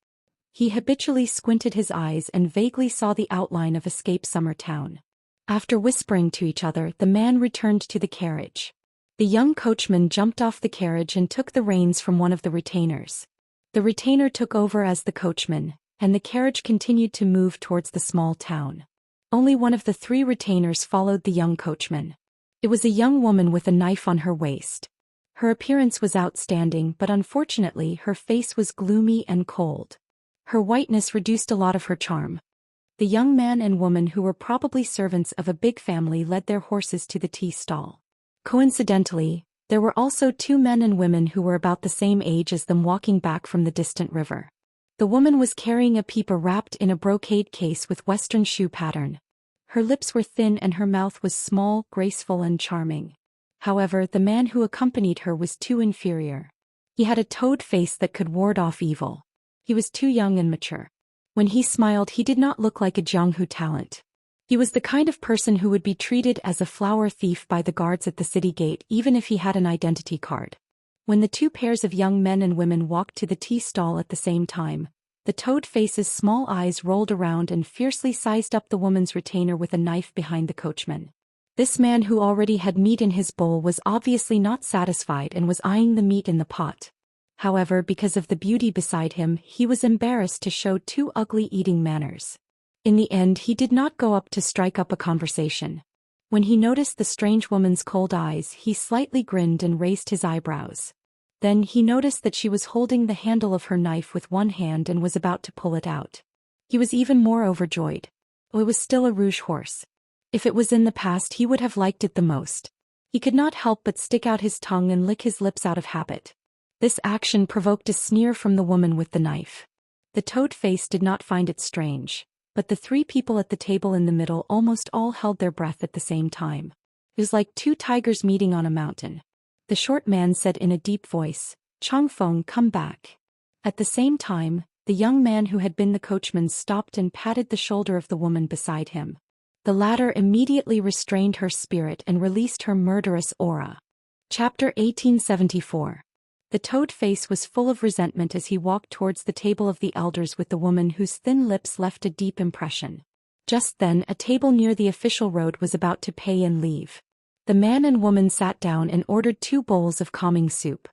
He habitually squinted his eyes and vaguely saw the outline of escape summer town. After whispering to each other, the man returned to the carriage. The young coachman jumped off the carriage and took the reins from one of the retainers. The retainer took over as the coachman, and the carriage continued to move towards the small town. Only one of the 3 retainers followed the young coachman. It was a young woman with a knife on her waist. Her appearance was outstanding, but unfortunately her face was gloomy and cold. Her whiteness reduced a lot of her charm. The young man and woman, who were probably servants of a big family, led their horses to the tea stall. Coincidentally, there were also 2 men and women who were about the same age as them walking back from the distant river. The woman was carrying a peepa wrapped in a brocade case with western shoe pattern. Her lips were thin and her mouth was small, graceful and charming. However, the man who accompanied her was too inferior. He had a toad face that could ward off evil. He was too young and mature. When he smiled, he did not look like a Jianghu talent. He was the kind of person who would be treated as a flower thief by the guards at the city gate even if he had an identity card. When the 2 pairs of young men and women walked to the tea stall at the same time, the toad face's small eyes rolled around and fiercely sized up the woman's retainer with a knife behind the coachman. This man, who already had meat in his bowl, was obviously not satisfied and was eyeing the meat in the pot. However, because of the beauty beside him, he was embarrassed to show too ugly eating manners. In the end, he did not go up to strike up a conversation. When he noticed the strange woman's cold eyes, he slightly grinned and raised his eyebrows. Then he noticed that she was holding the handle of her knife with one hand and was about to pull it out. He was even more overjoyed. Oh, it was still a rouge horse. If it was in the past, he would have liked it the most. He could not help but stick out his tongue and lick his lips out of habit. This action provoked a sneer from the woman with the knife. The toad face did not find it strange, but the three people at the table in the middle almost all held their breath at the same time. It was like two tigers meeting on a mountain. The short man said in a deep voice, "Changfeng, come back." At the same time, the young man who had been the coachman stopped and patted the shoulder of the woman beside him. The latter immediately restrained her spirit and released her murderous aura. Chapter 1874. The toad face was full of resentment as he walked towards the table of the elders with the woman whose thin lips left a deep impression. Just then a table near the official road was about to pay and leave. The man and woman sat down and ordered 2 bowls of calming soup.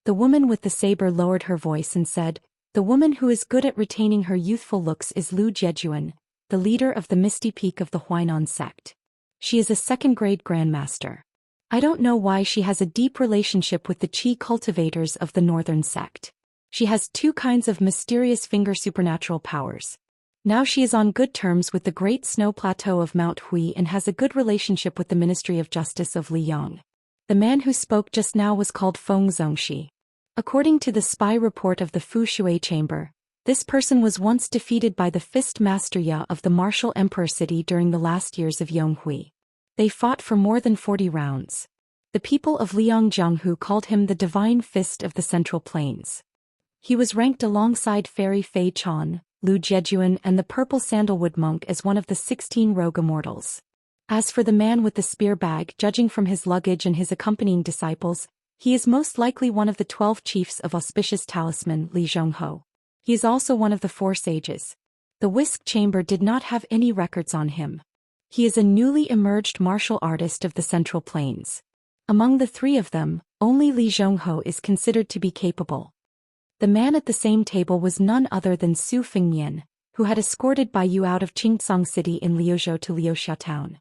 The woman with the saber lowered her voice and said, "The woman who is good at retaining her youthful looks is Lu Jejuan, the leader of the Misty Peak of the Huainan sect. She is a second-grade grandmaster. I don't know why she has a deep relationship with the Qi cultivators of the northern sect. She has 2 kinds of mysterious finger supernatural powers. Now she is on good terms with the Great Snow Plateau of Mount Hui and has a good relationship with the Ministry of Justice of Liyang." The man who spoke just now was called Feng Zongxi. According to the spy report of the Fu Shui chamber, this person was once defeated by the Fist Master Ya of the Martial Emperor City during the last years of Yonghui. They fought for more than 40 rounds. The people of Liang Jianghu called him the Divine Fist of the Central Plains. He was ranked alongside Fairy Fei Chan, Lu Jejuan and the Purple Sandalwood Monk as one of the 16 rogue immortals. As for the man with the spear bag, judging from his luggage and his accompanying disciples, he is most likely one of the 12 chiefs of Auspicious Talisman, Li Zhongho. He is also one of the 4 sages. The whisk chamber did not have any records on him. He is a newly emerged martial artist of the Central Plains. Among the 3 of them, only Li Zhongho is considered to be capable. The man at the same table was none other than Su Fengnian, who had escorted Bai Yu out of Qingcang City in Liuzhou to Liuxia town.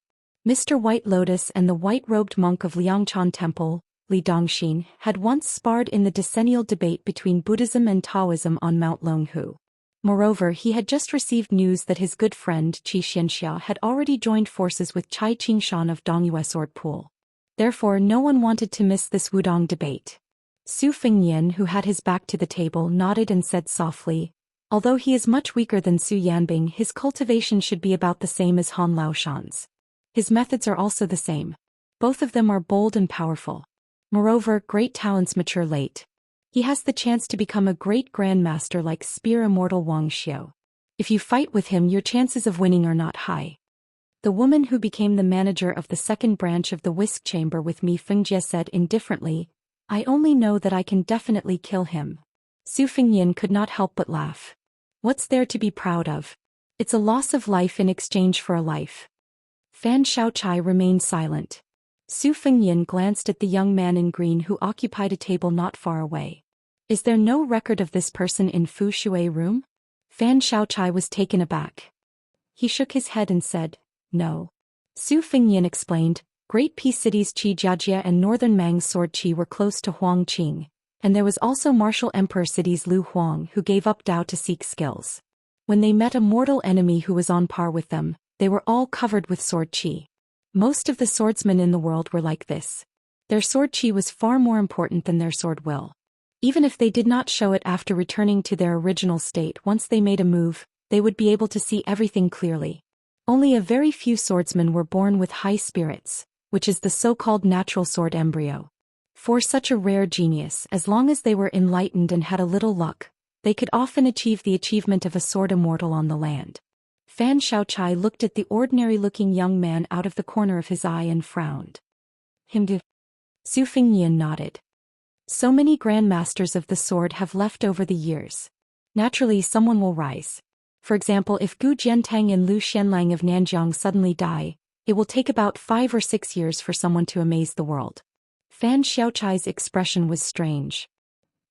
Mr. White Lotus and the white-robed monk of Liangchan Temple, Li Dongxin, had once sparred in the decennial debate between Buddhism and Taoism on Mount Longhu. Moreover, he had just received news that his good friend Xianxia had already joined forces with Chai Qingshan of Dongyue Sword Pool. Therefore no one wanted to miss this Wudong debate. Su Fengnian, who had his back to the table, nodded and said softly, "Although he is much weaker than Su Yanbing, his cultivation should be about the same as Han Laoshan's. His methods are also the same. Both of them are bold and powerful. Moreover, great talents mature late. He has the chance to become a great grandmaster like Spear Immortal Wang Xiao. If you fight with him, your chances of winning are not high." The woman who became the manager of the second branch of the whisk chamber with me, Fengjie, said indifferently, "I only know that I can definitely kill him." Su Fengnian could not help but laugh. "What's there to be proud of? It's a loss of life in exchange for a life." Fan Shaochai remained silent. Su Fengnian glanced at the young man in green who occupied a table not far away. "Is there no record of this person in Fu Shui room?" Fan Shaochai was taken aback. He shook his head and said, "No." Su Fengnian explained, Great Peace Cities Qi Jiajie and Northern Mang's Sword Qi were close to Huang Qing, and there was also Martial Emperor Cities Lu Huang who gave up Dao to seek skills. When they met a mortal enemy who was on par with them, they were all covered with sword qi. Most of the swordsmen in the world were like this. Their sword qi was far more important than their sword will. Even if they did not show it after returning to their original state, once they made a move, they would be able to see everything clearly. Only a very few swordsmen were born with high spirits, which is the so-called natural sword embryo. For such a rare genius, as long as they were enlightened and had a little luck, they could often achieve the achievement of a sword immortal on the land. Fan Shaochai looked at the ordinary-looking young man out of the corner of his eye and frowned. "Him do?" Su Fengnian nodded. "So many grandmasters of the sword have left over the years. Naturally someone will rise. For example, if Gu Jiantang and Lu Xianlang of Nanjiang suddenly die, it will take about 5 or 6 years for someone to amaze the world." Fan Shaochai's expression was strange.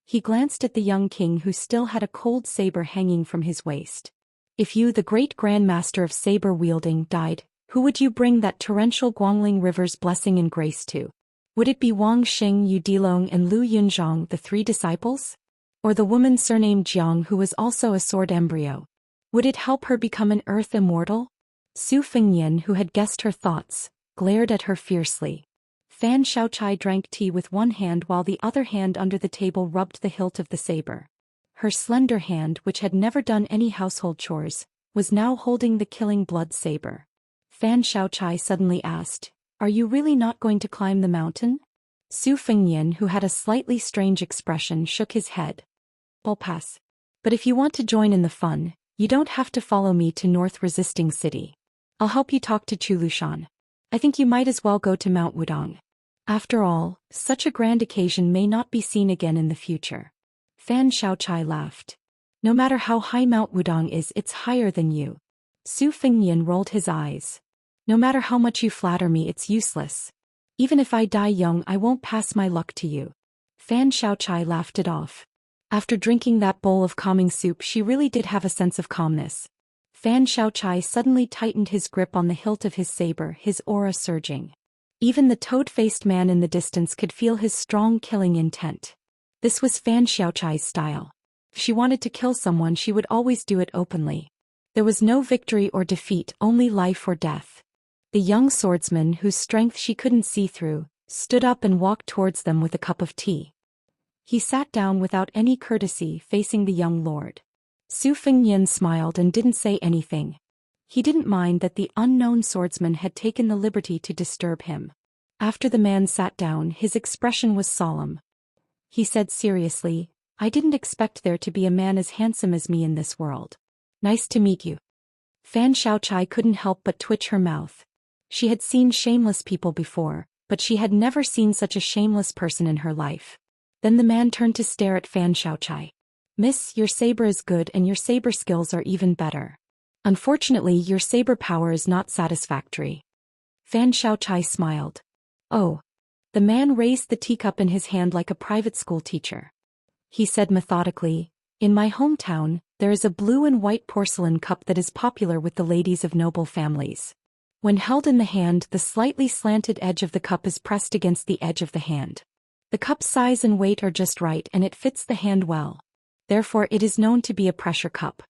He glanced at the young king who still had a cold saber hanging from his waist. "If you, the great grandmaster of saber-wielding, died, who would you bring that torrential Guangling River's blessing and grace to? Would it be Wang Xing, Yu Dilong and Lu Yunzhang, the 3 disciples? Or the woman surnamed Jiang who was also a sword embryo? Would it help her become an earth immortal?" Su Fengnian, who had guessed her thoughts, glared at her fiercely. Fan Xiaochai drank tea with one hand while the other hand under the table rubbed the hilt of the saber. Her slender hand, which had never done any household chores, was now holding the killing blood saber. Fan Xiaochai suddenly asked, "Are you really not going to climb the mountain?" Su Fengnian, who had a slightly strange expression, shook his head. "I'll pass. But if you want to join in the fun, you don't have to follow me to North Resisting City. I'll help you talk to Chulushan. I think you might as well go to Mount Wudong. After all, such a grand occasion may not be seen again in the future." Fan Xiaochai laughed. "No matter how high Mount Wudong is, it's higher than you." Su Fengnian rolled his eyes. "No matter how much you flatter me, it's useless. Even if I die young, I won't pass my luck to you." Fan Xiaochai laughed it off. After drinking that bowl of calming soup, she really did have a sense of calmness. Fan Xiaochai suddenly tightened his grip on the hilt of his saber, his aura surging. Even the toad-faced man in the distance could feel his strong killing intent. This was Fan Xiaochai's style. If she wanted to kill someone, she would always do it openly. There was no victory or defeat, only life or death. The young swordsman, whose strength she couldn't see through, stood up and walked towards them with a cup of tea. He sat down without any courtesy, facing the young lord. Su Fengnian smiled and didn't say anything. He didn't mind that the unknown swordsman had taken the liberty to disturb him. After the man sat down, his expression was solemn. He said seriously, "I didn't expect there to be a man as handsome as me in this world. Nice to meet you." Fan Xiaochai couldn't help but twitch her mouth. She had seen shameless people before, but she had never seen such a shameless person in her life. Then the man turned to stare at Fan Xiaochai. "Miss, your saber is good and your saber skills are even better. Unfortunately, your saber power is not satisfactory." Fan Xiaochai smiled. "Oh." The man raised the teacup in his hand like a private school teacher. He said methodically, "In my hometown, there is a blue and white porcelain cup that is popular with the ladies of noble families. When held in the hand, the slightly slanted edge of the cup is pressed against the edge of the hand. The cup's size and weight are just right and it fits the hand well. Therefore it is known to be a pressure cup.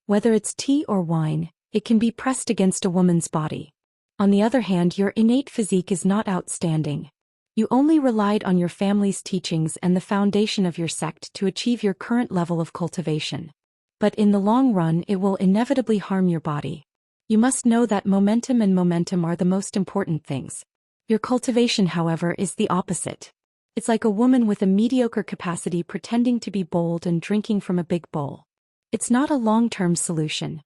Whether it's tea or wine, it can be pressed against a woman's body. On the other hand, your innate physique is not outstanding. You only relied on your family's teachings and the foundation of your sect to achieve your current level of cultivation. But in the long run, it will inevitably harm your body. You must know that momentum are the most important things. Your cultivation, however, is the opposite. It's like a woman with a mediocre capacity pretending to be bold and drinking from a big bowl. It's not a long-term solution."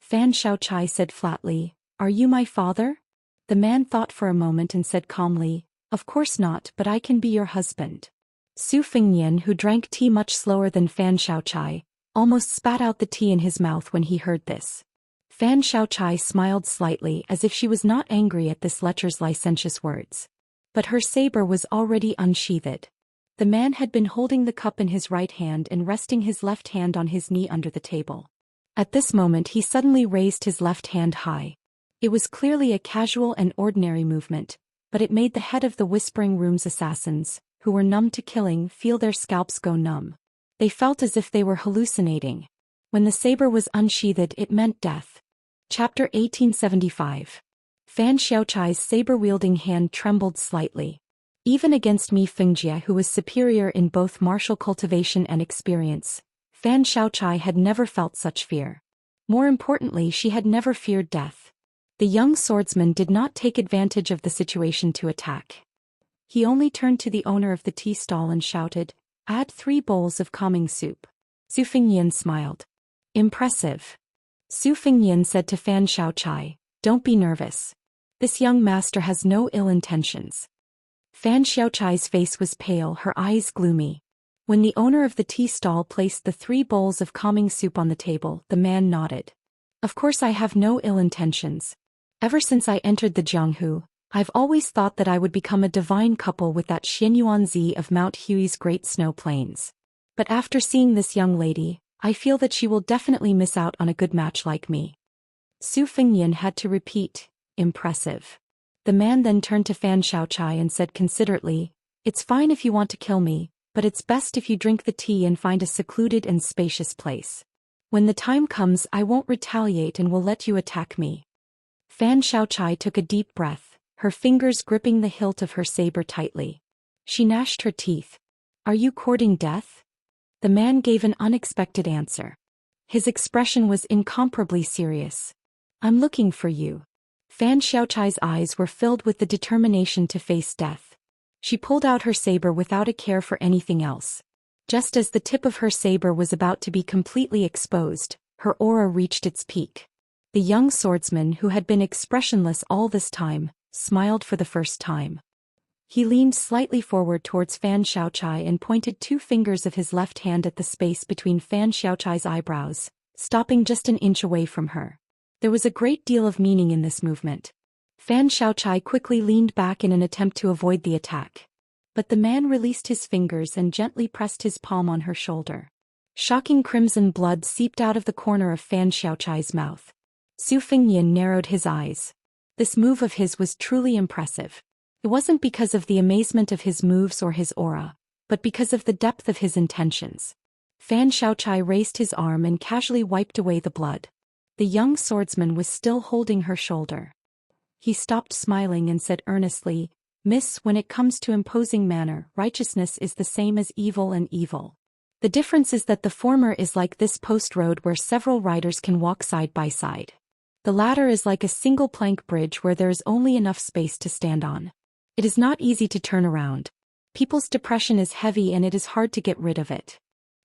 Fan Xiaochai said flatly, "Are you my father?" The man thought for a moment and said calmly, "Of course not, but I can be your husband." Su Fengnian, who drank tea much slower than Fan Xiaochai, almost spat out the tea in his mouth when he heard this. Fan Xiaochai smiled slightly as if she was not angry at this lecher's licentious words. But her saber was already unsheathed. The man had been holding the cup in his right hand and resting his left hand on his knee under the table. At this moment he suddenly raised his left hand high. It was clearly a casual and ordinary movement, but it made the head of the Whispering Room's assassins, who were numb to killing, feel their scalps go numb. They felt as if they were hallucinating. When the saber was unsheathed, it meant death. Chapter 1875. Fan Xiaochai's saber-wielding hand trembled slightly. Even against Mi Fengjie, who was superior in both martial cultivation and experience, Fan Xiaochai had never felt such fear. More importantly, she had never feared death. The young swordsman did not take advantage of the situation to attack. He only turned to the owner of the tea stall and shouted, "Add 3 bowls of calming soup." Su Fengnian smiled. "Impressive." Su Fengnian said to Fan Xiaochai, "Don't be nervous. This young master has no ill intentions." Fan Xiaochai's face was pale, her eyes gloomy. When the owner of the tea stall placed the 3 bowls of calming soup on the table, the man nodded. "Of course I have no ill intentions. Ever since I entered the Jianghu, I've always thought that I would become a divine couple with that Xianyuanzi of Mount Hui's great snow plains. But after seeing this young lady, I feel that she will definitely miss out on a good match like me." Su Fengnian had to repeat, "Impressive." The man then turned to Fan Xiaochai and said considerately, "It's fine if you want to kill me, but it's best if you drink the tea and find a secluded and spacious place. When the time comes, I won't retaliate and will let you attack me." Fan Xiaochai took a deep breath, her fingers gripping the hilt of her saber tightly. She gnashed her teeth. "Are you courting death?" The man gave an unexpected answer. His expression was incomparably serious. "I'm looking for you." Fan Xiaochai's eyes were filled with the determination to face death. She pulled out her saber without a care for anything else. Just as the tip of her saber was about to be completely exposed, her aura reached its peak. The young swordsman, who had been expressionless all this time, smiled for the first time. He leaned slightly forward towards Fan Xiaochai and pointed 2 fingers of his left hand at the space between Fan Xiaochai's eyebrows, stopping just an inch away from her. There was a great deal of meaning in this movement. Fan Xiaochai quickly leaned back in an attempt to avoid the attack. But the man released his fingers and gently pressed his palm on her shoulder. Shocking crimson blood seeped out of the corner of Fan Xiaochai's mouth. Su Fengyan narrowed his eyes. This move of his was truly impressive. It wasn't because of the amazement of his moves or his aura, but because of the depth of his intentions. Fan Xiaochai raised his arm and casually wiped away the blood. The young swordsman was still holding her shoulder. He stopped smiling and said earnestly, "Miss, when it comes to imposing manner, righteousness is the same as evil and evil. The difference is that the former is like this post road where several riders can walk side by side. The latter is like a single plank bridge where there is only enough space to stand on. It is not easy to turn around. People's depression is heavy and it is hard to get rid of it.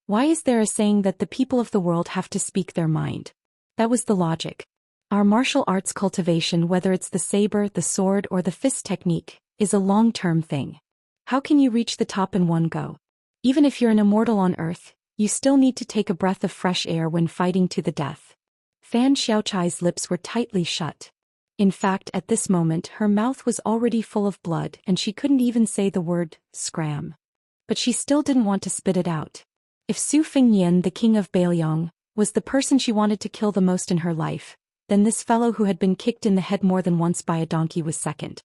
Why is there a saying that the people of the world have to speak their mind? That was the logic. Our martial arts cultivation, whether it's the saber, the sword, or the fist technique, is a long-term thing. How can you reach the top in one go? Even if you're an immortal on Earth, you still need to take a breath of fresh air when fighting to the death." Fan Xiaochai's lips were tightly shut. In fact, at this moment her mouth was already full of blood and she couldn't even say the word, scram. But she still didn't want to spit it out. If Su Fengyan, the king of Bailiang, was the person she wanted to kill the most in her life, then this fellow who had been kicked in the head more than once by a donkey was second.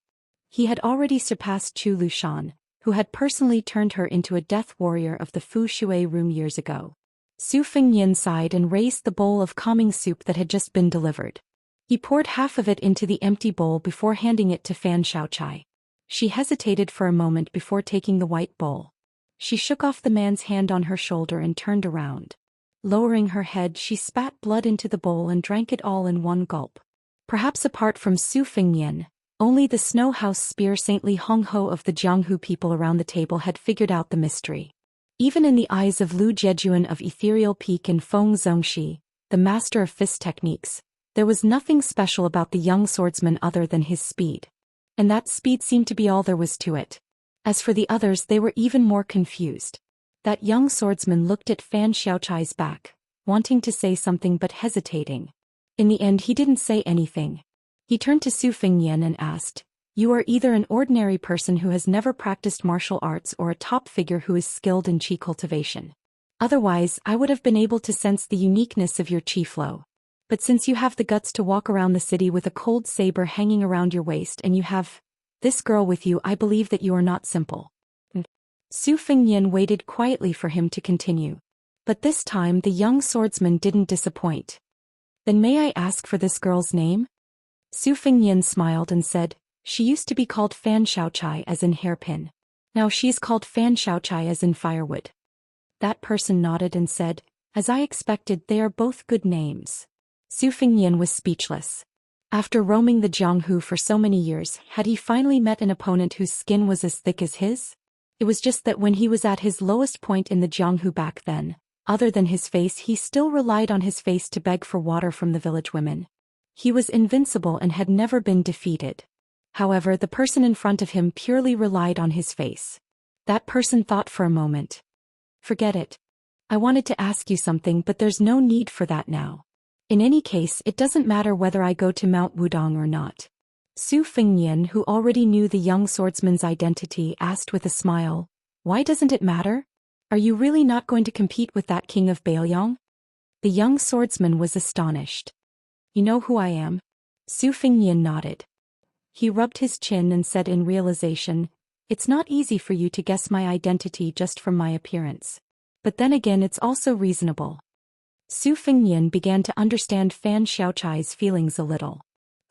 He had already surpassed Chu Lushan, who had personally turned her into a death warrior of the Fu Shui room years ago. Su Fengyan sighed and raised the bowl of calming soup that had just been delivered. He poured half of it into the empty bowl before handing it to Fan Xiaochai. She hesitated for a moment before taking the white bowl. She shook off the man's hand on her shoulder and turned around. Lowering her head, she spat blood into the bowl and drank it all in one gulp. Perhaps apart from Su Fengyan, only the Snow House Spear saintly Hong Ho of the Jianghu people around the table had figured out the mystery. Even in the eyes of Lu Jejuan of Ethereal Peak and Feng Zongxi, the master of fist techniques, there was nothing special about the young swordsman other than his speed. And that speed seemed to be all there was to it. As for the others, they were even more confused. That young swordsman looked at Fan Xiaochai's back, wanting to say something but hesitating. In the end he didn't say anything. He turned to Su Fengyan and asked, "You are either an ordinary person who has never practiced martial arts or a top figure who is skilled in chi cultivation. Otherwise, I would have been able to sense the uniqueness of your chi flow. But since you have the guts to walk around the city with a cold saber hanging around your waist and you have this girl with you, I believe that you are not simple." Su Fengyan waited quietly for him to continue. But this time the young swordsman didn't disappoint. "Then may I ask for this girl's name?" Su Fengyan smiled and said, "She used to be called Fan Xiaochai as in hairpin. Now she is called Fan Xiaochai as in firewood." That person nodded and said, "As I expected, they are both good names." Su Fengyan was speechless. After roaming the Jianghu for so many years, had he finally met an opponent whose skin was as thick as his? It was just that when he was at his lowest point in the Jianghu back then, other than his face, he still relied on his face to beg for water from the village women. He was invincible and had never been defeated. However, the person in front of him purely relied on his face. That person thought for a moment. "Forget it. I wanted to ask you something, but there's no need for that now. In any case, it doesn't matter whether I go to Mount Wudong or not." Su Fengyan, who already knew the young swordsman's identity, asked with a smile, "Why doesn't it matter? Are you really not going to compete with that king of Bailiang?" The young swordsman was astonished. "You know who I am?" Su Fengyan nodded. He rubbed his chin and said in realization, "It's not easy for you to guess my identity just from my appearance. But then again, it's also reasonable." Su Fengyan began to understand Fan Xiaochai's feelings a little.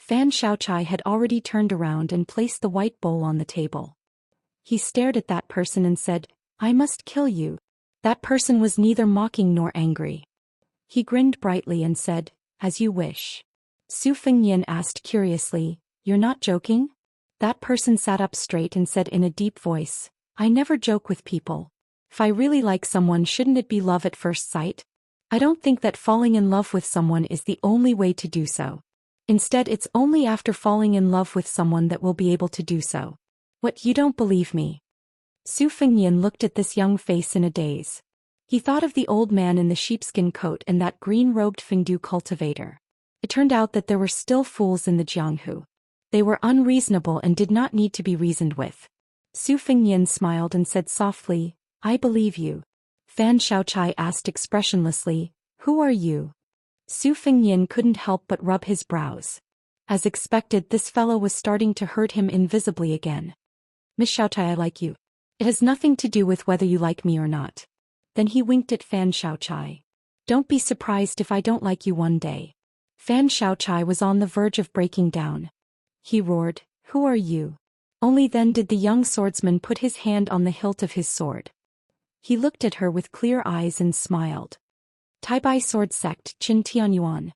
Fan Xiaochai had already turned around and placed the white bowl on the table. He stared at that person and said, "I must kill you." That person was neither mocking nor angry. He grinned brightly and said, "As you wish." Su Fengnian asked curiously, "You're not joking?" That person sat up straight and said in a deep voice, "I never joke with people. If I really like someone, shouldn't it be love at first sight? I don't think that falling in love with someone is the only way to do so. Instead, it's only after falling in love with someone that we'll be able to do so." "What, you don't believe me?" Su Fengnian looked at this young face in a daze. He thought of the old man in the sheepskin coat and that green-robed Fengdu cultivator. It turned out that there were still fools in the Jianghu. They were unreasonable and did not need to be reasoned with. Su Fengnian smiled and said softly, "I believe you." Fan Xiaochai asked expressionlessly, "Who are you?" Su Fengnian couldn't help but rub his brows. As expected, this fellow was starting to hurt him invisibly again. "Miss Xiaochai, I like you. It has nothing to do with whether you like me or not." Then he winked at Fan Xiaochai. "Don't be surprised if I don't like you one day." Fan Xiaochai was on the verge of breaking down. He roared, "Who are you?" Only then did the young swordsman put his hand on the hilt of his sword. He looked at her with clear eyes and smiled. "Taibai Sword Sect, Qin Tianyuan."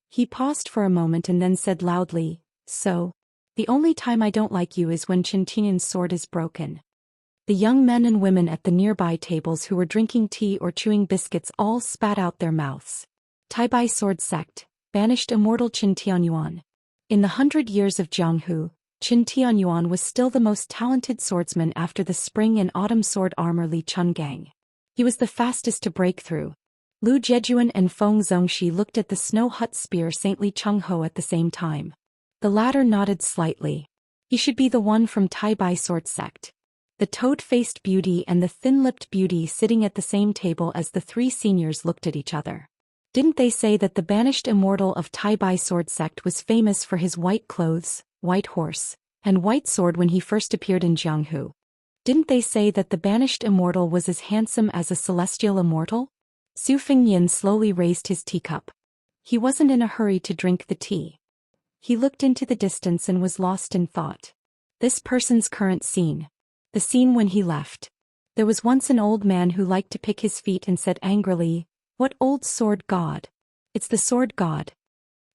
He paused for a moment and then said loudly, "So, the only time I don't like you is when Qin Tianyuan's sword is broken." The young men and women at the nearby tables who were drinking tea or chewing biscuits all spat out their mouths. Taibai Sword Sect, banished Immortal Qin Tianyuan. In the 100 years of Jianghu, Qin Tianyuan was still the most talented swordsman after the spring and autumn sword armor Li Chungang. He was the fastest to break through. Lu Jejuan and Feng Zongxi looked at the snow hut spear Saint Li Chengho at the same time. The latter nodded slightly. He should be the one from Taibai Sword Sect. The toad-faced beauty and the thin-lipped beauty sitting at the same table as the three seniors looked at each other. Didn't they say that the banished immortal of Taibai Sword Sect was famous for his white clothes, white horse, and white sword when he first appeared in Jianghu? Didn't they say that the banished immortal was as handsome as a celestial immortal? Su Fengnian slowly raised his teacup. He wasn't in a hurry to drink the tea. He looked into the distance and was lost in thought. This person's current scene. The scene when he left. There was once an old man who liked to pick his feet and said angrily, "What old sword god? It's the sword god."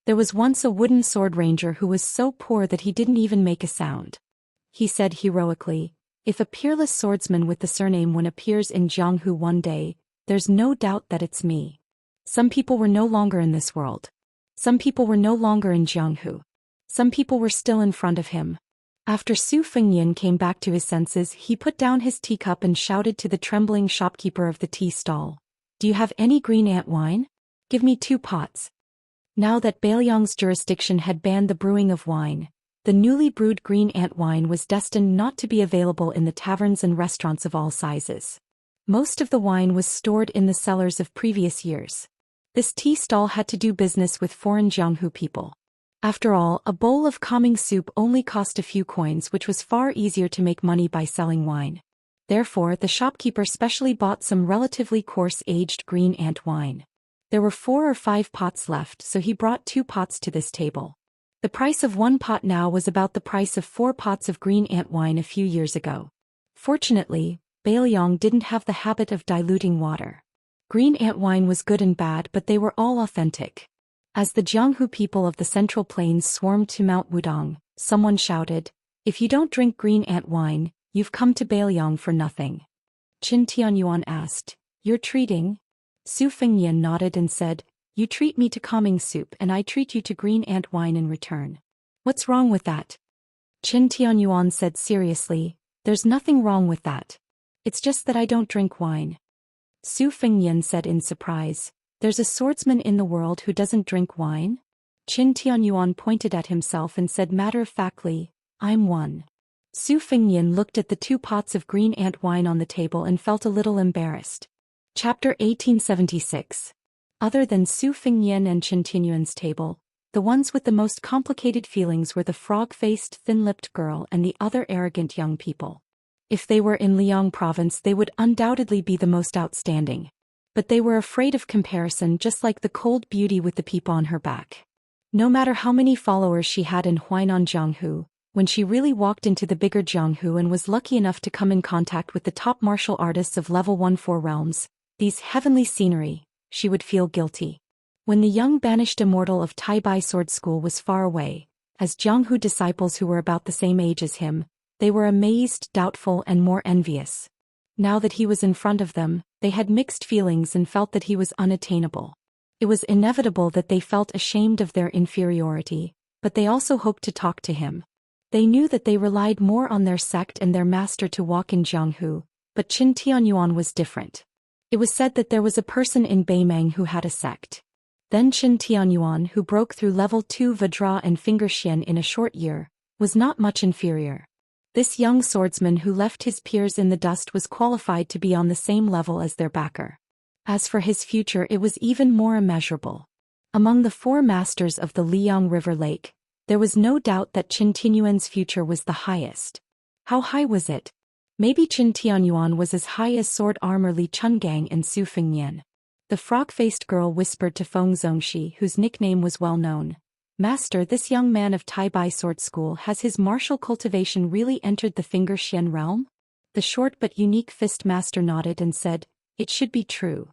There was once a wooden sword ranger who was so poor that he didn't even make a sound. He said heroically, "If a peerless swordsman with the surname Wen appears in Jianghu one day, there's no doubt that it's me." Some people were no longer in this world. Some people were no longer in Jianghu. Some people were still in front of him. After Su Fengnian came back to his senses, he put down his teacup and shouted to the trembling shopkeeper of the tea stall, "Do you have any green ant wine? Give me 2 pots." Now that Bailiang's jurisdiction had banned the brewing of wine, the newly brewed green ant wine was destined not to be available in the taverns and restaurants of all sizes. Most of the wine was stored in the cellars of previous years. This tea stall had to do business with foreign Jianghu people. After all, a bowl of calming soup only cost a few coins, which was far easier to make money by selling wine. Therefore, the shopkeeper specially bought some relatively coarse aged green ant wine. There were 4 or 5 pots left, so he brought 2 pots to this table. The price of 1 pot now was about the price of 4 pots of green ant wine a few years ago. Fortunately, Bailiang didn't have the habit of diluting water. Green ant wine was good and bad, but they were all authentic. As the Jianghu people of the Central Plains swarmed to Mount Wudong, someone shouted, "If you don't drink green ant wine, you've come to Bailiang for nothing." Qin Tianyuan asked, "You're treating?" Su Fengnian nodded and said, "You treat me to calming soup and I treat you to green ant wine in return. What's wrong with that?" Qin Tianyuan said seriously, "There's nothing wrong with that. It's just that I don't drink wine." Su Fengnian said in surprise, "There's a swordsman in the world who doesn't drink wine?" Qin Tianyuan pointed at himself and said matter-of-factly, "I'm one." Su Fengnian looked at the 2 pots of green ant wine on the table and felt a little embarrassed. Chapter 1876. Other than Su Fengnian and Qin Tianyuan's table, the ones with the most complicated feelings were the frog-faced, thin-lipped girl and the other arrogant young people. If they were in Liang province, they would undoubtedly be the most outstanding. But they were afraid of comparison, just like the cold beauty with the peep on her back. No matter how many followers she had in Huainan Jianghu, when she really walked into the bigger Jianghu and was lucky enough to come in contact with the top martial artists of level 1-4 realms, these heavenly scenery, she would feel guilty. When the young banished immortal of Tai Bai Sword School was far away, as Jianghu disciples who were about the same age as him, they were amazed, doubtful and more envious. Now that he was in front of them, they had mixed feelings and felt that he was unattainable. It was inevitable that they felt ashamed of their inferiority, but they also hoped to talk to him. They knew that they relied more on their sect and their master to walk in Jianghu, but Qin Tianyuan was different. It was said that there was a person in Beimeng who had a sect. Then Qin Tianyuan, who broke through level 2 Vajra and Finger Xian in a short year, was not much inferior. This young swordsman who left his peers in the dust was qualified to be on the same level as their backer. As for his future, it was even more immeasurable. Among the 4 masters of the Liang River Lake, there was no doubt that Qin Tianyuan's future was the highest. How high was it? Maybe Qin Tianyuan was as high as sword armor Li Chungang and Su Fengnian. The frog-faced girl whispered to Feng Zongxi, whose nickname was well known. Master, this young man of Tai Bai Sword School, has his martial cultivation really entered the Finger Xian realm? The short but unique fist master nodded and said, it should be true.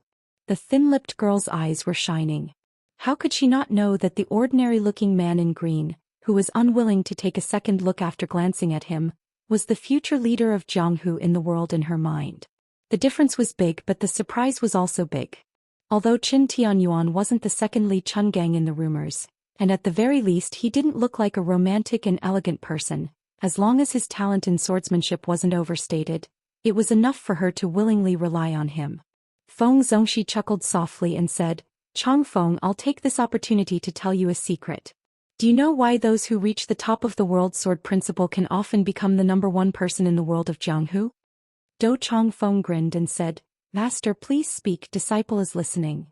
The thin-lipped girl's eyes were shining. How could she not know that the ordinary-looking man in green, who was unwilling to take a second look after glancing at him, was the future leader of Jianghu in the world in her mind? The difference was big, but the surprise was also big. Although Qin Tianyuan wasn't the second Li Chungang in the rumors, and at the very least he didn't look like a romantic and elegant person, as long as his talent in swordsmanship wasn't overstated, it was enough for her to willingly rely on him. Feng Zongxi chuckled softly and said, Chong Feng, I'll take this opportunity to tell you a secret. Do you know why those who reach the top of the world sword principle can often become the #1 person in the world of Jianghu? Do Chong Feng grinned and said, Master, please speak, disciple is listening.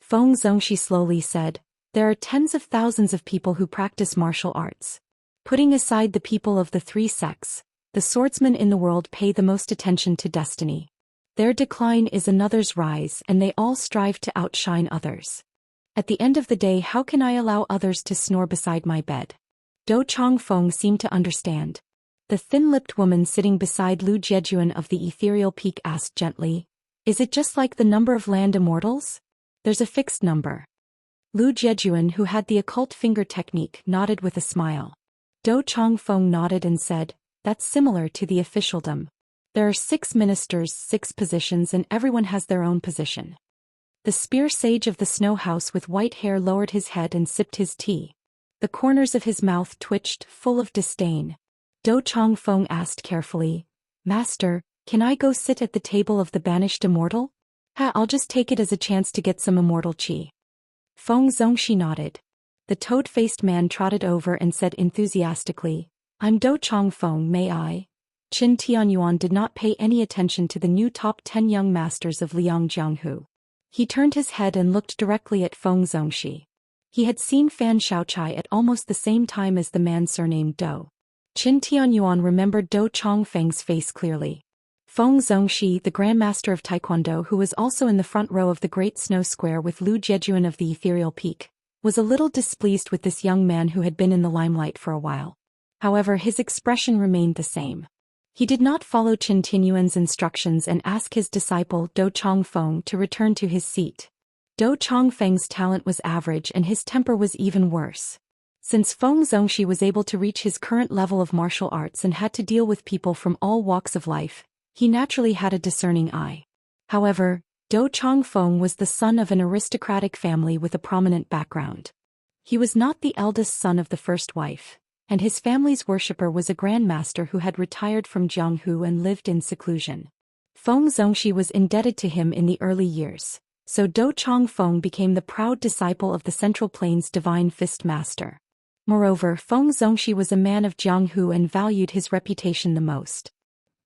Feng Zongxi slowly said, there are tens of thousands of people who practice martial arts. Putting aside the people of the 3 sects, the swordsmen in the world pay the most attention to destiny. Their decline is another's rise, and they all strive to outshine others. At the end of the day, how can I allow others to snore beside my bed? Do Chong Feng seemed to understand. The thin-lipped woman sitting beside Lu Jiejuan of the Ethereal Peak asked gently, is it just like the number of land immortals? There's a fixed number. Lu Jiejuan, who had the occult finger technique, nodded with a smile. Do Chong Feng nodded and said, that's similar to the officialdom. There are 6 ministers, 6 positions, and everyone has their own position. The spear sage of the snow house with white hair lowered his head and sipped his tea. The corners of his mouth twitched, full of disdain. Do Chong Feng asked carefully, Master, can I go sit at the table of the banished immortal? I'll just take it as a chance to get some immortal qi. Feng Zongxi nodded. The toad-faced man trotted over and said enthusiastically, I'm Do Chong Feng, may I? Qin Tianyuan did not pay any attention to the new top 10 young masters of Liang Jianghu. He turned his head and looked directly at Feng Zongxi. He had seen Fan Shaochai at almost the same time as the man surnamed Do. Qin Tianyuan remembered Do Chong Feng's face clearly. Feng Zongxi, the Grandmaster of Taekwondo, who was also in the front row of the Great Snow Square with Lu Jiejuan of the Ethereal Peak, was a little displeased with this young man who had been in the limelight for a while. However, his expression remained the same. He did not follow Qin Tianyuan's instructions and ask his disciple Do Chong Feng to return to his seat. Do Chong Feng's talent was average and his temper was even worse. Since Feng Zongxi was able to reach his current level of martial arts and had to deal with people from all walks of life, he naturally had a discerning eye. However, Do Chong Feng was the son of an aristocratic family with a prominent background. He was not the eldest son of the first wife, and his family's worshipper was a grandmaster who had retired from Jianghu and lived in seclusion. Feng Zongxi was indebted to him in the early years, so Do Chong Feng became the proud disciple of the Central Plains Divine Fist Master. Moreover, Feng Zongxi was a man of Jianghu and valued his reputation the most.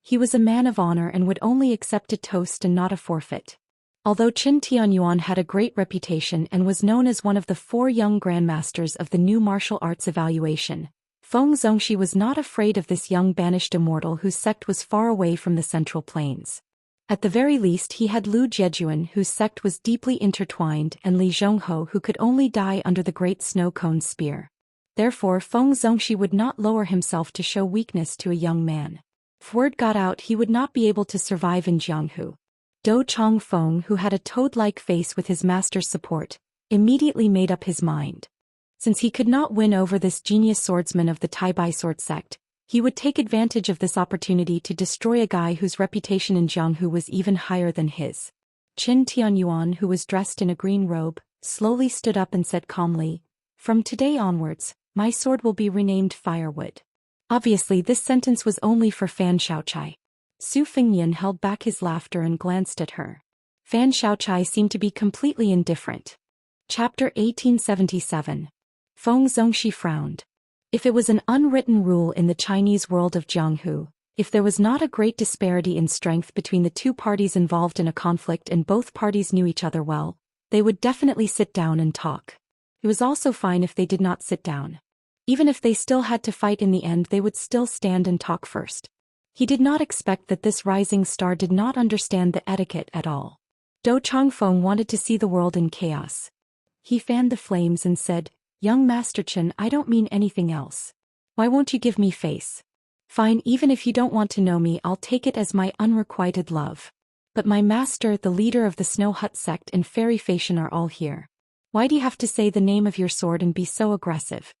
He was a man of honor and would only accept a toast and not a forfeit. Although Qin Tianyuan had a great reputation and was known as one of the 4 young grandmasters of the new martial arts evaluation, Feng Zongxi was not afraid of this young banished immortal whose sect was far away from the Central Plains. At the very least he had Lu Jejuan whose sect was deeply intertwined and Li Zhongho who could only die under the great snow cone's spear. Therefore Feng Zongxi would not lower himself to show weakness to a young man. If word got out he would not be able to survive in Jianghu. Dou Changfeng, who had a toad-like face with his master's support, immediately made up his mind. Since he could not win over this genius swordsman of the Taibai sword sect, he would take advantage of this opportunity to destroy a guy whose reputation in Jianghu was even higher than his. Qin Tianyuan, who was dressed in a green robe, slowly stood up and said calmly, "From today onwards, my sword will be renamed Firewood." Obviously this sentence was only for Fan Xiaochai. Su Fengnian held back his laughter and glanced at her. Fan Xiaochai seemed to be completely indifferent. Chapter 1877. Feng Zongxi frowned. If it was an unwritten rule in the Chinese world of Jianghu, if there was not a great disparity in strength between the two parties involved in a conflict and both parties knew each other well, they would definitely sit down and talk. It was also fine if they did not sit down. Even if they still had to fight in the end, they would still stand and talk first. He did not expect that this rising star did not understand the etiquette at all. Dou Changfeng wanted to see the world in chaos. He fanned the flames and said, "Young Master Chen, I don't mean anything else. Why won't you give me face? Fine, even if you don't want to know me, I'll take it as my unrequited love. But my master, the leader of the Snow Hut sect and Fairy Fashion are all here. Why do you have to say the name of your sword and be so aggressive?"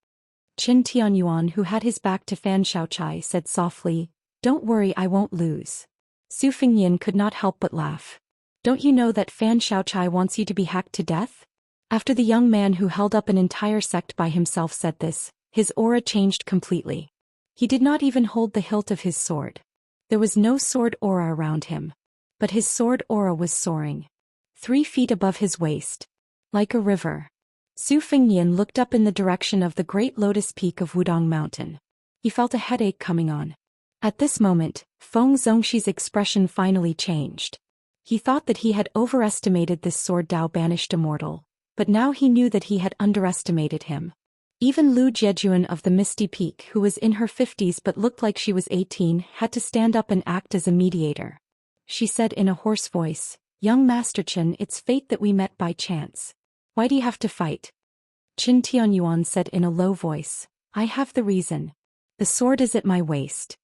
Qin Tianyuan, who had his back to Fan Xiaochai, said softly, "Don't worry, I won't lose." Su Fengnian could not help but laugh. "Don't you know that Fan Xiaochai wants you to be hacked to death?" After the young man who held up an entire sect by himself said this, his aura changed completely. He did not even hold the hilt of his sword. There was no sword aura around him. But his sword aura was soaring. 3 feet above his waist. Like a river. Su Fengnian looked up in the direction of the great lotus peak of Wudong Mountain. He felt a headache coming on. At this moment, Feng Zongxi's expression finally changed. He thought that he had overestimated this sword Dao banished immortal, but now he knew that he had underestimated him. Even Lu Jejuan of the Misty Peak, who was in her 50s but looked like she was 18, had to stand up and act as a mediator. She said in a hoarse voice, "Young Master Chen, it's fate that we met by chance. Why do you have to fight?" Qin Tianyuan said in a low voice, "I have the reason. The sword is at my waist."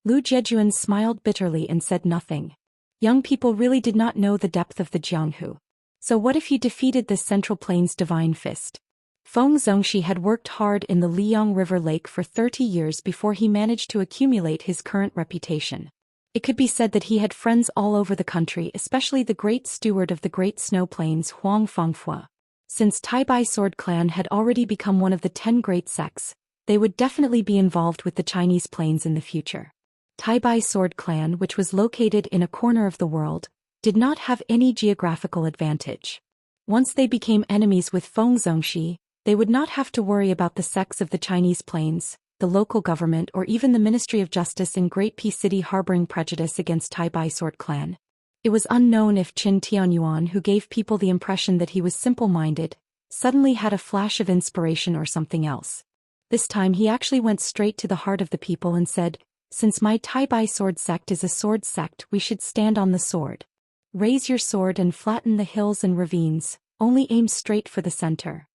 Lu Jejuan smiled bitterly and said nothing. Young people really did not know the depth of the Jianghu. So what if you defeated this Central Plains divine fist? Feng Zongxi had worked hard in the Liang River Lake for 30 years before he managed to accumulate his current reputation. It could be said that he had friends all over the country, especially the great steward of the Great Snow Plains, Huang Fengfua. Since Taibai Sword Clan had already become one of the 10 great sects, they would definitely be involved with the Chinese plains in the future. Taibai Sword Clan, which was located in a corner of the world, did not have any geographical advantage. Once they became enemies with Feng Zongxi, they would not have to worry about the sects of the Chinese plains, the local government, or even the Ministry of Justice in Great Peace City harboring prejudice against Taibai Sword Clan. It was unknown if Qin Tianyuan, who gave people the impression that he was simple-minded, suddenly had a flash of inspiration or something else. This time he actually went straight to the heart of the people and said, "Since my Taibai sword sect is a sword sect, we should stand on the sword. Raise your sword and flatten the hills and ravines, only aim straight for the center."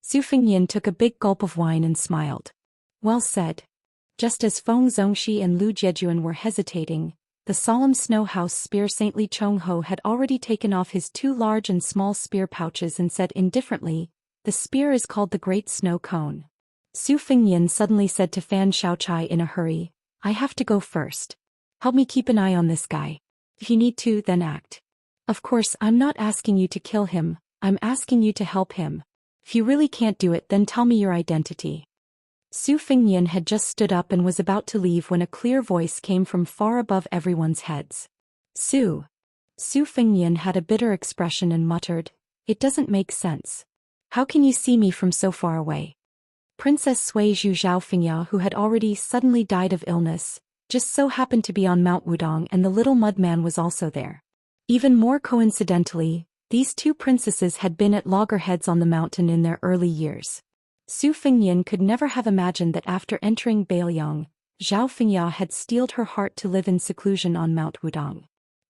Su Fengnian took a big gulp of wine and smiled. Well said. Just as Feng Zongxi and Lu Jejuan were hesitating, the solemn snow house spear Saint Li Chongho had already taken off his 2 large and small spear pouches and said indifferently, "The spear is called the Great Snow Cone." Su Fengnian suddenly said to Fan Xiaochai in a hurry, "I have to go first. Help me keep an eye on this guy. If you need to, then act. Of course, I'm not asking you to kill him, I'm asking you to help him. If you really can't do it, then tell me your identity." Su Fengnian had just stood up and was about to leave when a clear voice came from far above everyone's heads. "Su." Su Fengnian had a bitter expression and muttered, "It doesn't make sense. How can you see me from so far away?" Princess Sui Zhu Zhaofengya, who had already suddenly died of illness, just so happened to be on Mount Wudong, and the little mudman was also there. Even more coincidentally, these 2 princesses had been at loggerheads on the mountain in their early years. Su Fengnian could never have imagined that after entering Bailiang, Zhao Fengya had steeled her heart to live in seclusion on Mount Wudong.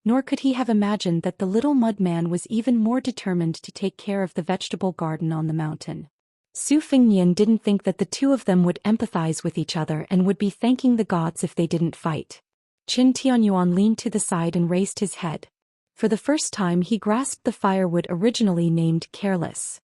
Nor could he have imagined that the little mud man was even more determined to take care of the vegetable garden on the mountain. Su Fengnian didn't think that the two of them would empathize with each other and would be thanking the gods if they didn't fight. Qin Tianyuan leaned to the side and raised his head. For the first time he grasped the firewood originally named Careless.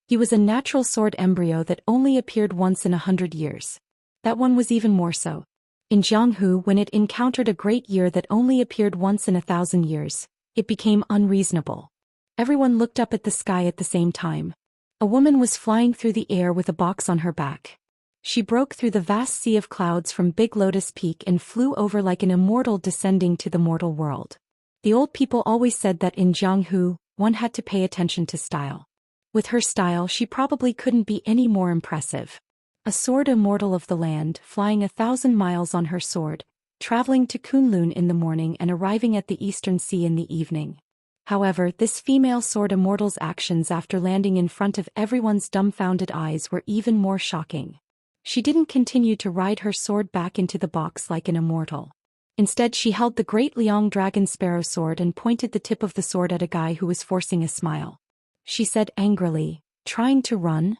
He was a natural sword embryo that only appeared once in 100 years. That one was even more so. In Jianghu, when it encountered a great year that only appeared once in 1,000 years, it became unreasonable. Everyone looked up at the sky at the same time. A woman was flying through the air with a box on her back. She broke through the vast sea of clouds from Big Lotus Peak and flew over like an immortal descending to the mortal world. The old people always said that in Jianghu, one had to pay attention to style. With her style, she probably couldn't be any more impressive. A sword immortal of the land, flying 1,000 miles on her sword, traveling to Kunlun in the morning and arriving at the Eastern Sea in the evening. However, this female sword immortal's actions after landing in front of everyone's dumbfounded eyes were even more shocking. She didn't continue to ride her sword back into the box like an immortal. Instead, she held the great Liang dragon sparrow sword and pointed the tip of the sword at a guy who was forcing a smile. She said angrily, "Trying to run?"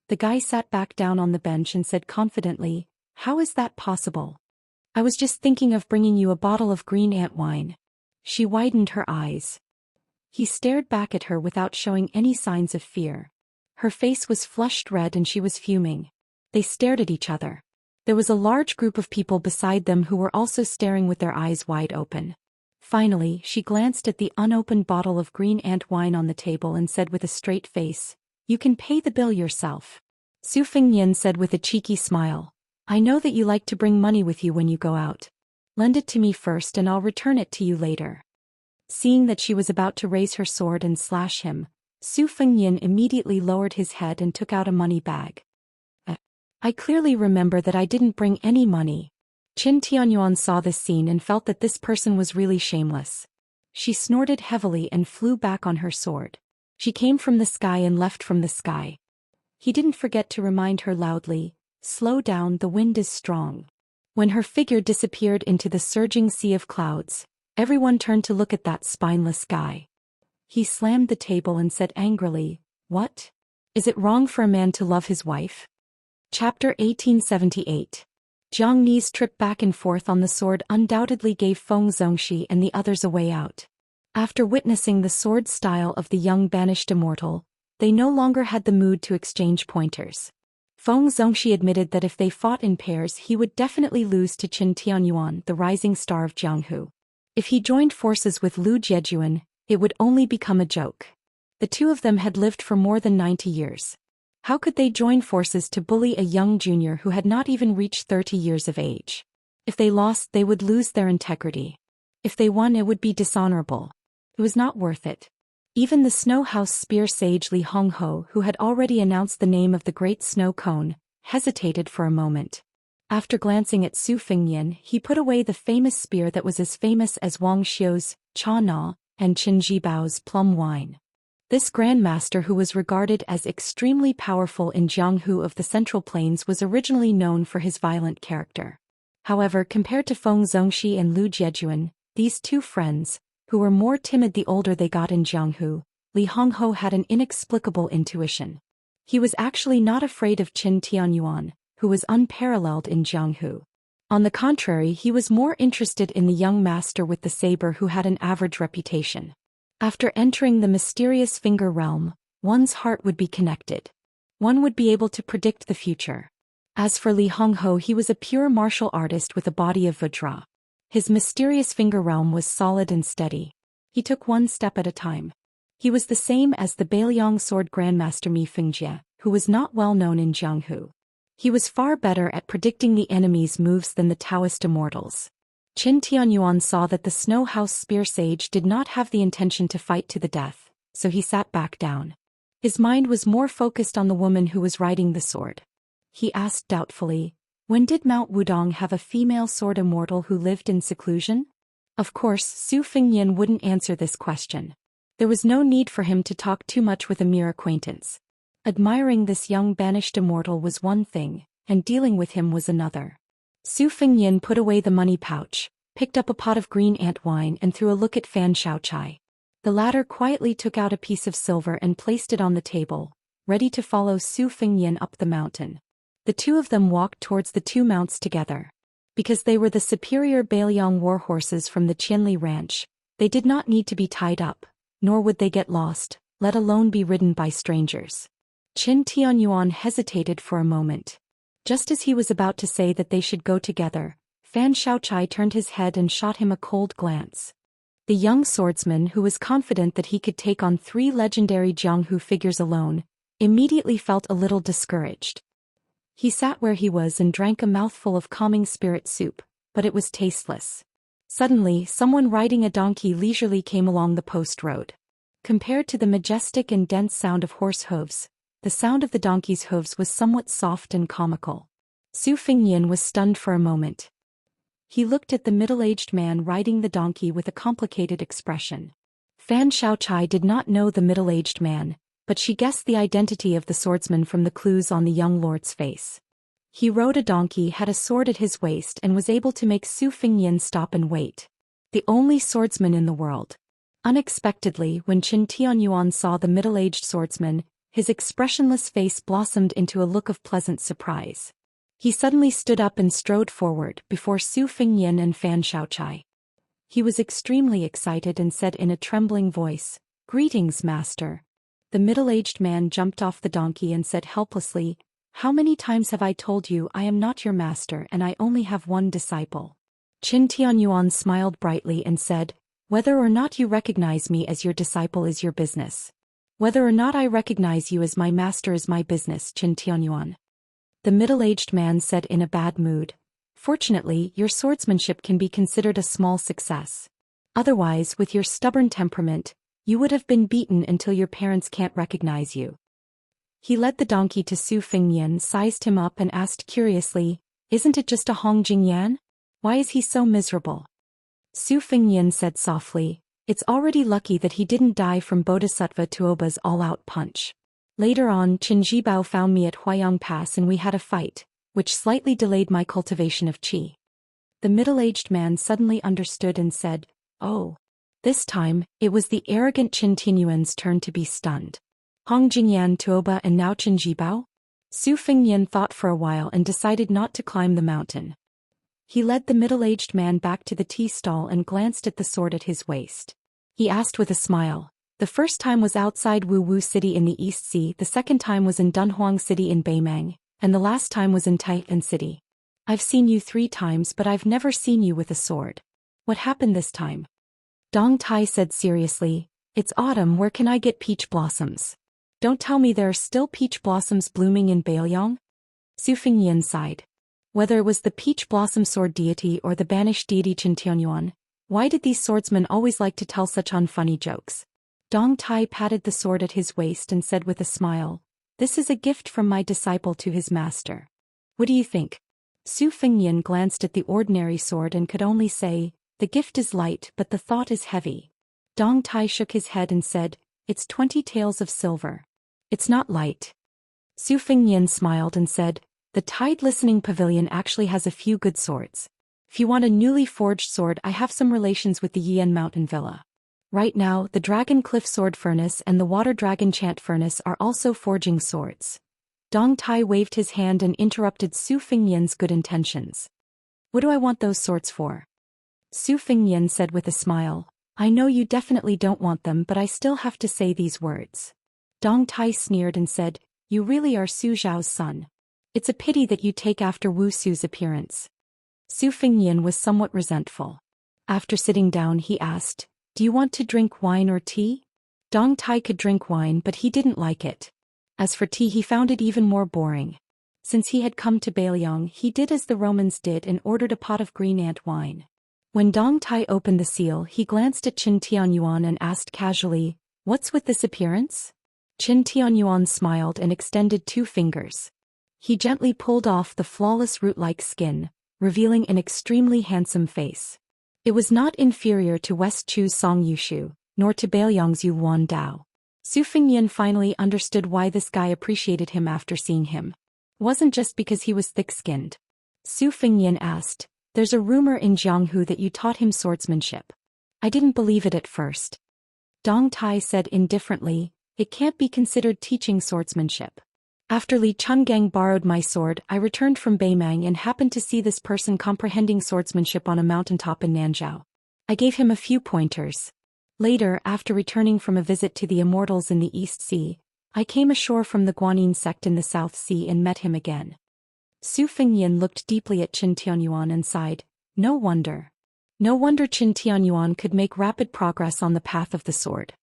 The guy sat back down on the bench and said confidently, "How is that possible? I was just thinking of bringing you a bottle of green ant wine." She widened her eyes. He stared back at her without showing any signs of fear. Her face was flushed red and she was fuming. They stared at each other. There was a large group of people beside them who were also staring with their eyes wide open. Finally, she glanced at the unopened bottle of green ant wine on the table and said with a straight face, "You can pay the bill yourself." Su Fengnian said with a cheeky smile, "I know that you like to bring money with you when you go out. Lend it to me first and I'll return it to you later." Seeing that she was about to raise her sword and slash him, Su Fengnian immediately lowered his head and took out a money bag. "I clearly remember that I didn't bring any money." Qin Tianyuan saw this scene and felt that this person was really shameless. She snorted heavily and flew back on her sword. She came from the sky and left from the sky. He didn't forget to remind her loudly, "Slow down, the wind is strong." When her figure disappeared into the surging sea of clouds, everyone turned to look at that spineless guy. He slammed the table and said angrily, "What? Is it wrong for a man to love his wife?" Chapter 1878. Jiang Ni's trip back and forth on the sword undoubtedly gave Feng Zongxi and the others a way out. After witnessing the sword style of the young banished immortal, they no longer had the mood to exchange pointers. Feng Zongxi admitted that if they fought in pairs he would definitely lose to Qin Tianyuan, the rising star of Jianghu. If he joined forces with Lu Jiejuan, it would only become a joke. The two of them had lived for more than 90 years. How could they join forces to bully a young junior who had not even reached 30 years of age? If they lost, they would lose their integrity. If they won, it would be dishonorable. It was not worth it. Even the Snow House spear sage Li Hongho, who had already announced the name of the Great Snow Cone, hesitated for a moment. After glancing at Su Fengnian, he put away the famous spear that was as famous as Wang Xiu's Cha Na and Qin Jibao's plum wine. This grandmaster, who was regarded as extremely powerful in Jianghu of the Central Plains, was originally known for his violent character. However, compared to Feng Zongxi and Lu Jiejuan, these two friends, who were more timid the older they got in Jianghu, Li Hongho had an inexplicable intuition. He was actually not afraid of Qin Tianyuan, who was unparalleled in Jianghu. On the contrary, he was more interested in the young master with the saber who had an average reputation. After entering the mysterious finger realm, one's heart would be connected. One would be able to predict the future. As for Li Hongho, he was a pure martial artist with a body of Vajra. His mysterious finger realm was solid and steady. He took one step at a time. He was the same as the Bailiang sword grandmaster Mi Fengjie, who was not well known in Jianghu. He was far better at predicting the enemy's moves than the Daoist immortals. Qin Tianyuan saw that the Snow House spear sage did not have the intention to fight to the death, so he sat back down. His mind was more focused on the woman who was riding the sword. He asked doubtfully, "When did Mount Wudong have a female sword immortal who lived in seclusion?" Of course, Su Fengnian wouldn't answer this question. There was no need for him to talk too much with a mere acquaintance. Admiring this young banished immortal was one thing, and dealing with him was another. Su Fengnian put away the money pouch, picked up a pot of green ant wine and threw a look at Fan Xiaochai. The latter quietly took out a piece of silver and placed it on the table, ready to follow Su Fengyan up the mountain. The two of them walked towards the two mounts together. Because they were the superior Bailiang war horses from the Qianli ranch, they did not need to be tied up, nor would they get lost, let alone be ridden by strangers. Qin Tianyuan hesitated for a moment. Just as he was about to say that they should go together, Fan Xiaochai turned his head and shot him a cold glance. The young swordsman, who was confident that he could take on 3 legendary Jianghu figures alone, immediately felt a little discouraged. He sat where he was and drank a mouthful of calming spirit soup, but it was tasteless. Suddenly, someone riding a donkey leisurely came along the post road. Compared to the majestic and dense sound of horse hooves, the sound of the donkey's hooves was somewhat soft and comical. Su Fengyan was stunned for a moment. He looked at the middle-aged man riding the donkey with a complicated expression. Fan Xiaochai did not know the middle-aged man, but she guessed the identity of the swordsman from the clues on the young lord's face. He rode a donkey, had a sword at his waist, and was able to make Su Fengyan stop and wait. The only swordsman in the world. Unexpectedly, when Qin Tianyuan saw the middle-aged swordsman, his expressionless face blossomed into a look of pleasant surprise. He suddenly stood up and strode forward before Su Fengyan and Fan Xiaochai. He was extremely excited and said in a trembling voice, "Greetings, master." The middle-aged man jumped off the donkey and said helplessly, "How many times have I told you I am not your master and I only have one disciple?" Qin Tianyuan smiled brightly and said, "Whether or not you recognize me as your disciple is your business. Whether or not I recognize you as my master is my business, Qin Tianyuan." The middle-aged man said in a bad mood, "Fortunately, your swordsmanship can be considered a small success. Otherwise, with your stubborn temperament, you would have been beaten until your parents can't recognize you." He led the donkey to Su Fengyan, sized him up and asked curiously, "Isn't it just a Hong Jingyan? Why is he so miserable?" Su Fengyan said softly, "It's already lucky that he didn't die from Bodhisattva Tuoba's all-out punch. Later on, Qin Zhibao found me at Huayang Pass and we had a fight, which slightly delayed my cultivation of qi." The middle-aged man suddenly understood and said, "Oh." This time, it was the arrogant Qin Tianyuan's turn to be stunned. Hong Jingyan, Tuoba, and now Qin Zhibao? Su Fengyan thought for a while and decided not to climb the mountain. He led the middle-aged man back to the tea stall and glanced at the sword at his waist. He asked with a smile, "The first time was outside Wu Wu City in the East Sea, the second time was in Dunhuang City in Beimang, and the last time was in Taipan City. I've seen you 3 times but I've never seen you with a sword. What happened this time?" Dong Tai said seriously, "It's autumn, where can I get peach blossoms? Don't tell me there are still peach blossoms blooming in Bailiang?" Su Fengyan sighed. Whether it was the peach blossom sword deity or the banished deity Qin Tianyuan, why did these swordsmen always like to tell such unfunny jokes? Dong Tai patted the sword at his waist and said with a smile, "This is a gift from my disciple to his master. What do you think?" Su Fengyan glanced at the ordinary sword and could only say, "The gift is light but the thought is heavy." Dong Tai shook his head and said, "It's 20 taels of silver. It's not light." Su Fengyan smiled and said, "The Tide Listening Pavilion actually has a few good swords. If you want a newly forged sword, I have some relations with the Yian Mountain Villa. Right now, the Dragon Cliff Sword Furnace and the Water Dragon Chant Furnace are also forging swords." Dong Tai waved his hand and interrupted Su Fengyan's good intentions. "What do I want those swords for?" Su Fengyan said with a smile, "I know you definitely don't want them, but I still have to say these words." Dong Tai sneered and said, "You really are Su Zhao's son. It's a pity that you take after Wu Su's appearance." Su Fengyan was somewhat resentful. After sitting down, he asked, "Do you want to drink wine or tea?" Dong Tai could drink wine but he didn't like it. As for tea, he found it even more boring. Since he had come to Bailiang, he did as the Romans did and ordered a pot of green ant wine. When Dong Tai opened the seal, he glanced at Qin Tianyuan and asked casually, "What's with this appearance?" Qin Tianyuan smiled and extended 2 fingers. He gently pulled off the flawless root-like skin, revealing an extremely handsome face. It was not inferior to West Chu's Song Yushu, nor to Bailiang's Yu Wan Dao. Su Fengyan finally understood why this guy appreciated him after seeing him. It wasn't just because he was thick-skinned. Su Fengyan asked, There's a rumor in Jianghu that you taught him swordsmanship. I didn't believe it at first. Dong Tai said indifferently, it can't be considered teaching swordsmanship. After Li Chungang borrowed my sword, I returned from Beimang and happened to see this person comprehending swordsmanship on a mountaintop in Nanzhou. I gave him a few pointers. Later, after returning from a visit to the Immortals in the East Sea, I came ashore from the Guanyin sect in the South Sea and met him again. Su Fengyan looked deeply at Qin Tianyuan and sighed, no wonder. No wonder Qin Tianyuan could make rapid progress on the path of the sword.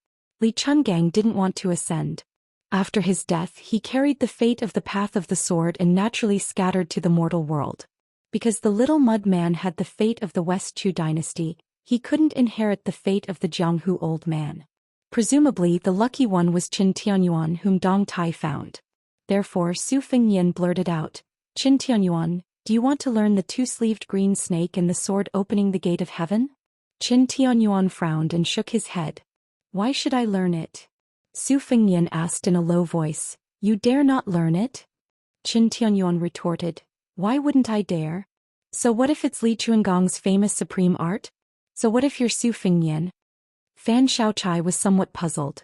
Li Chungang didn't want to ascend. After his death, he carried the fate of the path of the sword and naturally scattered to the mortal world. Because the little mud man had the fate of the West Chu dynasty, he couldn't inherit the fate of the Jianghu old man. Presumably, the lucky one was Qin Tianyuan whom Dong Tai found. Therefore, Su Fengyan blurted out, Qin Tianyuan, do you want to learn the two-sleeved green snake and the sword opening the gate of heaven? Qin Tianyuan frowned and shook his head. Why should I learn it? Su Fengyan asked in a low voice, you dare not learn it? Qin Tianyuan retorted, why wouldn't I dare? So what if it's Li Chuangong's famous supreme art? So what if you're Su Fengyan? Fan Xiaochai was somewhat puzzled.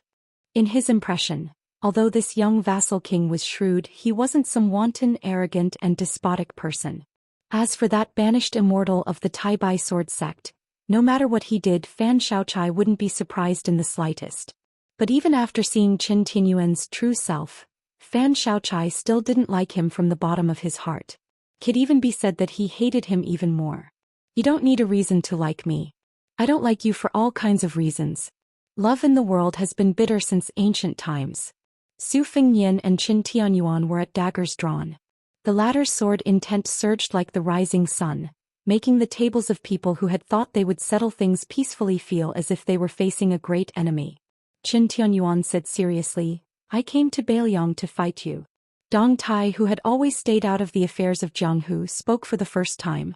In his impression, although this young vassal king was shrewd, he wasn't some wanton, arrogant and despotic person. As for that banished immortal of the Tai Bai sword sect, no matter what he did, Fan Xiaochai wouldn't be surprised in the slightest. But even after seeing Qin Tianyuan's true self, Fan Xiaochai still didn't like him from the bottom of his heart. Could even be said that he hated him even more. You don't need a reason to like me. I don't like you for all kinds of reasons. Love in the world has been bitter since ancient times. Su Fengyan and Qin Tianyuan were at daggers drawn. The latter's sword intent surged like the rising sun, making the tables of people who had thought they would settle things peacefully feel as if they were facing a great enemy. Qin Tianyuan said seriously, I came to Beiliang to fight you. Dong Tai, who had always stayed out of the affairs of Jianghu, spoke for the first time.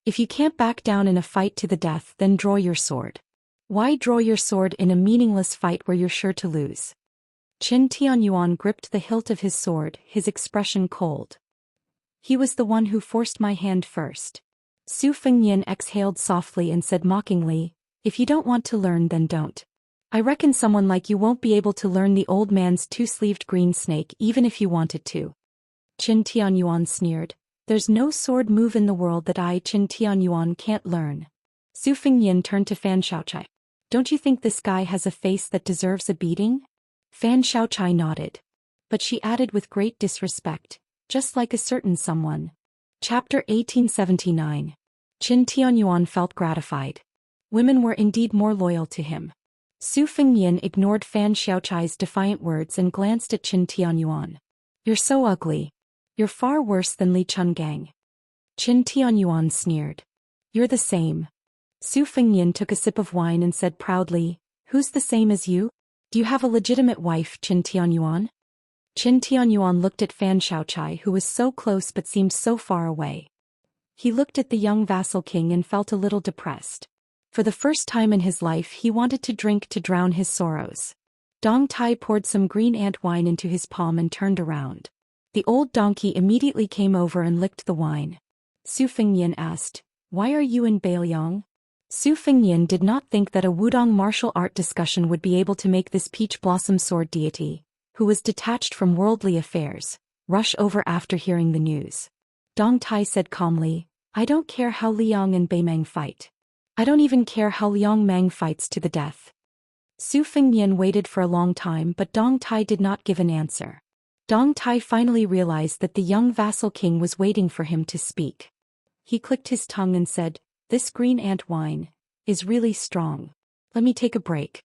If you can't back down in a fight to the death, then draw your sword. Why draw your sword in a meaningless fight where you're sure to lose? Qin Tianyuan gripped the hilt of his sword, his expression cold. He was the one who forced my hand first. Su Fengyan exhaled softly and said mockingly, if you don't want to learn, then don't. I reckon someone like you won't be able to learn the old man's two-sleeved green snake even if you wanted to. Qin Tianyuan sneered, there's no sword move in the world that I, Qin Tianyuan, can't learn. Su Fengyan turned to Fan Xiaochai. Don't you think this guy has a face that deserves a beating? Fan Xiaochai nodded. But she added with great disrespect, just like a certain someone. Chapter 1879. Qin Tianyuan felt gratified. Women were indeed more loyal to him. Su Fengyan ignored Fan Xiaochai's defiant words and glanced at Qin Tianyuan. You're so ugly. You're far worse than Li Chungang. Qin Tianyuan sneered. You're the same. Su Fengyan took a sip of wine and said proudly, who's the same as you? Do you have a legitimate wife, Qin Tianyuan? Qin Tianyuan looked at Fan Xiaochai, who was so close but seemed so far away. He looked at the young vassal king and felt a little depressed. For the first time in his life, he wanted to drink to drown his sorrows. Dong Tai poured some green ant wine into his palm and turned around. The old donkey immediately came over and licked the wine. Su Fengyan asked, why are you in Beiliang? Su Fengyan did not think that a Wudong martial art discussion would be able to make this peach blossom sword deity, who was detached from worldly affairs, rush over after hearing the news. Dong Tai said calmly, I don't care how Liang and Beimang fight. I don't even care how Liang Mang fights to the death. Su Fengyan waited for a long time, but Dong Tai did not give an answer. Dong Tai finally realized that the young vassal king was waiting for him to speak. He clicked his tongue and said, this green ant wine is really strong. Let me take a break.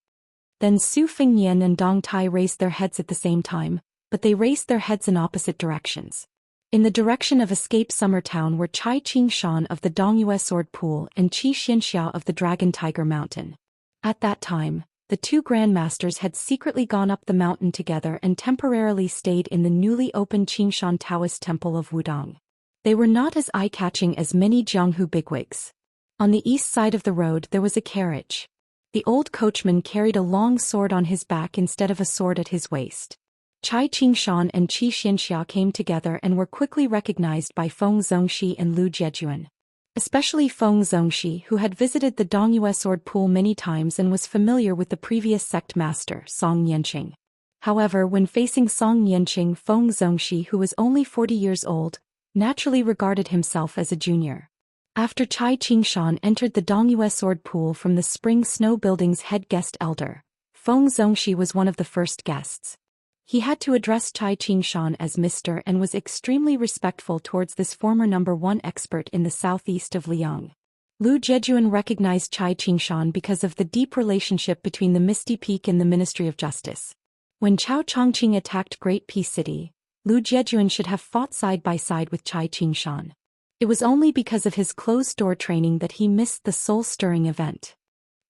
Then Su Fengyan and Dong Tai raised their heads at the same time, but they raised their heads in opposite directions. In the direction of Escape Summer Town were Chai Qingshan of the Dongyue Sword Pool and Qi Xianxia of the Dragon Tiger Mountain. At that time, the two grandmasters had secretly gone up the mountain together and temporarily stayed in the newly opened Qingshan Taoist Temple of Wudong. They were not as eye-catching as many Jianghu bigwigs. On the east side of the road there was a carriage. The old coachman carried a long sword on his back instead of a sword at his waist. Chai Qingshan and Qi Xianxia came together and were quickly recognized by Feng Zongxi and Lu Jiejuan. especially Feng Zongxi, who had visited the Dongyue sword pool many times and was familiar with the previous sect master, Song Yanqing. However, when facing Song Yanqing, Feng Zongxi, who was only 40 years old, naturally regarded himself as a junior. After Chai Qingshan entered the Dongyue sword pool from the Spring Snow Building's head guest elder, Feng Zongxi was one of the first guests. He had to address Chai Qingshan as Mr. and was extremely respectful towards this former #1 expert in the southeast of Liang. Lu Zhejuan recognized Chai Qingshan because of the deep relationship between the Misty Peak and the Ministry of Justice. When Chao Chongqing attacked Great Peace City, Lu Zhejuan should have fought side by side with Chai Qingshan. It was only because of his closed-door training that he missed the soul-stirring event.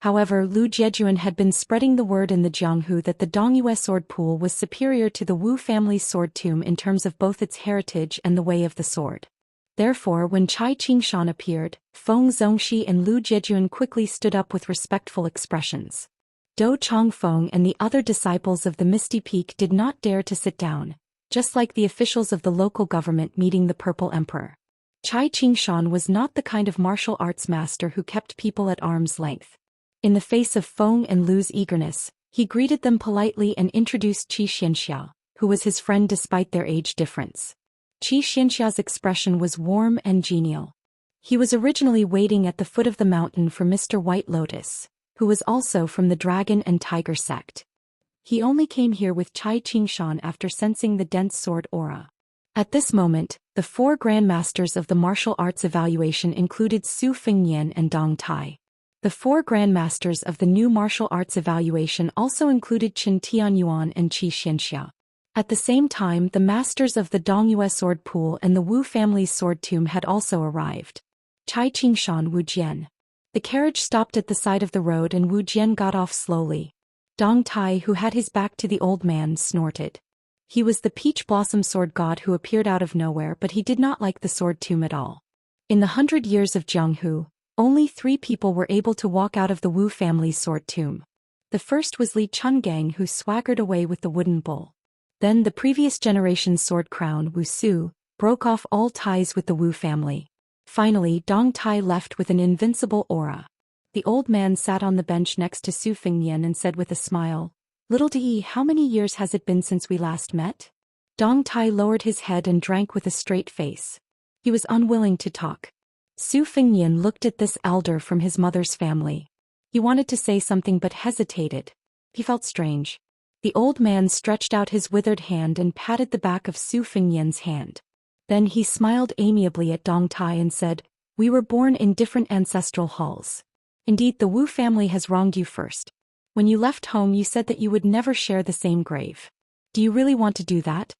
However, Lu Zhejuan had been spreading the word in the Jianghu that the Dongyue sword pool was superior to the Wu family's sword tomb in terms of both its heritage and the way of the sword. Therefore, when Chai Qingshan appeared, Feng Zongxi and Lu Zhejuan quickly stood up with respectful expressions. Dou Chongfeng and the other disciples of the Misty Peak did not dare to sit down, just like the officials of the local government meeting the Purple Emperor. Chai Qingshan was not the kind of martial arts master who kept people at arm's length. In the face of Feng and Lu's eagerness, he greeted them politely and introduced Xianxia, who was his friend despite their age difference. Xianxia's expression was warm and genial. He was originally waiting at the foot of the mountain for Mr. White Lotus, who was also from the Dragon and Tiger sect. He only came here with Chai Qingshan after sensing the dense sword aura. At this moment, the 4 grandmasters of the martial arts evaluation included Su Fengnian and Dong Tai. The 4 grandmasters of the new martial arts evaluation also included Chen Tianyuan and Qi Xianxia. At the same time, the masters of the Dongyue sword pool and the Wu family's sword tomb had also arrived. Chai Qingshan Wu Jian. The carriage stopped at the side of the road and Wu Jian got off slowly. Dong Tai, who had his back to the old man, snorted. He was the peach blossom sword god who appeared out of nowhere, but he did not like the sword tomb at all. In the 100 years of Jianghu, only 3 people were able to walk out of the Wu family's sword tomb. The first was Li Chungang, who swaggered away with the wooden bull. Then the previous generation's sword crown, Wu Su, broke off all ties with the Wu family. Finally, Dong Tai left with an invincible aura. The old man sat on the bench next to Su Fengnian and said with a smile, "Little Di, how many years has it been since we last met?" Dong Tai lowered his head and drank with a straight face. He was unwilling to talk. Su Fengnian looked at this elder from his mother's family. He wanted to say something but hesitated. He felt strange. The old man stretched out his withered hand and patted the back of Su Fengnian's hand. Then he smiled amiably at Dong Tai and said, "We were born in different ancestral halls. Indeed, the Wu family has wronged you first. When you left home you said that you would never share the same grave. Do you really want to do that?"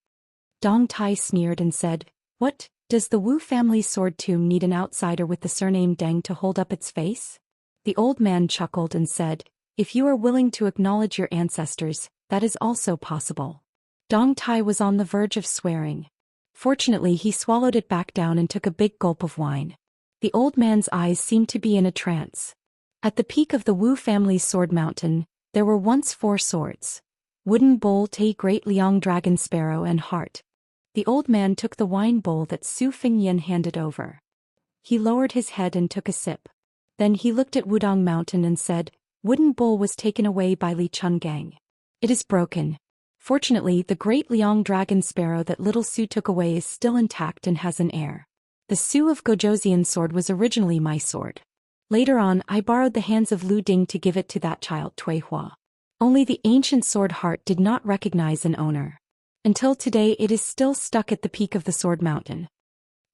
Dong Tai sneered and said, "What, does the Wu family's sword tomb need an outsider with the surname Deng to hold up its face?" The old man chuckled and said, "If you are willing to acknowledge your ancestors, that is also possible." Dong Tai was on the verge of swearing. Fortunately, he swallowed it back down and took a big gulp of wine. The old man's eyes seemed to be in a trance. At the peak of the Wu family's sword mountain, there were once 4 swords: Wooden Bowl, Tei, Great Liang, Dragon Sparrow, and Heart. The old man took the wine bowl that Su Fengnian handed over. He lowered his head and took a sip. Then he looked at Wudong Mountain and said, "Wooden Bowl was taken away by Li Chungang. It is broken. Fortunately, the Great Liang Dragon Sparrow that little Su took away is still intact and has an heir. The Su of Gojoseon's sword was originally my sword. Later on, I borrowed the hands of Lu Ding to give it to that child, Tui Hua. Only the ancient sword Heart did not recognize an owner. Until today it is still stuck at the peak of the sword mountain."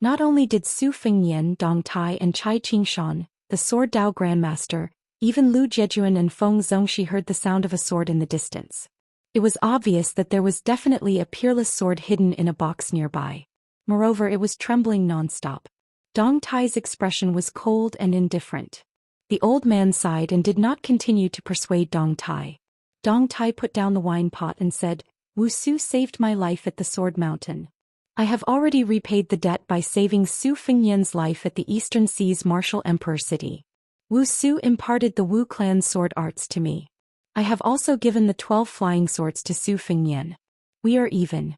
Not only did Su Fengnian, Dong Tai and Chai Qingshan, the sword Dao grandmaster, even Lu Zhejuan and Feng Zongxi heard the sound of a sword in the distance. It was obvious that there was definitely a peerless sword hidden in a box nearby. Moreover, it was trembling non-stop. Dong Tai's expression was cold and indifferent. The old man sighed and did not continue to persuade Dong Tai. Dong Tai put down the wine pot and said, "Wu Su saved my life at the Sword Mountain. I have already repaid the debt by saving Su Fengnian's life at the Eastern Sea's Martial Emperor City. Wu Su imparted the Wu clan's sword arts to me. I have also given the 12 flying swords to Su Fengnian. We are even."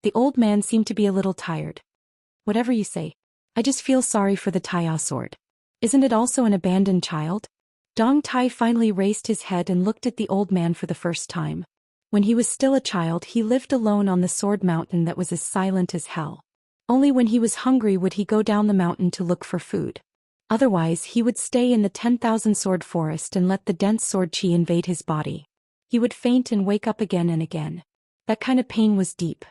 The old man seemed to be a little tired. "Whatever you say. I just feel sorry for the Taiya sword. Isn't it also an abandoned child? Dong Tai finally raised his head and looked at the old man for the first time. When he was still a child, he lived alone on the sword mountain that was as silent as hell. Only when he was hungry would he go down the mountain to look for food. Otherwise, he would stay in the 10,000 sword forest and let the dense sword chi invade his body. He would faint and wake up again and again. That kind of pain was deep.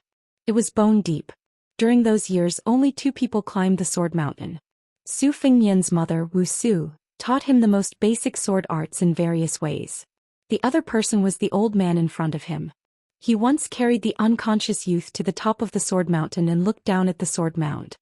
It was bone deep. During those years, only 2 people climbed the sword mountain. Su Fengnian's mother, Wu Su, taught him the most basic sword arts in various ways. The other person was the old man in front of him. He once carried the unconscious youth to the top of the sword mountain and looked down at the sword mound.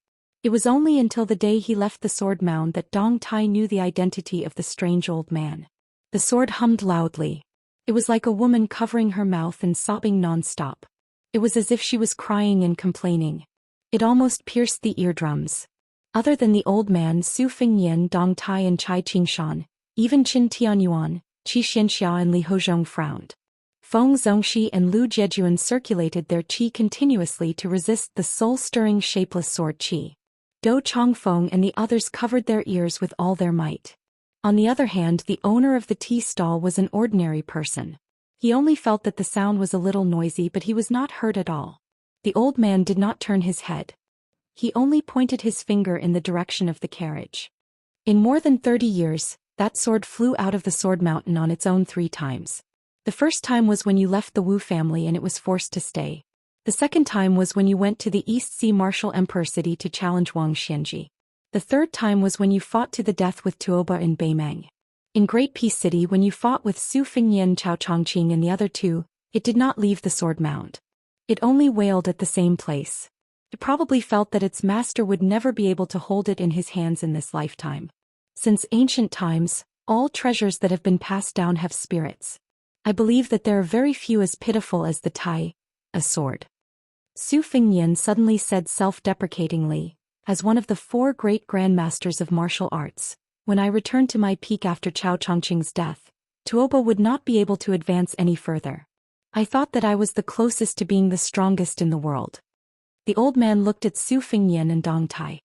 It was only until the day he left the sword mound that Dong Tai knew the identity of the strange old man. The sword hummed loudly. It was like a woman covering her mouth and sobbing non-stop. It was as if she was crying and complaining. It almost pierced the eardrums. Other than the old man, Su Fengnian, Dong Tai and Chai Qingshan, even Qin Tianyuan, Qi Xianxia and Li Hozhong frowned. Feng Zongxi and Lu Jiejuan circulated their qi continuously to resist the soul-stirring shapeless sword qi. Do Chongfeng and the others covered their ears with all their might. On the other hand, the owner of the tea stall was an ordinary person. He only felt that the sound was a little noisy, but he was not hurt at all. The old man did not turn his head. He only pointed his finger in the direction of the carriage. In more than 30 years, that sword flew out of the sword mountain on its own 3 times. The first time was when you left the Wu family and it was forced to stay. The second time was when you went to the East Sea Martial Emperor city to challenge Wang Xianji. The third time was when you fought to the death with Tuoba in Beimang. In Great Peace City, when you fought with Su Fengnian, Chao Chongqing and the other 2, it did not leave the sword mound. It only wailed at the same place. It probably felt that its master would never be able to hold it in his hands in this lifetime. Since ancient times, all treasures that have been passed down have spirits. I believe that there are very few as pitiful as the Tai, a sword. Su Fengnian suddenly said self-deprecatingly, as one of the 4 great grandmasters of martial arts, when I returned to my peak after Chao Chongqing's death, Tuoba would not be able to advance any further. I thought that I was the closest to being the strongest in the world. The old man looked at Su Fengnian and Dong Tai.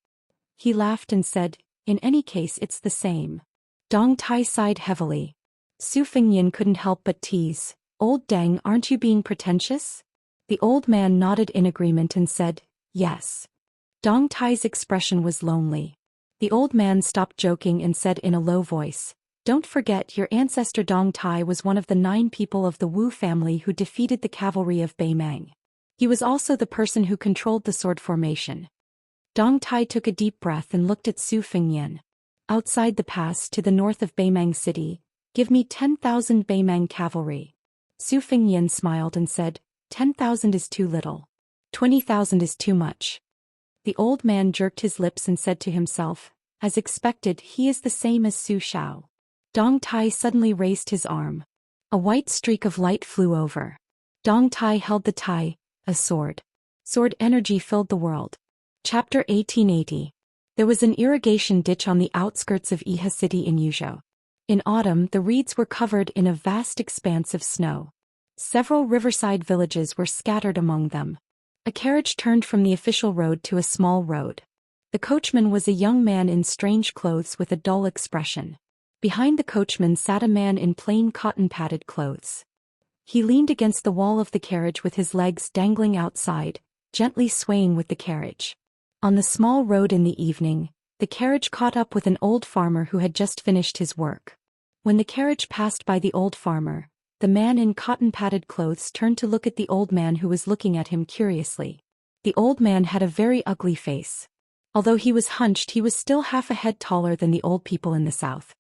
He laughed and said, in any case it's the same. Dong Tai sighed heavily. Su Fengnian couldn't help but tease, Old Deng, aren't you being pretentious? The old man nodded in agreement and said, yes. Dong Tai's expression was lonely. The old man stopped joking and said in a low voice, don't forget your ancestor Dong Tai was one of the 9 people of the Wu family who defeated the cavalry of Beimang. He was also the person who controlled the sword formation. Dong Tai took a deep breath and looked at Su Fengnian. Outside the pass to the north of Beimang City, give me 10,000 Beimang cavalry. Su Fengnian smiled and said, 10,000 is too little. 20,000 is too much. The old man jerked his lips and said to himself, as expected, he is the same as Su Shao. Dong Tai suddenly raised his arm. A white streak of light flew over. Dong Tai held the Tai, a sword. Sword energy filled the world. Chapter 1880. There was an irrigation ditch on the outskirts of Iha City in Yuzhou. In autumn, the reeds were covered in a vast expanse of snow. Several riverside villages were scattered among them. A carriage turned from the official road to a small road. The coachman was a young man in strange clothes with a dull expression. Behind the coachman sat a man in plain cotton-padded clothes. He leaned against the wall of the carriage with his legs dangling outside, gently swaying with the carriage. On the small road in the evening, the carriage caught up with an old farmer who had just finished his work. When the carriage passed by the old farmer, the man in cotton-padded clothes turned to look at the old man who was looking at him curiously. The old man had a very ugly face. Although he was hunched, he was still half a head taller than the old people in the south.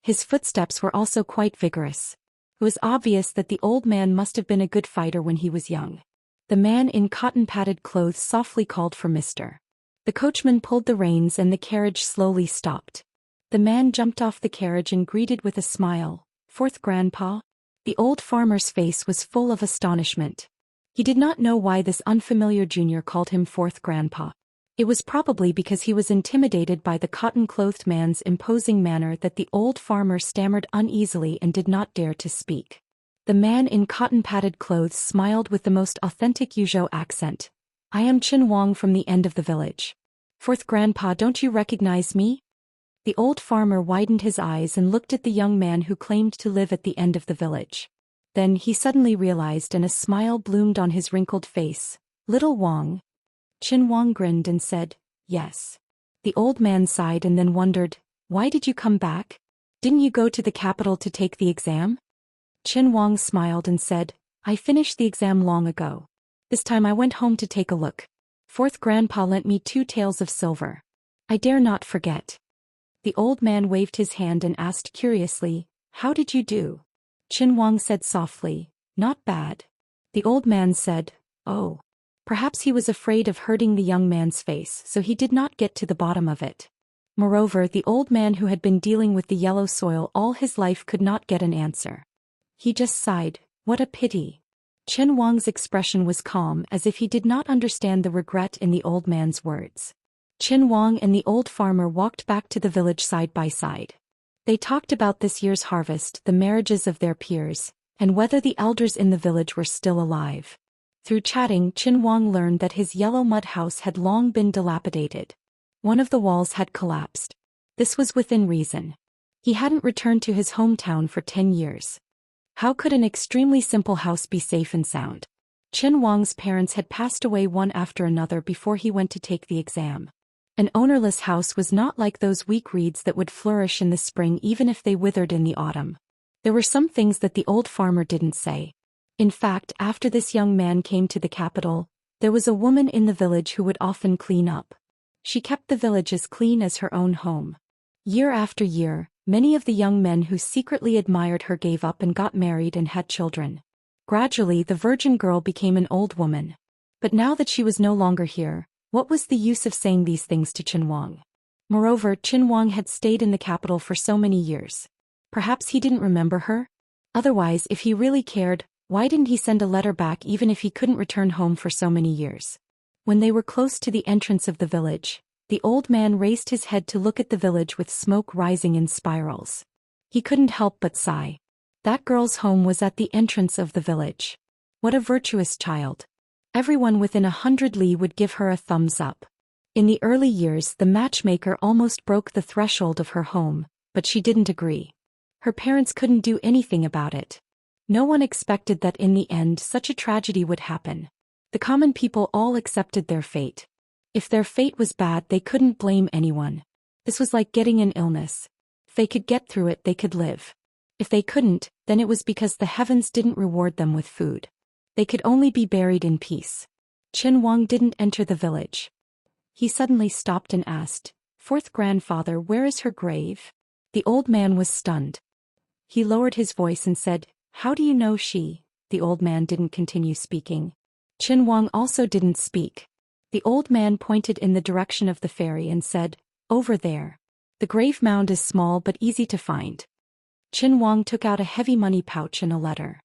His footsteps were also quite vigorous. It was obvious that the old man must have been a good fighter when he was young. The man in cotton-padded clothes softly called for Mr. The coachman pulled the reins and the carriage slowly stopped. The man jumped off the carriage and greeted with a smile, "Fourth grandpa?" The old farmer's face was full of astonishment. He did not know why this unfamiliar junior called him fourth grandpa. It was probably because he was intimidated by the cotton-clothed man's imposing manner that the old farmer stammered uneasily and did not dare to speak. The man in cotton-padded clothes smiled with the most authentic Yuzhou accent. "I am Chen Wang from the end of the village. Fourth grandpa, don't you recognize me? The old farmer widened his eyes and looked at the young man who claimed to live at the end of the village. Then he suddenly realized and a smile bloomed on his wrinkled face. Little Wang. Qin Wang grinned and said, yes. The old man sighed and then wondered, why did you come back? Didn't you go to the capital to take the exam? Qin Wang smiled and said, I finished the exam long ago. This time I went home to take a look. Fourth grandpa lent me 2 taels of silver. I dare not forget. The old man waved his hand and asked curiously, how did you do? Qin Wang said softly, not bad. The old man said, oh. Perhaps he was afraid of hurting the young man's face, so he did not get to the bottom of it. Moreover, the old man who had been dealing with the yellow soil all his life could not get an answer. He just sighed, what a pity. Qin Wang's expression was calm as if he did not understand the regret in the old man's words. Qin Wang and the old farmer walked back to the village side by side. They talked about this year's harvest, the marriages of their peers, and whether the elders in the village were still alive. Through chatting, Qin Wang learned that his yellow mud house had long been dilapidated. One of the walls had collapsed. This was within reason. He hadn't returned to his hometown for 10 years. How could an extremely simple house be safe and sound? Qin Wang's parents had passed away one after another before he went to take the exam. An ownerless house was not like those weak reeds that would flourish in the spring even if they withered in the autumn. There were some things that the old farmer didn't say. In fact, after this young man came to the capital, there was a woman in the village who would often clean up. She kept the village as clean as her own home. Year after year, many of the young men who secretly admired her gave up and got married and had children. Gradually, the virgin girl became an old woman. But now that she was no longer here, what was the use of saying these things to Qin Wang? Moreover, Qin Wang had stayed in the capital for so many years. Perhaps he didn't remember her? Otherwise, if he really cared, why didn't he send a letter back even if he couldn't return home for so many years? When they were close to the entrance of the village, the old man raised his head to look at the village with smoke rising in spirals. He couldn't help but sigh. That girl's home was at the entrance of the village. What a virtuous child. Everyone within 100 li would give her a thumbs up. In the early years, the matchmaker almost broke the threshold of her home, but she didn't agree. Her parents couldn't do anything about it. No one expected that in the end such a tragedy would happen. The common people all accepted their fate. If their fate was bad, they couldn't blame anyone. This was like getting an illness. If they could get through it, they could live. If they couldn't, then it was because the heavens didn't reward them with food. They could only be buried in peace. Qin Wang didn't enter the village. He suddenly stopped and asked, "Fourth grandfather, where is her grave?" The old man was stunned. He lowered his voice and said, "How do you know she?" The old man didn't continue speaking. Qin Wang also didn't speak. The old man pointed in the direction of the ferry and said, "Over there. The grave mound is small but easy to find." Qin Wang took out a heavy money pouch and a letter.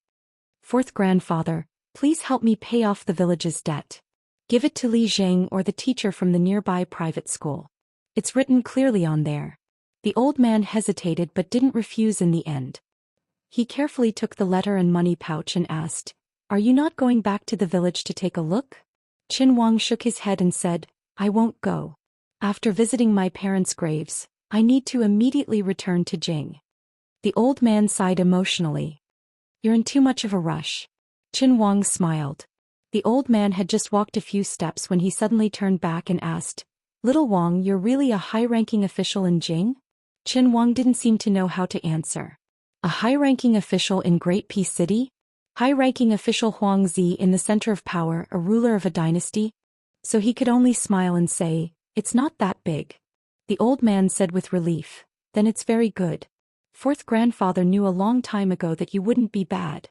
"Fourth grandfather, please help me pay off the village's debt. Give it to Li Zheng or the teacher from the nearby private school. It's written clearly on there." The old man hesitated but didn't refuse in the end. He carefully took the letter and money pouch and asked, "Are you not going back to the village to take a look?" Qin Wang shook his head and said, "I won't go. After visiting my parents' graves, I need to immediately return to Jing." The old man sighed emotionally. "You're in too much of a rush." Qin Wang smiled. The old man had just walked a few steps when he suddenly turned back and asked, "Little Wang, you're really a high-ranking official in Jing?" Qin Wang didn't seem to know how to answer. A high-ranking official in Great Peace City? High-ranking official Huang Zi in the center of power, a ruler of a dynasty? So he could only smile and say, "It's not that big." The old man said with relief, "Then it's very good. Fourth grandfather knew a long time ago that you wouldn't be bad."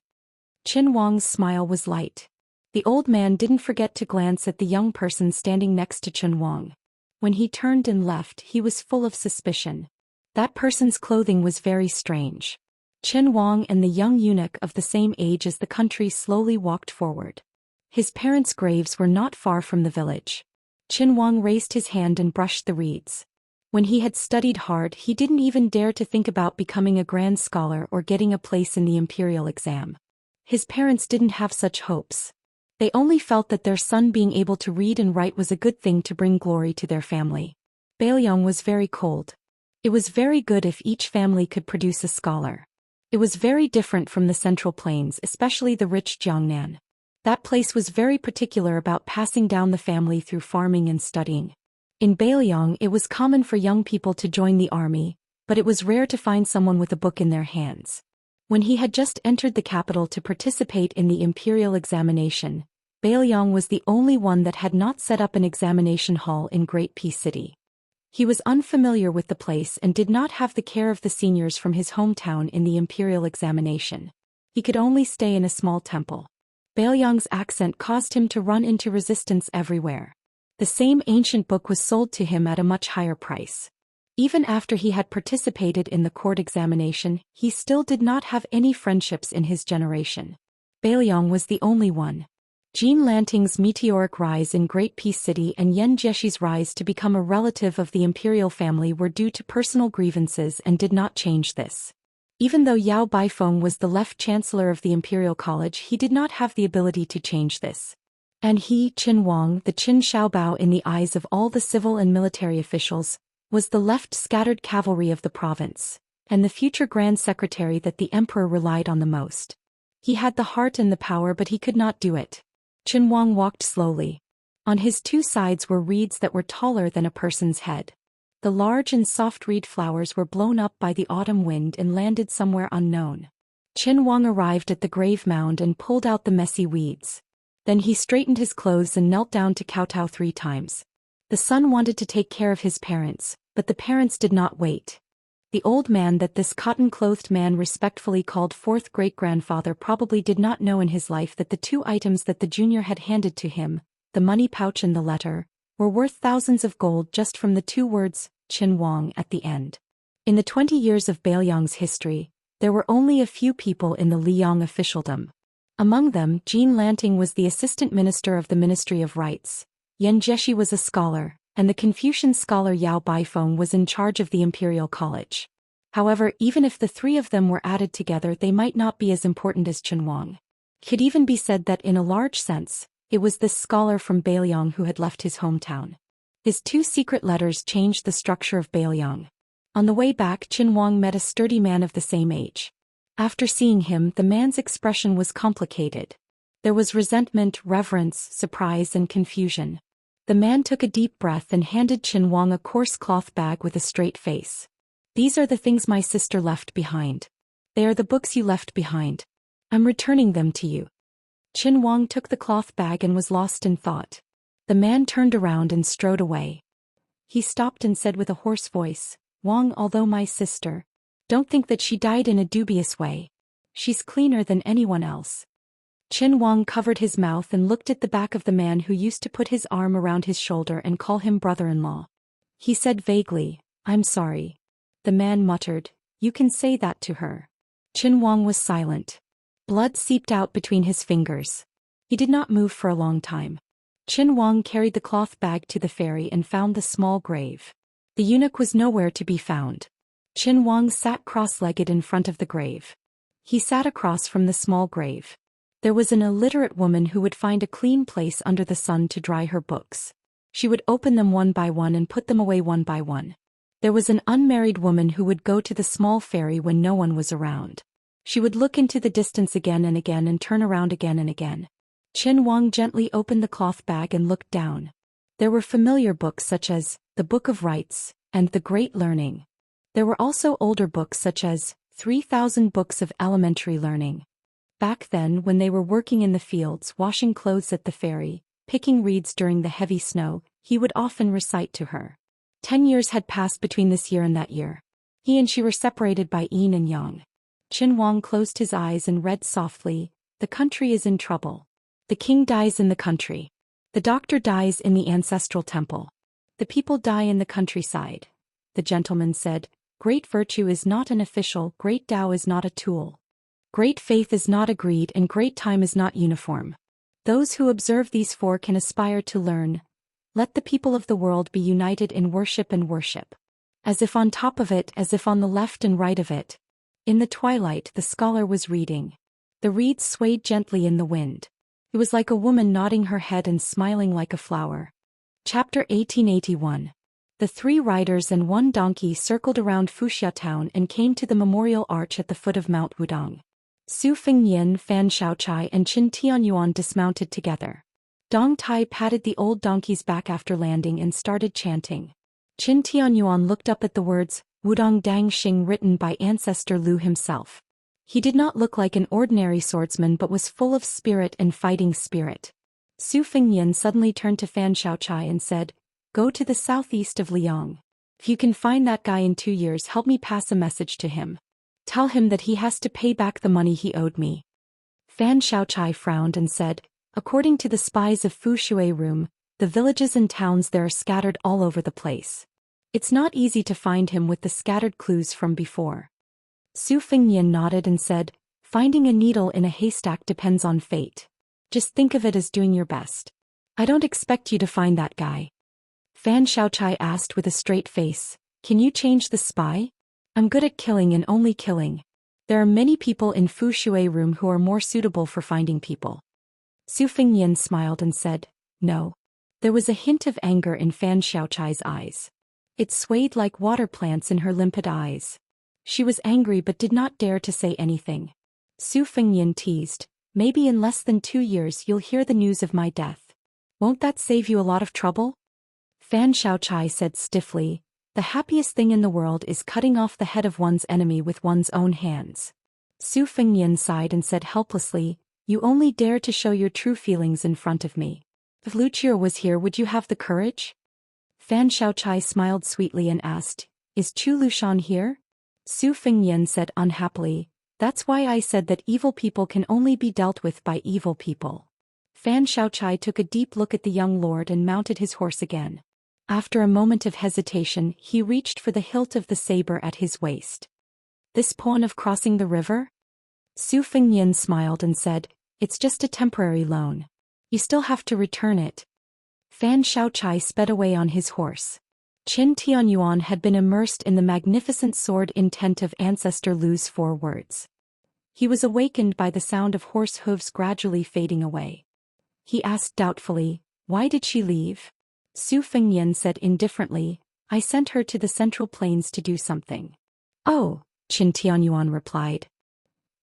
Qin Wang's smile was light. The old man didn't forget to glance at the young person standing next to Qin Wang. When he turned and left, he was full of suspicion. That person's clothing was very strange. Qin Wang and the young eunuch of the same age as the country slowly walked forward. His parents' graves were not far from the village. Qin Wang raised his hand and brushed the reeds. When he had studied hard, he didn't even dare to think about becoming a grand scholar or getting a place in the imperial exam. His parents didn't have such hopes. They only felt that their son being able to read and write was a good thing to bring glory to their family. Bailiang was very cold. It was very good if each family could produce a scholar. It was very different from the Central Plains, especially the rich Jiangnan. That place was very particular about passing down the family through farming and studying. In Bailiang, it was common for young people to join the army, but it was rare to find someone with a book in their hands. When he had just entered the capital to participate in the imperial examination, Bailiang was the only one that had not set up an examination hall in Great Peace City. He was unfamiliar with the place and did not have the care of the seniors from his hometown in the imperial examination. He could only stay in a small temple. Bailiang's accent caused him to run into resistance everywhere. The same ancient book was sold to him at a much higher price. Even after he had participated in the court examination, he still did not have any friendships in his generation. Bailiang was the only one. Jean Lanting's meteoric rise in Great Peace City and Yan Jiexi's rise to become a relative of the imperial family were due to personal grievances and did not change this. Even though Yao Baifeng was the left chancellor of the Imperial College, he did not have the ability to change this. And he, Qin Wang, the Qin Xiaobao in the eyes of all the civil and military officials, was the left scattered cavalry of the province, and the future grand secretary that the emperor relied on the most. He had the heart and the power, but he could not do it. Qin Wang walked slowly. On his two sides were reeds that were taller than a person's head. The large and soft reed flowers were blown up by the autumn wind and landed somewhere unknown. Qin Wang arrived at the grave mound and pulled out the messy weeds. Then he straightened his clothes and knelt down to kowtow 3 times. The son wanted to take care of his parents, but the parents did not wait. The old man that this cotton-clothed man respectfully called fourth great-grandfather probably did not know in his life that the 2 items that the junior had handed to him, the money pouch and the letter, were worth thousands of gold just from the 2 words, Qin Wang, at the end. In the 20 years of Bailiang's history, there were only a few people in the Liang officialdom. Among them, Jean Lanting was the assistant minister of the Ministry of Rights, Yan Jieshi was a scholar, and the Confucian scholar Yao Baifeng was in charge of the Imperial College. However, even if the 3 of them were added together, they might not be as important as Qin Wang. It could even be said that in a large sense, it was this scholar from Bailiang who had left his hometown. His 2 secret letters changed the structure of Bailiang. On the way back, Qin Wang met a sturdy man of the same age. After seeing him, the man's expression was complicated. There was resentment, reverence, surprise, and confusion. The man took a deep breath and handed Qin Wang a coarse cloth bag with a straight face. "These are the things my sister left behind. They are the books you left behind. I'm returning them to you." Qin Wang took the cloth bag and was lost in thought. The man turned around and strode away. He stopped and said with a hoarse voice, "Wang, although my sister, don't think that she died in a dubious way. She's cleaner than anyone else." Qin Wang covered his mouth and looked at the back of the man who used to put his arm around his shoulder and call him brother-in-law. He said vaguely, "I'm sorry." The man muttered, "You can say that to her." Qin Wang was silent. Blood seeped out between his fingers. He did not move for a long time. Qin Wang carried the cloth bag to the ferry and found the small grave. The eunuch was nowhere to be found. Qin Wang sat cross-legged in front of the grave. He sat across from the small grave. There was an illiterate woman who would find a clean place under the sun to dry her books. She would open them one by one and put them away one by one. There was an unmarried woman who would go to the small ferry when no one was around. She would look into the distance again and again and turn around again and again. Qin Wang gently opened the cloth bag and looked down. There were familiar books such as The Book of Rights and The Great Learning. There were also older books such as 3,000 Books of Elementary Learning. Back then, when they were working in the fields, washing clothes at the ferry, picking reeds during the heavy snow, he would often recite to her. 10 years had passed between this year and that year. He and she were separated by yin and yang. Qin Wang closed his eyes and read softly, "The country is in trouble. The king dies in the country. The doctor dies in the ancestral temple. The people die in the countryside." The gentleman said, "Great virtue is not an official, great Tao is not a tool. Great faith is not agreed, and great time is not uniform. Those who observe these 4 can aspire to learn. Let the people of the world be united in worship and worship." As if on top of it, as if on the left and right of it. In the twilight, the scholar was reading. The reeds swayed gently in the wind. It was like a woman nodding her head and smiling like a flower. Chapter 1881. The 3 riders and 1 donkey circled around Wuxia town and came to the memorial arch at the foot of Mount Wudong. Su Fengnian, Fan Xiaochai and Qin Tianyuan dismounted together. Dong Tai patted the old donkey's back after landing and started chanting. Qin Tianyuan looked up at the words, Wudong Dang Xing, written by ancestor Lu himself. He did not look like an ordinary swordsman but was full of spirit and fighting spirit. Su Fengnian suddenly turned to Fan Xiaochai and said, "Go to the southeast of Liang. If you can find that guy in 2 years, help me pass a message to him. Tell him that he has to pay back the money he owed me." Fan Xiaochai frowned and said, "According to the spies of Fu Shui Room, the villages and towns there are scattered all over the place. It's not easy to find him with the scattered clues from before." Su Fengnian nodded and said, "Finding a needle in a haystack depends on fate. Just think of it as doing your best. I don't expect you to find that guy." Fan Xiaochai asked with a straight face, "Can you change the spy? I'm good at killing and only killing. There are many people in Fu Shui Room who are more suitable for finding people." Su Fengnian smiled and said, "No." There was a hint of anger in Fan Xiaochai's eyes. It swayed like water plants in her limpid eyes. She was angry but did not dare to say anything. Su Fengnian teased, "Maybe in less than 2 years you'll hear the news of my death. Won't that save you a lot of trouble?" Fan Xiaochai said stiffly, "The happiest thing in the world is cutting off the head of one's enemy with one's own hands." Su Fengnian sighed and said helplessly, "You only dare to show your true feelings in front of me. If Lucia was here, would you have the courage?" Fan Xiaochai smiled sweetly and asked, "Is Chu Lushan here?" Su Fengnian said unhappily, "That's why I said that evil people can only be dealt with by evil people." Fan Xiaochai took a deep look at the young lord and mounted his horse again. After a moment of hesitation, he reached for the hilt of the saber at his waist. "This pawn of crossing the river?" Su Fengnian smiled and said, "It's just a temporary loan. You still have to return it." Fan Xiaochai sped away on his horse. Qin Tianyuan had been immersed in the magnificent sword intent of ancestor Lu's 4 words. He was awakened by the sound of horse hooves gradually fading away. He asked doubtfully, "Why did she leave?" Su Fengnian said indifferently, "I sent her to the Central Plains to do something." "Oh," Qin Tianyuan replied.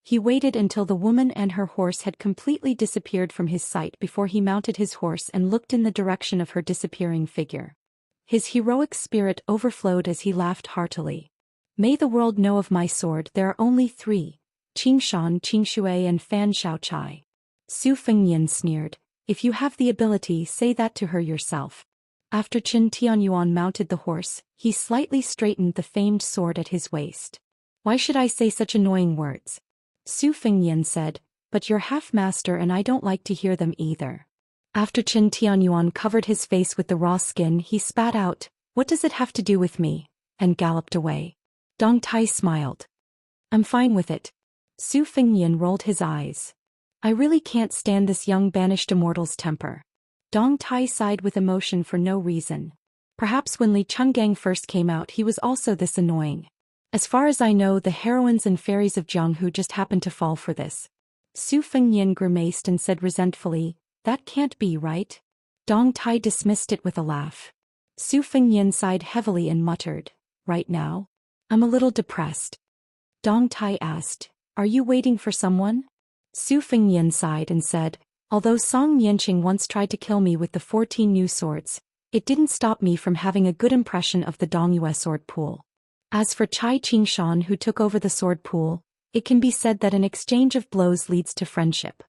He waited until the woman and her horse had completely disappeared from his sight before he mounted his horse and looked in the direction of her disappearing figure. His heroic spirit overflowed as he laughed heartily. "May the world know of my sword, there are only 3, Qingshan, Qingshui and Fan Xiaochai." Su Fengnian sneered, "If you have the ability, say that to her yourself." After Qin Tianyuan mounted the horse, he slightly straightened the famed sword at his waist. "Why should I say such annoying words?" Su Fengnian said, "But you're half-master and I don't like to hear them either." After Qin Tianyuan covered his face with the raw skin, he spat out, "What does it have to do with me?" and galloped away. Dong Tai smiled. "I'm fine with it." Su Fengnian rolled his eyes. "I really can't stand this young banished immortal's temper." Dong Tai sighed with emotion for no reason. Perhaps when Li Chenggang first came out he was also this annoying. As far as I know, the heroines and fairies of Jianghu just happened to fall for this. Su Fengnian grimaced and said resentfully, "That can't be right." Dong Tai dismissed it with a laugh. Su Fengnian sighed heavily and muttered, "Right now? I'm a little depressed." Dong Tai asked, "Are you waiting for someone?" Su Fengnian sighed and said, "Although Song Mianqing once tried to kill me with the 14 new swords, it didn't stop me from having a good impression of the Dongyue sword pool. As for Chai Qingshan, who took over the sword pool, it can be said that an exchange of blows leads to friendship.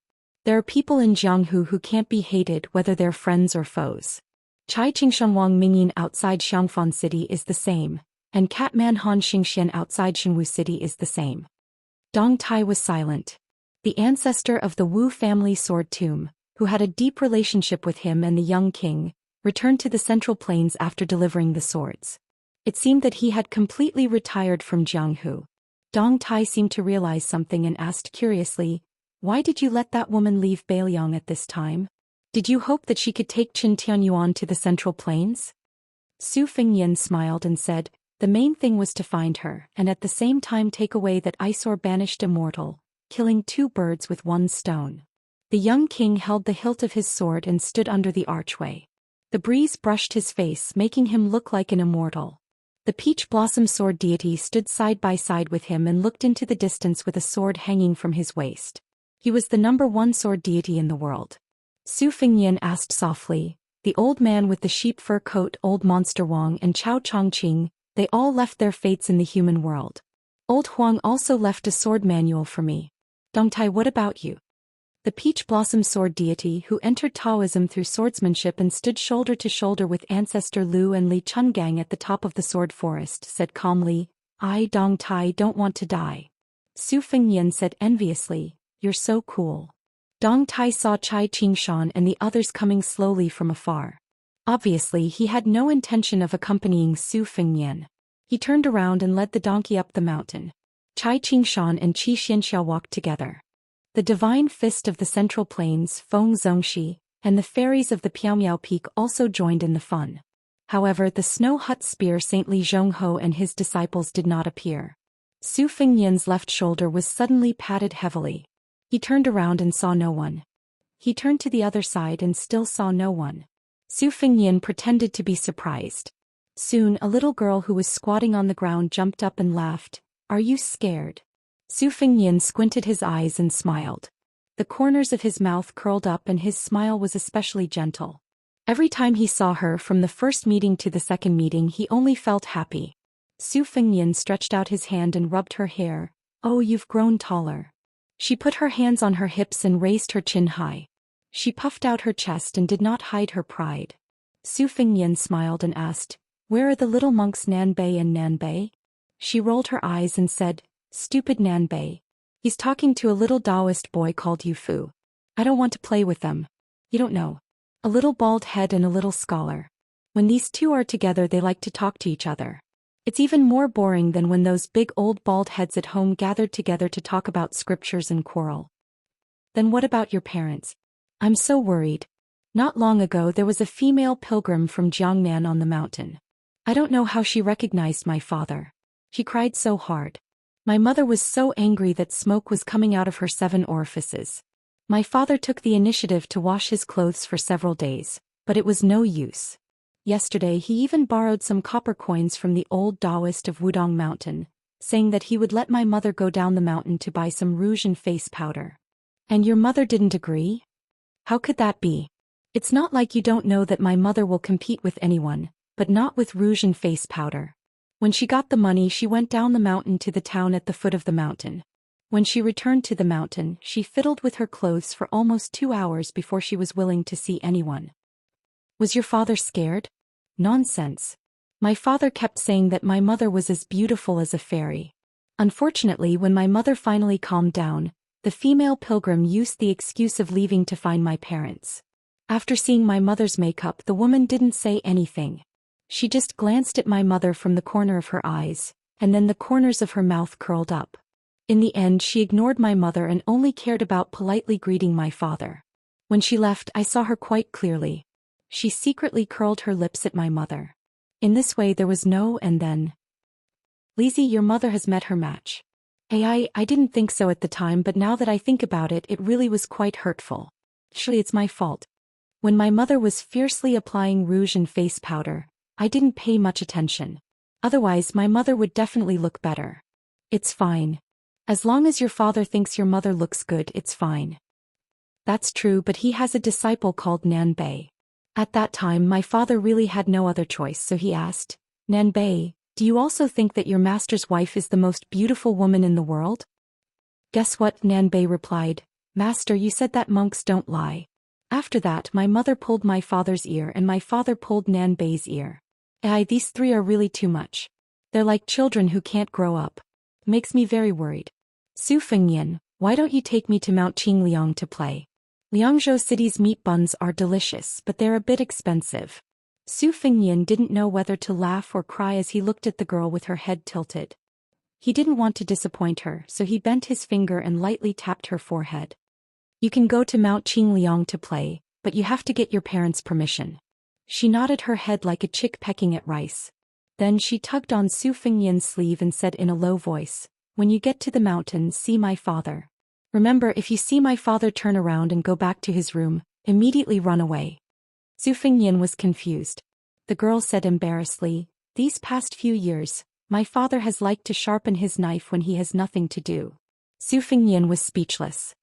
There are people in Jianghu who can't be hated whether they're friends or foes. Chai Qingshan Wang Mingyin outside Xiangfan City is the same, and Catman Han Xingxian outside Shenwu City is the same." Dong Tai was silent. The ancestor of the Wu family sword tomb, who had a deep relationship with him and the young king, returned to the Central Plains after delivering the swords. It seemed that he had completely retired from Jianghu. Dong Tai seemed to realize something and asked curiously, "Why did you let that woman leave Beiliang at this time? Did you hope that she could take Qin Tianyuan to the Central Plains?" Su Fengnian smiled and said, "The main thing was to find her and at the same time take away that eyesore banished immortal, killing 2 birds with 1 stone." The young king held the hilt of his sword and stood under the archway. The breeze brushed his face, making him look like an immortal. The peach blossom sword deity stood side by side with him and looked into the distance with a sword hanging from his waist. He was the #1 sword deity in the world. Su Fengnian asked softly. The old man with the sheep fur coat, Old Monster Wang, and Chao Chongqing, they all left their fates in the human world. Old Huang also left a sword manual for me. Dongtai, what about you? The peach blossom sword deity, who entered Taoism through swordsmanship and stood shoulder to shoulder with ancestor Lu and Li Chungang at the top of the sword forest, said calmly, I, Dongtai, don't want to die. Su Fengnian said enviously, you're so cool. Dongtai saw Chai Qingshan and the others coming slowly from afar. Obviously he had no intention of accompanying Su Fengnian. He turned around and led the donkey up the mountain. Chai Qingshan and Xianxia walked together. The divine fist of the Central Plains, Feng Zongxi, and the fairies of the Piaomiao Peak also joined in the fun. However, the Snow Hut Spear Saintly Zhongho and his disciples did not appear. Su Fengnian's left shoulder was suddenly patted heavily. He turned around and saw no one. He turned to the other side and still saw no one. Su Fengnian pretended to be surprised. Soon a little girl who was squatting on the ground jumped up and laughed. Are you scared? Su Fengnian squinted his eyes and smiled. The corners of his mouth curled up and his smile was especially gentle. Every time he saw her, from the first meeting to the second meeting, he only felt happy. Su Fengnian stretched out his hand and rubbed her hair. Oh, you've grown taller. She put her hands on her hips and raised her chin high. She puffed out her chest and did not hide her pride. Su Fengnian smiled and asked, where are the little monks Nanbei and Nanbei? She rolled her eyes and said, stupid Nanbei. He's talking to a little Daoist boy called Yufu. I don't want to play with them. You don't know. A little bald head and a little scholar. When these two are together they like to talk to each other. It's even more boring than when those big old bald heads at home gathered together to talk about scriptures and quarrel. Then what about your parents? I'm so worried. Not long ago there was a female pilgrim from Jiangnan on the mountain. I don't know how she recognized my father. She cried so hard. My mother was so angry that smoke was coming out of her 7 orifices. My father took the initiative to wash his clothes for several days, but it was no use. Yesterday he even borrowed some copper coins from the old Daoist of Wudong Mountain, saying that he would let my mother go down the mountain to buy some rouge and face powder. And your mother didn't agree? How could that be? It's not like you don't know that my mother will compete with anyone, but not with rouge and face powder. When she got the money she went down the mountain to the town at the foot of the mountain. When she returned to the mountain, she fiddled with her clothes for almost 2 hours before she was willing to see anyone. Was your father scared? Nonsense. My father kept saying that my mother was as beautiful as a fairy. Unfortunately, when my mother finally calmed down, the female pilgrim used the excuse of leaving to find my parents. After seeing my mother's makeup, the woman didn't say anything. She just glanced at my mother from the corner of her eyes, and then the corners of her mouth curled up. In the end, she ignored my mother and only cared about politely greeting my father. When she left, I saw her quite clearly. She secretly curled her lips at my mother. In this way there was no and then. Lizzie, your mother has met her match. Hey, I didn't think so at the time, but now that I think about it, it really was quite hurtful. Surely it's my fault. When my mother was fiercely applying rouge and face powder, I didn't pay much attention. Otherwise my mother would definitely look better. It's fine. As long as your father thinks your mother looks good, it's fine. That's true, but he has a disciple called Nanbei. At that time my father really had no other choice, so he asked, Nanbei, do you also think that your master's wife is the most beautiful woman in the world? Guess what? Nanbei replied, Master, you said that monks don't lie. After that my mother pulled my father's ear and my father pulled Nanbei's ear. These 3 are really too much. They're like children who can't grow up. Makes me very worried. Su Fengnian, why don't you take me to Mount Qingliang to play? Liangzhou City's meat buns are delicious, but they're a bit expensive. Su Fengnian didn't know whether to laugh or cry as he looked at the girl with her head tilted. He didn't want to disappoint her, so he bent his finger and lightly tapped her forehead. You can go to Mount Qingliang to play, but you have to get your parents' permission. She nodded her head like a chick pecking at rice. Then she tugged on Su Fengnian's sleeve and said in a low voice, When you get to the mountain, see my father. Remember, if you see my father turn around and go back to his room, immediately run away. Su Fengnian was confused. The girl said embarrassedly, these past few years, my father has liked to sharpen his knife when he has nothing to do. Su Fengnian was speechless.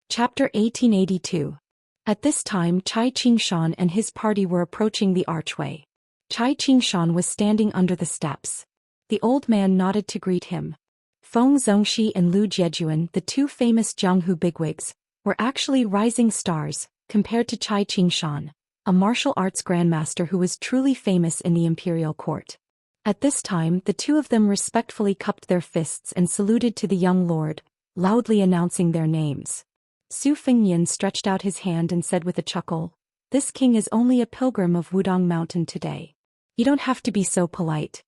Chapter 1882. At this time Chai Qingshan and his party were approaching the archway. Chai Qingshan was standing under the steps. The old man nodded to greet him. Feng Zongxi and Lu Jiejuan, the two famous Jianghu bigwigs, were actually rising stars, compared to Chai Qingshan, a martial arts grandmaster who was truly famous in the imperial court. At this time the two of them respectfully cupped their fists and saluted to the young lord, loudly announcing their names. Su Fengnian stretched out his hand and said with a chuckle, this king is only a pilgrim of Wudong Mountain today. You don't have to be so polite.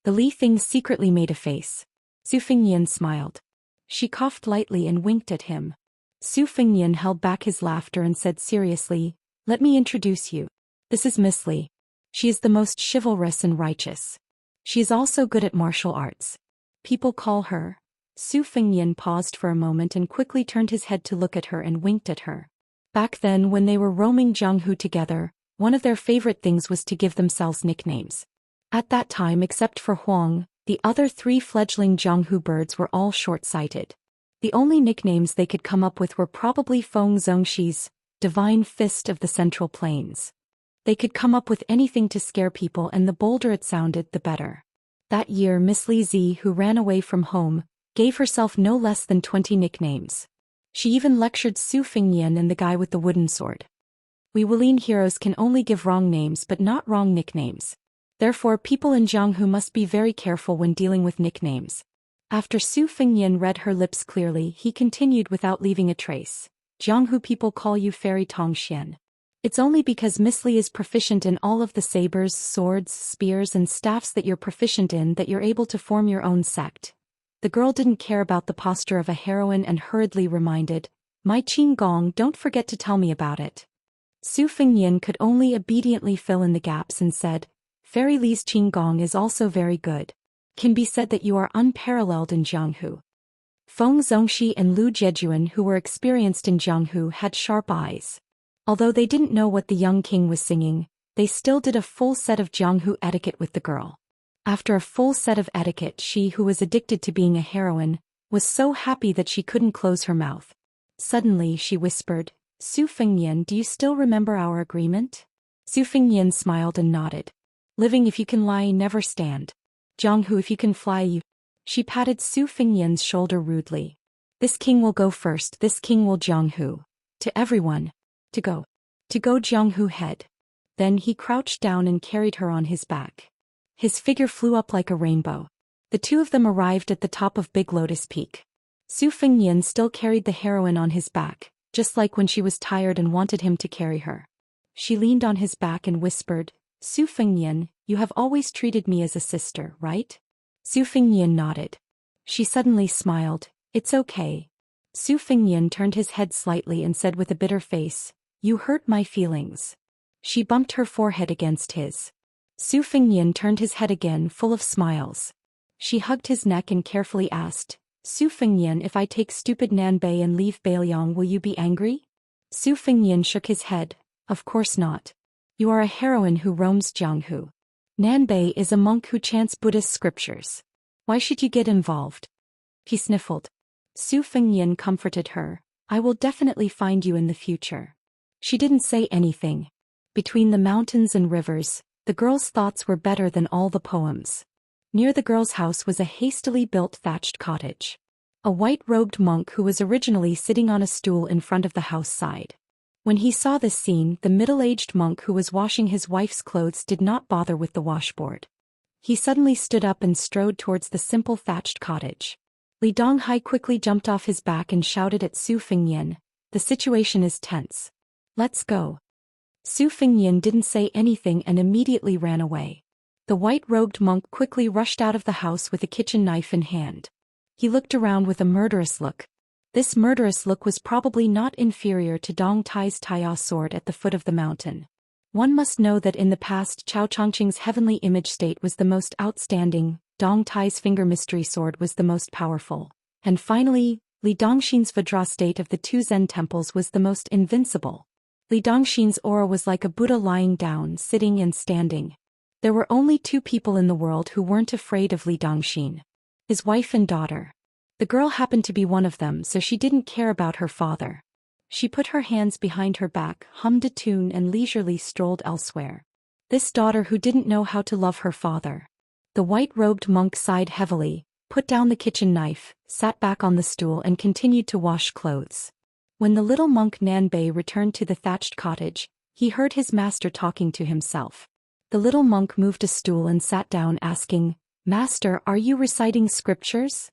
The Li Thing secretly made a face. Su Fengnian smiled. She coughed lightly and winked at him. Su Fengnian held back his laughter and said seriously, let me introduce you. This is Miss Li. She is the most chivalrous and righteous. She is also good at martial arts. People call her. Su Fengnian paused for a moment and quickly turned his head to look at her and winked at her. Back then when they were roaming Jianghu together, one of their favorite things was to give themselves nicknames. At that time, except for Huang, the other three fledgling Jianghu birds were all short-sighted. The only nicknames they could come up with were probably Feng Zongxi's Divine Fist of the Central Plains. They could come up with anything to scare people, and the bolder it sounded, the better. That year Miss Li Zi, who ran away from home, gave herself no less than 20 nicknames. She even lectured Su Fengnian and the guy with the wooden sword. We Wulian heroes can only give wrong names but not wrong nicknames. Therefore people in Jianghu must be very careful when dealing with nicknames. After Su Fengnian read her lips clearly, he continued without leaving a trace. Jianghu people call you Fairy Tong Xian. It's only because Miss Li is proficient in all of the sabers, swords, spears and staffs that you're proficient in that you're able to form your own sect. The girl didn't care about the posture of a heroine and hurriedly reminded, my Qing Gong, don't forget to tell me about it. Su Fengnian could only obediently fill in the gaps and said, Fairy Li's Qing Gong is also very good. Can be said that you are unparalleled in Jianghu. Feng Zongxi and Lu Jiejuan, who were experienced in Jianghu, had sharp eyes. Although they didn't know what the young king was singing, they still did a full set of Jianghu etiquette with the girl. After a full set of etiquette, she, who was addicted to being a heroine, was so happy that she couldn't close her mouth. Suddenly she whispered, Su Fengnian, do you still remember our agreement? Su Fengnian smiled and nodded. Living if you can lie, never stand. Jianghu if you can fly you. She patted Su Fengnian's shoulder rudely. This king will go first, this king will Jianghu. To everyone. To go Jianghu head. Then he crouched down and carried her on his back. His figure flew up like a rainbow. The two of them arrived at the top of Big Lotus Peak. Su Fengnian still carried the heroine on his back, just like when she was tired and wanted him to carry her. She leaned on his back and whispered, Su Fengnian, you have always treated me as a sister, right? Su Fengnian nodded. She suddenly smiled, it's okay. Su Fengnian turned his head slightly and said with a bitter face, you hurt my feelings. She bumped her forehead against his. Su Fengnian turned his head again, full of smiles. She hugged his neck and carefully asked, Su Fengnian, if I take stupid Nanbei and leave Beiliang, will you be angry? Su Fengnian shook his head, of course not. You are a heroine who roams Jianghu. Nanbei is a monk who chants Buddhist scriptures. Why should you get involved? He sniffled. Su Fengnian comforted her, I will definitely find you in the future. She didn't say anything. Between the mountains and rivers, the girl's thoughts were better than all the poems. Near the girl's house was a hastily built thatched cottage. A white-robed monk who was originally sitting on a stool in front of the house sighed. When he saw this scene, the middle-aged monk who was washing his wife's clothes did not bother with the washboard. He suddenly stood up and strode towards the simple thatched cottage. Li Donghai quickly jumped off his back and shouted at Su Fengnian, the situation is tense. Let's go. Su Fengnian didn't say anything and immediately ran away. The white-robed monk quickly rushed out of the house with a kitchen knife in hand. He looked around with a murderous look. This murderous look was probably not inferior to Dong Tai's Taiya sword at the foot of the mountain. One must know that in the past Chao Changqing's heavenly image state was the most outstanding, Dong Tai's finger mystery sword was the most powerful, and finally, Li Dongxin's Vajra state of the two Zen temples was the most invincible. Li Dongxin's aura was like a Buddha lying down, sitting and standing. There were only two people in the world who weren't afraid of Li Dongxin: his wife and daughter. The girl happened to be one of them, so she didn't care about her father. She put her hands behind her back, hummed a tune and leisurely strolled elsewhere. This daughter who didn't know how to love her father. The white-robed monk sighed heavily, put down the kitchen knife, sat back on the stool and continued to wash clothes. When the little monk Nanbei returned to the thatched cottage, he heard his master talking to himself. The little monk moved a stool and sat down, asking, "Master, are you reciting scriptures?"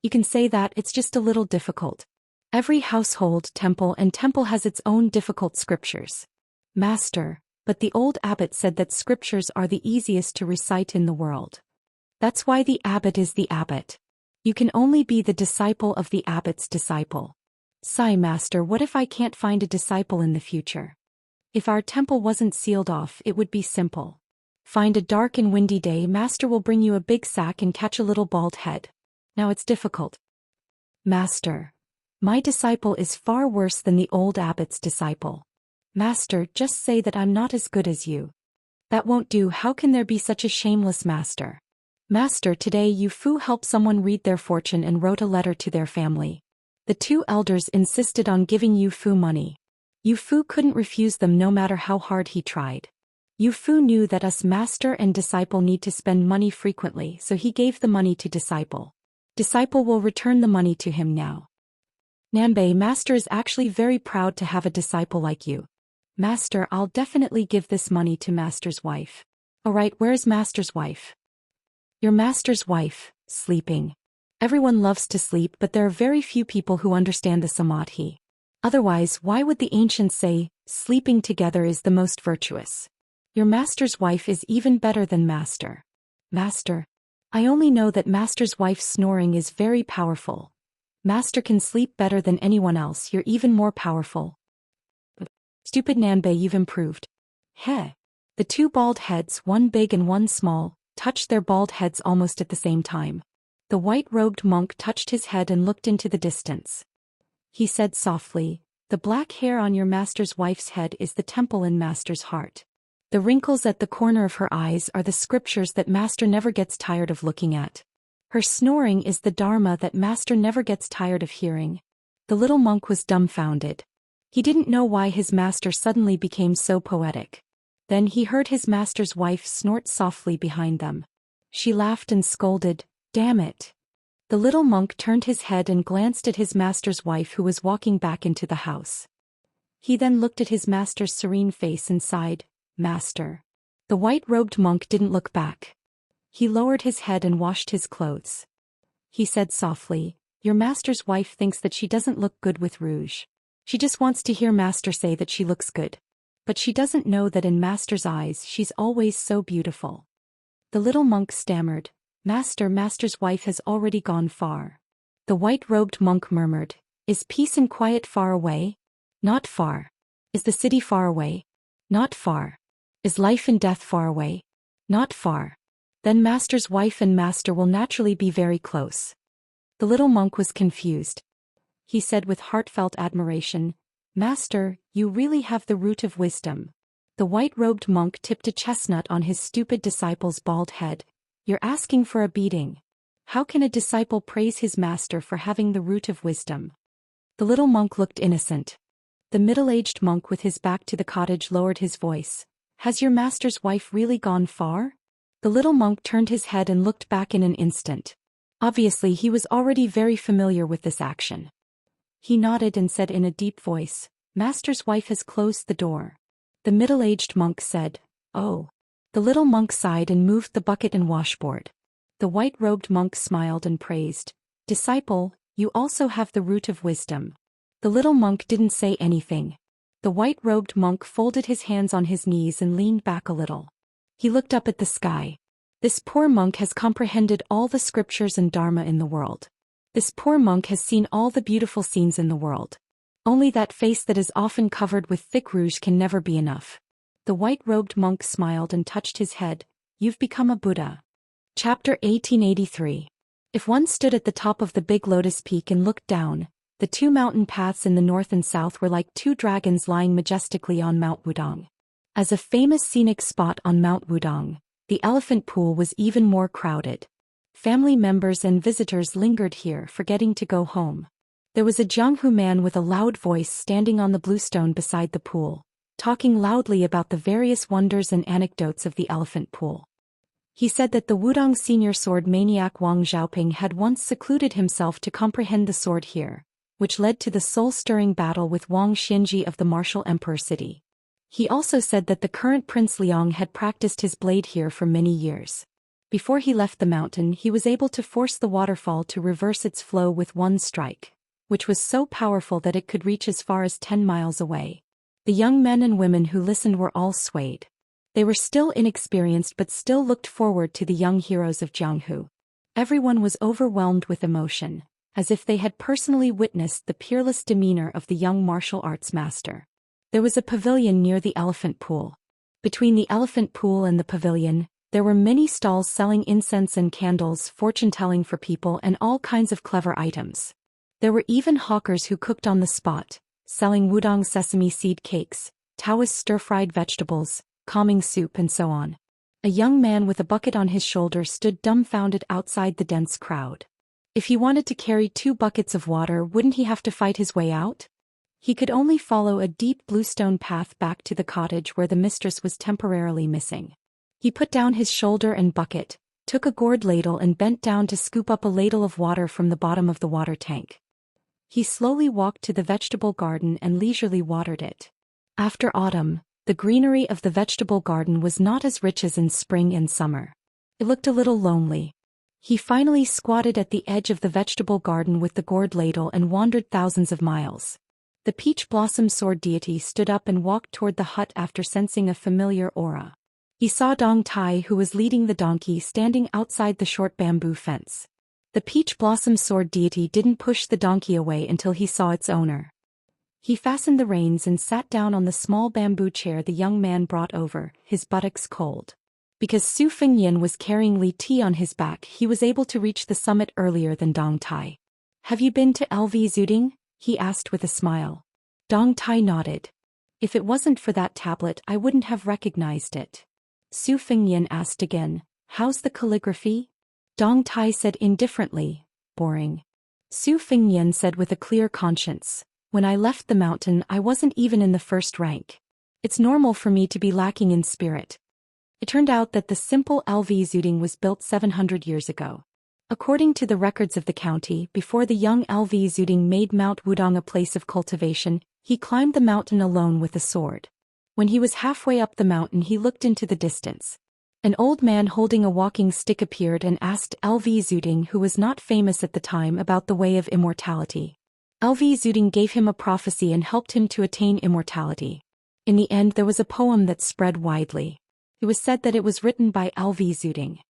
"You can say that, it's just a little difficult. Every household, temple has its own difficult scriptures." "Master, but the old abbot said that scriptures are the easiest to recite in the world." "That's why the abbot is the abbot. You can only be the disciple of the abbot's disciple." "Sigh, master, what if I can't find a disciple in the future? If our temple wasn't sealed off, it would be simple. Find a dark and windy day, master will bring you a big sack and catch a little bald head. Now it's difficult." "Master, my disciple is far worse than the old abbot's disciple." "Master, just say that I'm not as good as you." "That won't do, how can there be such a shameless master?" "Master, today Yu Fu helped someone read their fortune and wrote a letter to their family. The two elders insisted on giving Yu Fu money. Yu Fu couldn't refuse them no matter how hard he tried. Yu Fu knew that us master and disciple need to spend money frequently, so he gave the money to disciple. Disciple will return the money to him now." "Nanbei, master is actually very proud to have a disciple like you." "Master, I'll definitely give this money to master's wife." "Alright, where's master's wife?" "Your master's wife, sleeping." Everyone loves to sleep, but there are very few people who understand the samadhi. Otherwise, why would the ancients say, sleeping together is the most virtuous? Your master's wife is even better than master. "Master, I only know that master's wife's snoring is very powerful. Master can sleep better than anyone else, you're even more powerful." "Stupid Nanbei, you've improved." "Heh." The two bald heads, one big and one small, touched their bald heads almost at the same time. The white-robed monk touched his head and looked into the distance. He said softly, "The black hair on your master's wife's head is the temple in master's heart. The wrinkles at the corner of her eyes are the scriptures that master never gets tired of looking at. Her snoring is the dharma that master never gets tired of hearing." The little monk was dumbfounded. He didn't know why his master suddenly became so poetic. Then he heard his master's wife snort softly behind them. She laughed and scolded, "Damn it." The little monk turned his head and glanced at his master's wife, who was walking back into the house. He then looked at his master's serene face and sighed, "Master." The white-robed monk didn't look back. He lowered his head and washed his clothes. He said softly, "Your master's wife thinks that she doesn't look good with rouge. She just wants to hear master say that she looks good. But she doesn't know that in master's eyes she's always so beautiful." The little monk stammered, Master's wife has already gone far." The white-robed monk murmured, "Is peace and quiet far away?" "Not far." "Is the city far away?" "Not far." "Is life and death far away?" "Not far." "Then master's wife and master will naturally be very close." The little monk was confused. He said with heartfelt admiration, "Master, you really have the root of wisdom." The white-robed monk tipped a chestnut on his stupid disciple's bald head. "You're asking for a beating. How can a disciple praise his master for having the root of wisdom?" The little monk looked innocent. The middle-aged monk with his back to the cottage lowered his voice. "Has your master's wife really gone far?" The little monk turned his head and looked back in an instant. Obviously he was already very familiar with this action. He nodded and said in a deep voice, "Master's wife has closed the door." The middle-aged monk said, "Oh." The little monk sighed and moved the bucket and washboard. The white-robed monk smiled and praised, "Disciple, you also have the root of wisdom." The little monk didn't say anything. The white-robed monk folded his hands on his knees and leaned back a little. He looked up at the sky. This poor monk has comprehended all the scriptures and dharma in the world. This poor monk has seen all the beautiful scenes in the world. Only that face that is often covered with thick rouge can never be enough. The white-robed monk smiled and touched his head. "You've become a Buddha." Chapter 1883. If one stood at the top of the big lotus peak and looked down, the two mountain paths in the north and south were like two dragons lying majestically on Mount Wudong. As a famous scenic spot on Mount Wudong, the elephant pool was even more crowded. Family members and visitors lingered here, forgetting to go home. There was a Jianghu man with a loud voice standing on the bluestone beside the pool, talking loudly about the various wonders and anecdotes of the elephant pool. He said that the Wudong senior sword maniac Wang Xiaoping had once secluded himself to comprehend the sword here, which led to the soul-stirring battle with Wang Xinji of the martial emperor city. He also said that the current Prince Liang had practiced his blade here for many years. Before he left the mountain, he was able to force the waterfall to reverse its flow with one strike, which was so powerful that it could reach as far as 10 miles away. The young men and women who listened were all swayed. They were still inexperienced but still looked forward to the young heroes of Jianghu. Everyone was overwhelmed with emotion, as if they had personally witnessed the peerless demeanor of the young martial arts master. There was a pavilion near the elephant pool. Between the elephant pool and the pavilion, there were many stalls selling incense and candles, fortune-telling for people, and all kinds of clever items. There were even hawkers who cooked on the spot, selling Wudong sesame seed cakes, Taoist stir-fried vegetables, calming soup, and so on. A young man with a bucket on his shoulder stood dumbfounded outside the dense crowd. If he wanted to carry 2 buckets of water, wouldn't he have to fight his way out? He could only follow a deep bluestone path back to the cottage where the mistress was temporarily missing. He put down his shoulder and bucket, took a gourd ladle and bent down to scoop up a ladle of water from the bottom of the water tank. He slowly walked to the vegetable garden and leisurely watered it. After autumn, the greenery of the vegetable garden was not as rich as in spring and summer. It looked a little lonely. He finally squatted at the edge of the vegetable garden with the gourd ladle and wandered thousands of miles. The peach blossom sword deity stood up and walked toward the hut after sensing a familiar aura. He saw Dong Tai, who was leading the donkey, standing outside the short bamboo fence. The peach blossom sword deity didn't push the donkey away until he saw its owner. He fastened the reins and sat down on the small bamboo chair the young man brought over, his buttocks cold. Because Su Fengyan was carrying Li Ti on his back, he was able to reach the summit earlier than Dong Tai. "Have you been to LV Zuding?" he asked with a smile. Dong Tai nodded. "If it wasn't for that tablet, I wouldn't have recognized it." Su Fengyan asked again, "How's the calligraphy?" Dong Tai said indifferently, "Boring." Su Fengyan said with a clear conscience, "When I left the mountain, I wasn't even in the first rank. It's normal for me to be lacking in spirit." It turned out that the simple LV Zuding was built 700 years ago. According to the records of the county, before the young LV Zuding made Mount Wudong a place of cultivation, he climbed the mountain alone with a sword. When he was halfway up the mountain, he looked into the distance. An old man holding a walking stick appeared and asked LV Zuding, who was not famous at the time, about the way of immortality. LV Zuding gave him a prophecy and helped him to attain immortality. In the end, there was a poem that spread widely. It was said that it was written by LV Zuding.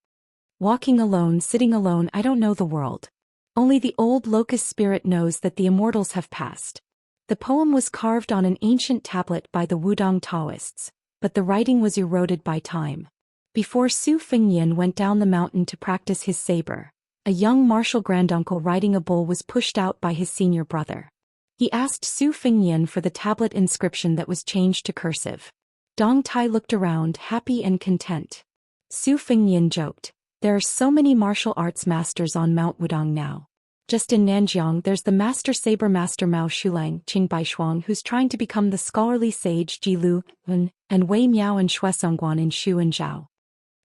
"Walking alone, sitting alone, I don't know the world. Only the old locust spirit knows that the immortals have passed." The poem was carved on an ancient tablet by the Wudong Daoists, but the writing was eroded by time. Before Su Fengyan went down the mountain to practice his saber, a young martial granduncle riding a bull was pushed out by his senior brother. He asked Su Fengyan for the tablet inscription that was changed to cursive. Dong Tai looked around, happy and content. Su Fengyan joked, "There are so many martial arts masters on Mount Wudong now. Just in Nanjiang, there's the master saber master Mao Shulang, Qing Baishuang, who's trying to become the scholarly sage Ji Lu, and Wei Miao and Shuesongguan in Shu and Zhao."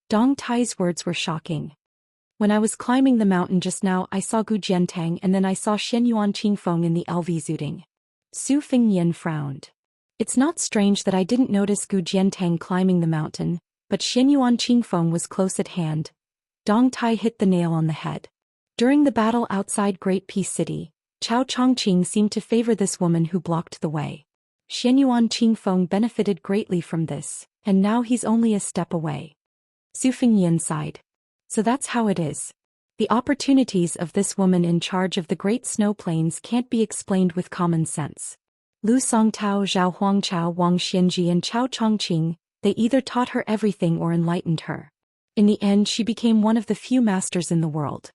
Dong Tai's words were shocking. "When I was climbing the mountain just now, I saw Gu Jiantang, and then I saw Shenyuan Qingfeng in the LV Zuding." Su Fengyan frowned. "It's not strange that I didn't notice Gu Jiantang climbing the mountain, but Shenyuan Qingfeng was close at hand." Dong Tai hit the nail on the head. During the battle outside Great Peace City, Chao Chongqing seemed to favor this woman who blocked the way. Shenyuan Qingfeng benefited greatly from this, and now he's only a step away. Su Fengyan sighed. "So that's how it is. The opportunities of this woman in charge of the great snow plains can't be explained with common sense. Lu Songtao, Zhao Huangchao, Wang Xinji and Chao Chongqing, they either taught her everything or enlightened her. In the end, she became one of the few masters in the world."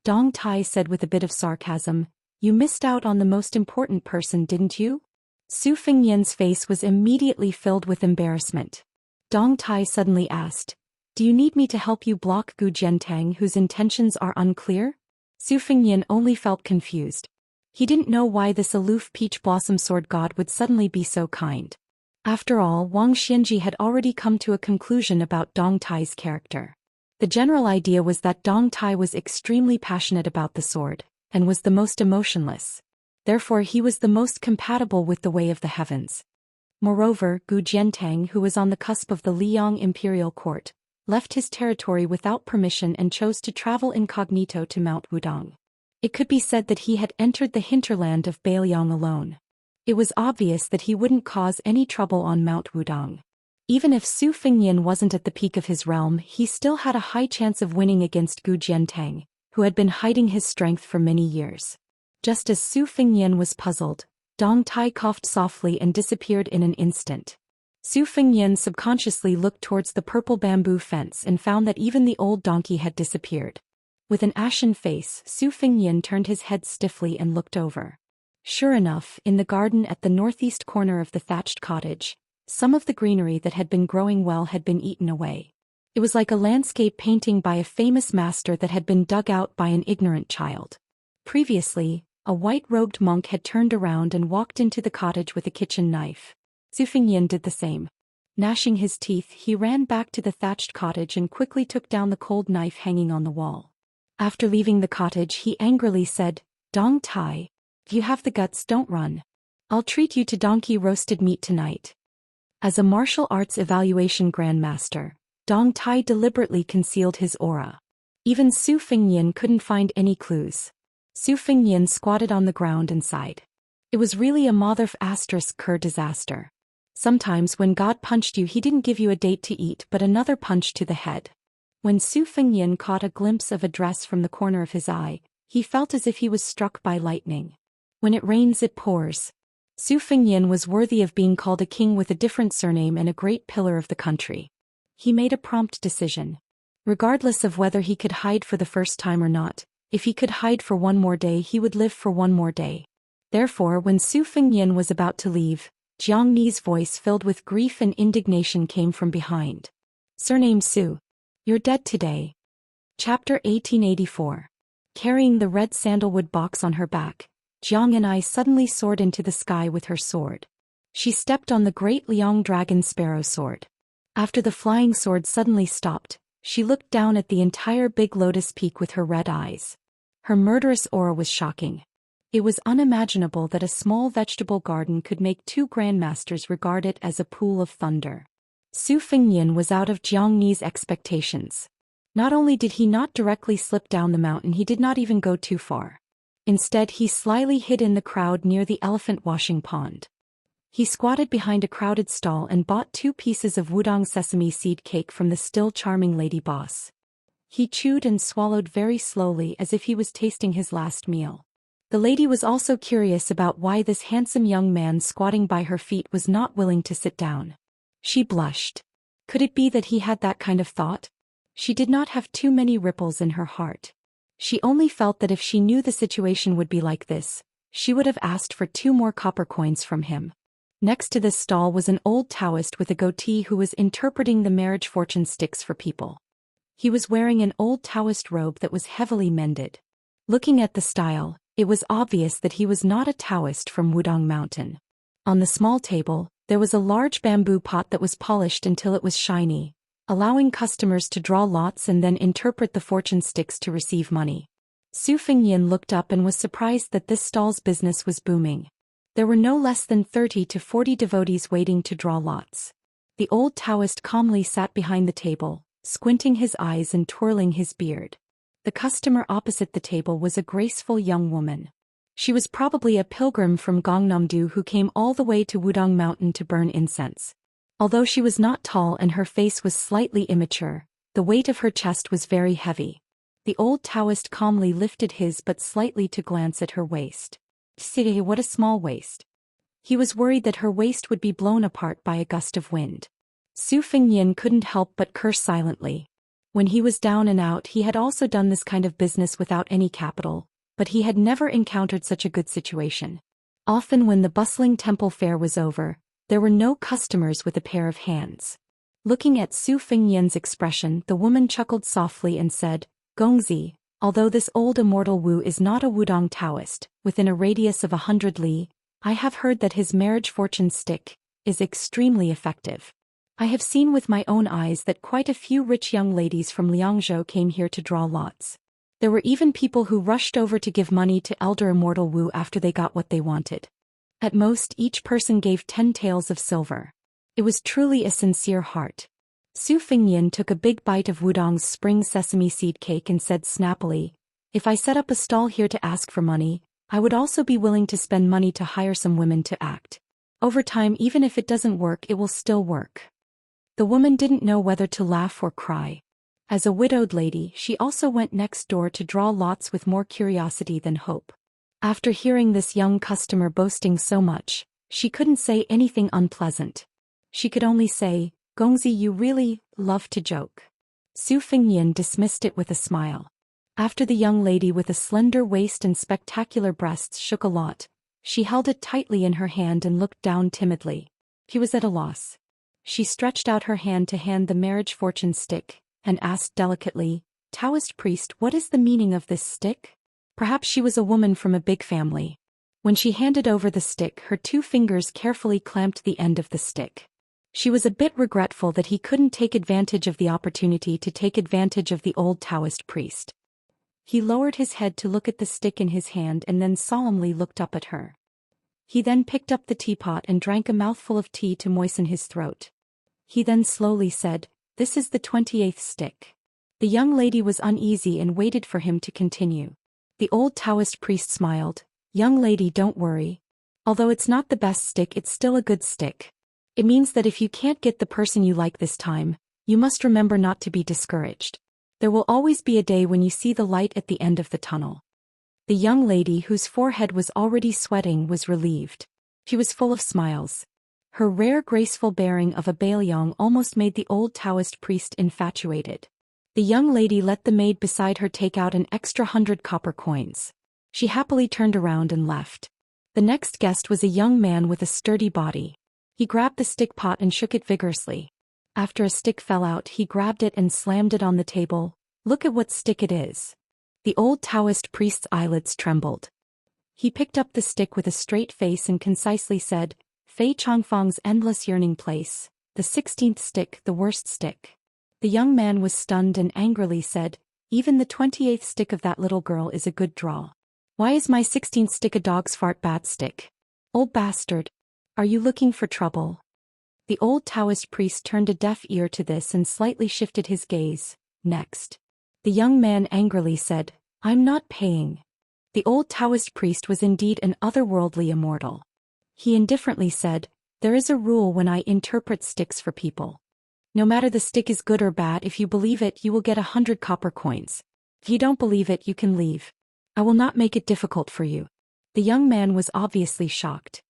Dong Tai said with a bit of sarcasm. You missed out on the most important person, didn't you? Su Fengyan's face was immediately filled with embarrassment. Dong Tai suddenly asked, do you need me to help you block Gu Jiantang whose intentions are unclear? Su Fengyan only felt confused. He didn't know why this aloof peach blossom sword god would suddenly be so kind. After all, Wang Xianji had already come to a conclusion about Dong Tai's character. The general idea was that Dong Tai was extremely passionate about the sword, and was the most emotionless. Therefore he was the most compatible with the way of the heavens. Moreover, Gu Jiantang, who was on the cusp of the Liang imperial court, left his territory without permission and chose to travel incognito to Mount Wudong. It could be said that he had entered the hinterland of Bailiang alone. It was obvious that he wouldn't cause any trouble on Mount Wudong. Even if Su Fengyan wasn't at the peak of his realm, he still had a high chance of winning against Gu Jiantang, who had been hiding his strength for many years. Just as Su Fengyan was puzzled, Dong Tai coughed softly and disappeared in an instant. Su Fengyan subconsciously looked towards the purple bamboo fence and found that even the old donkey had disappeared. With an ashen face, Su Fengyan turned his head stiffly and looked over. Sure enough, in the garden at the northeast corner of the thatched cottage, some of the greenery that had been growing well had been eaten away. It was like a landscape painting by a famous master that had been dug out by an ignorant child. Previously, a white-robed monk had turned around and walked into the cottage with a kitchen knife. Su Fengyan did the same. Gnashing his teeth, he ran back to the thatched cottage and quickly took down the cold knife hanging on the wall. After leaving the cottage, he angrily said, Dong Tai, if you have the guts, don't run. I'll treat you to donkey roasted meat tonight. As a martial arts evaluation grandmaster, Dong Tai deliberately concealed his aura. Even Su Fengyan couldn't find any clues. Su Fengyan squatted on the ground and sighed. It was really a mother-f***er disaster. Sometimes when God punched you, he didn't give you a date to eat but another punch to the head. When Su Fengyan caught a glimpse of a dress from the corner of his eye, he felt as if he was struck by lightning. When it rains it pours. Su Fengyan was worthy of being called a king with a different surname and a great pillar of the country. He made a prompt decision. Regardless of whether he could hide for the first time or not, if he could hide for one more day, he would live for one more day. Therefore, when Su Fengyan was about to leave, Jiang Ni's voice filled with grief and indignation came from behind. Surname Su. You're dead today. Chapter 1884. Carrying the red sandalwood box on her back, Jiang Ni suddenly soared into the sky with her sword. She stepped on the great Liang dragon sparrow sword. After the flying sword suddenly stopped, she looked down at the entire big lotus peak with her red eyes. Her murderous aura was shocking. It was unimaginable that a small vegetable garden could make two grandmasters regard it as a pool of thunder. Su Fengyan was out of Jiang Ni's expectations. Not only did he not directly slip down the mountain, he did not even go too far. Instead, he slyly hid in the crowd near the elephant washing pond. He squatted behind a crowded stall and bought 2 pieces of Wudong sesame seed cake from the still charming lady boss. He chewed and swallowed very slowly as if he was tasting his last meal. The lady was also curious about why this handsome young man squatting by her feet was not willing to sit down. She blushed. Could it be that he had that kind of thought? She did not have too many ripples in her heart. She only felt that if she knew the situation would be like this, she would have asked for 2 more copper coins from him. Next to this stall was an old Daoist with a goatee who was interpreting the marriage fortune sticks for people. He was wearing an old Daoist robe that was heavily mended. Looking at the style, it was obvious that he was not a Daoist from Wudong Mountain. On the small table, there was a large bamboo pot that was polished until it was shiny, allowing customers to draw lots and then interpret the fortune sticks to receive money. Su Fengyan looked up and was surprised that this stall's business was booming. There were no less than 30 to 40 devotees waiting to draw lots. The old Daoist calmly sat behind the table, squinting his eyes and twirling his beard. The customer opposite the table was a graceful young woman. She was probably a pilgrim from Gangnam-do who came all the way to Wudong Mountain to burn incense. Although she was not tall and her face was slightly immature, the weight of her chest was very heavy. The old Daoist calmly lifted his but slightly to glance at her waist. "See, what a small waist." He was worried that her waist would be blown apart by a gust of wind. Su Fengyan couldn't help but curse silently. When he was down and out, he had also done this kind of business without any capital, but he had never encountered such a good situation. Often when the bustling temple fair was over, there were no customers with a pair of hands. Looking at Su Fengyan's expression, the woman chuckled softly and said, "Gongzi, although this old immortal Wu is not a Wudong Taoist, within a radius of 100 li, I have heard that his marriage fortune stick is extremely effective. I have seen with my own eyes that quite a few rich young ladies from Liangzhou came here to draw lots. There were even people who rushed over to give money to elder immortal Wu after they got what they wanted. At most, each person gave 10 taels of silver. It was truly a sincere heart." Su Fengyan took a big bite of Wudong's spring sesame seed cake and said snappily, "If I set up a stall here to ask for money, I would also be willing to spend money to hire some women to act. Over time, even if it doesn't work, it will still work." The woman didn't know whether to laugh or cry. As a widowed lady, she also went next door to draw lots with more curiosity than hope. After hearing this young customer boasting so much, she couldn't say anything unpleasant. She could only say, "Gongzi, you really love to joke." Su Fengyan dismissed it with a smile. After the young lady with a slender waist and spectacular breasts shook a lot, she held it tightly in her hand and looked down timidly. He was at a loss. She stretched out her hand to hand the marriage fortune stick, and asked delicately, "Taoist priest, what is the meaning of this stick?" Perhaps she was a woman from a big family. When she handed over the stick, her 2 fingers carefully clamped the end of the stick. She was a bit regretful that he couldn't take advantage of the opportunity to take advantage of the old Taoist priest. He lowered his head to look at the stick in his hand and then solemnly looked up at her. He then picked up the teapot and drank a mouthful of tea to moisten his throat. He then slowly said, "This is the 28th stick." The young lady was uneasy and waited for him to continue. The old Taoist priest smiled, "Young lady, don't worry. Although it's not the best stick, it's still a good stick. It means that if you can't get the person you like this time, you must remember not to be discouraged. There will always be a day when you see the light at the end of the tunnel." The young lady, whose forehead was already sweating, was relieved. She was full of smiles. Her rare graceful bearing of a Bailiang almost made the old Taoist priest infatuated. The young lady let the maid beside her take out an extra 100 copper coins. She happily turned around and left. The next guest was a young man with a sturdy body. He grabbed the stick pot and shook it vigorously. After a stick fell out, he grabbed it and slammed it on the table. "Look at what stick it is." The old Taoist priest's eyelids trembled. He picked up the stick with a straight face and concisely said, "Fei Changfang's endless yearning place, the 16th stick, the worst stick." The young man was stunned and angrily said, "Even the 28th stick of that little girl is a good draw. Why is my 16th stick a dog's fart bad stick? Old bastard. Are you looking for trouble?" The old Taoist priest turned a deaf ear to this and slightly shifted his gaze. Next, the young man angrily said, "I'm not paying." The old Taoist priest was indeed an otherworldly immortal. He indifferently said, "There is a rule when I interpret sticks for people. No matter the stick is good or bad, if you believe it, you will get 100 copper coins. If you don't believe it, you can leave. I will not make it difficult for you." The young man was obviously shocked.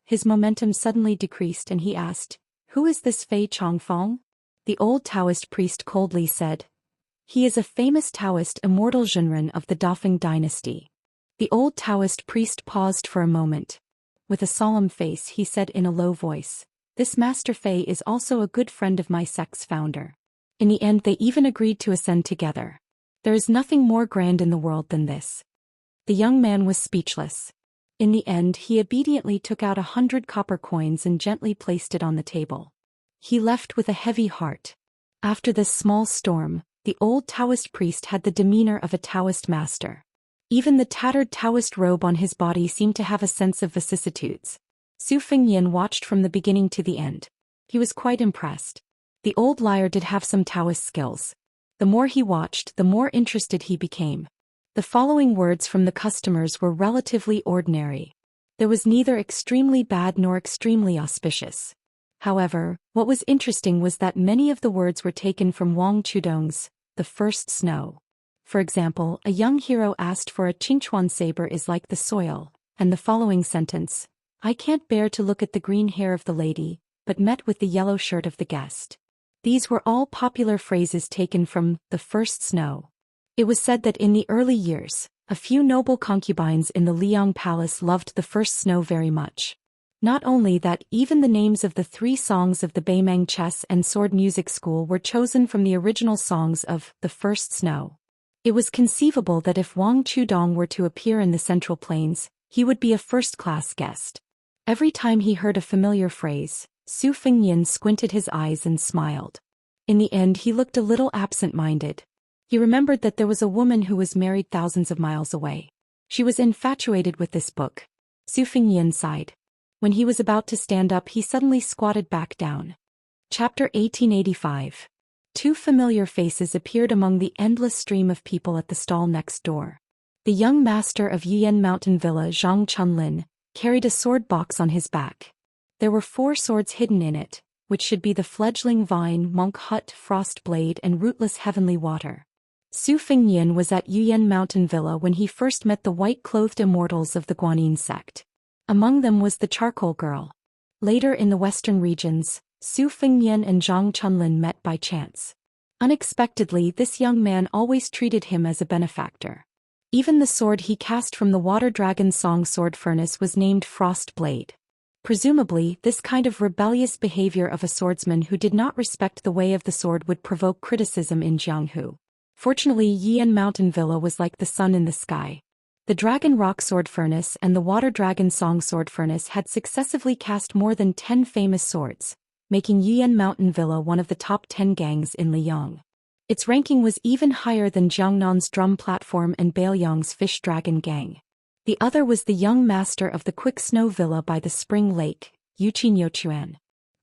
His momentum suddenly decreased and he asked, "Who is this Fei Changfang?" The old Taoist priest coldly said, "He is a famous Taoist immortal Zhenren of the Dafeng dynasty." The old Taoist priest paused for a moment. With a solemn face, he said in a low voice, "This Master Fei is also a good friend of my sect's founder." In the end, they even agreed to ascend together. There is nothing more grand in the world than this. The young man was speechless. In the end, he obediently took out 100 copper coins and gently placed it on the table. He left with a heavy heart. After this small storm, the old Taoist priest had the demeanor of a Taoist master. Even the tattered Taoist robe on his body seemed to have a sense of vicissitudes. Su Fengyan watched from the beginning to the end. He was quite impressed. The old liar did have some Taoist skills. The more he watched, the more interested he became. The following words from the customers were relatively ordinary. There was neither extremely bad nor extremely auspicious. However, what was interesting was that many of the words were taken from Wang Chudong's The First Snow. For example, a young hero asked for a Qingchuan saber is like the soil, and the following sentence, "I can't bear to look at the green hair of the lady, but met with the yellow shirt of the guest." These were all popular phrases taken from The First Snow. It was said that in the early years, a few noble concubines in the Liang Palace loved The First Snow very much. Not only that, even the names of the 3 songs of the Beimeng Chess and Sword Music School were chosen from the original songs of The First Snow. It was conceivable that if Wang Chudong were to appear in the Central Plains, he would be a first-class guest. Every time he heard a familiar phrase, Su Fengnian squinted his eyes and smiled. In the end, he looked a little absent-minded. He remembered that there was a woman who was married thousands of miles away. She was infatuated with this book. Su Fengnian sighed. When he was about to stand up, he suddenly squatted back down. Chapter 1885. 2 familiar faces appeared among the endless stream of people at the stall next door. The young master of Yuan Mountain Villa, Zhang Chunlin, carried a sword box on his back. There were 4 swords hidden in it, which should be the fledgling Vine, Monk Hut, Frost Blade, and Rootless Heavenly Water. Su Fengnian was at Yuan Mountain Villa when he first met the white-clothed immortals of the Guanyin sect. Among them was the charcoal girl. Later in the western regions, Su Fengnian and Zhang Chunlin met by chance. Unexpectedly, this young man always treated him as a benefactor. Even the sword he cast from the Water Dragon Song Sword Furnace was named Frost Blade. Presumably, this kind of rebellious behavior of a swordsman who did not respect the way of the sword would provoke criticism in Jianghu. Fortunately, Yian Mountain Villa was like the sun in the sky. The Dragon Rock Sword Furnace and the Water Dragon Song Sword Furnace had successively cast more than 10 famous swords, making Yian Mountain Villa one of the top 10 gangs in Liang. Its ranking was even higher than Jiangnan's Drum Platform and Baoyang's Fish Dragon Gang. The other was the young master of the Quick Snow Villa by the Spring Lake, Yuqin Youchuan.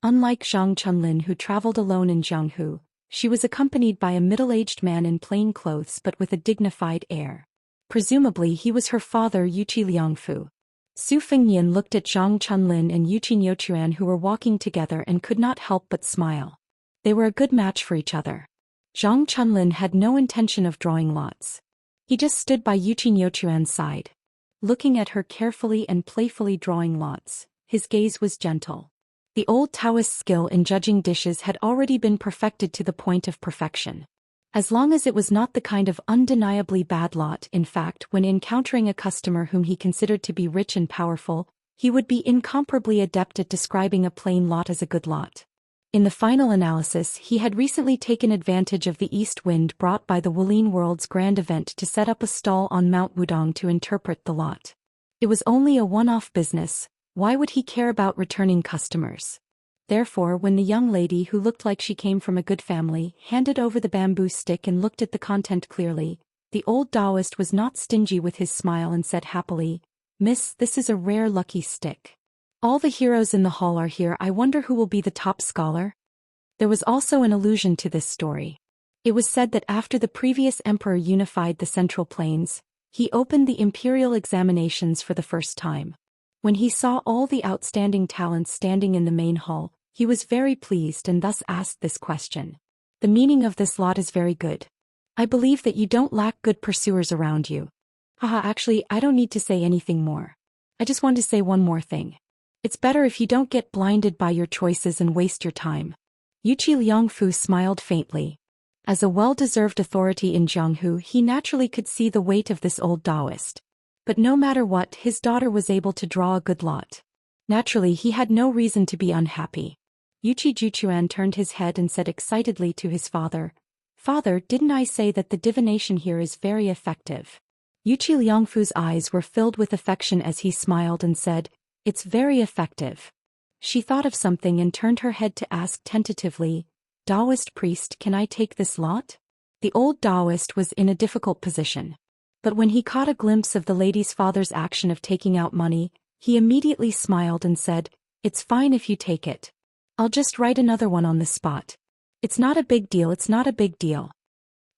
Unlike Zhang Chunlin, who traveled alone in Jianghu, she was accompanied by a middle-aged man in plain clothes but with a dignified air. Presumably he was her father, Yuqi Liangfu. Su Fengnian looked at Zhang Chunlin and Yuqin Youchuan, who were walking together, and could not help but smile. They were a good match for each other. Zhang Chunlin had no intention of drawing lots. He just stood by Yuqin Youchuan's side. Looking at her carefully and playfully drawing lots, his gaze was gentle. The old Taoist skill in judging dishes had already been perfected to the point of perfection. As long as it was not the kind of undeniably bad lot, in fact, when encountering a customer whom he considered to be rich and powerful, he would be incomparably adept at describing a plain lot as a good lot. In the final analysis, he had recently taken advantage of the east wind brought by the Wulin World's grand event to set up a stall on Mount Wudong to interpret the lot. It was only a one-off business. Why would he care about returning customers? Therefore, when the young lady, who looked like she came from a good family, handed over the bamboo stick and looked at the content clearly, the old Daoist was not stingy with his smile and said happily, "Miss, this is a rare lucky stick. All the heroes in the hall are here. I wonder who will be the top scholar?" There was also an allusion to this story. It was said that after the previous emperor unified the Central Plains, he opened the imperial examinations for the first time. When he saw all the outstanding talents standing in the main hall, he was very pleased and thus asked this question. "The meaning of this lot is very good. I believe that you don't lack good pursuers around you." Haha, actually, I don't need to say anything more. I just want to say one more thing. It's better if you don't get blinded by your choices and waste your time. Yuqi Liangfu smiled faintly. As a well-deserved authority in Jianghu, he naturally could see the weight of this old Daoist. But no matter what, his daughter was able to draw a good lot. Naturally, he had no reason to be unhappy. Yuqi Juchuan turned his head and said excitedly to his father, "Father, didn't I say that the divination here is very effective?" Yuqi Liangfu's eyes were filled with affection as he smiled and said, "It's very effective." She thought of something and turned her head to ask tentatively, "Daoist priest, can I take this lot?" The old Daoist was in a difficult position. But when he caught a glimpse of the lady's father's action of taking out money, he immediately smiled and said, "It's fine if you take it. I'll just write another one on the spot. It's not a big deal, it's not a big deal."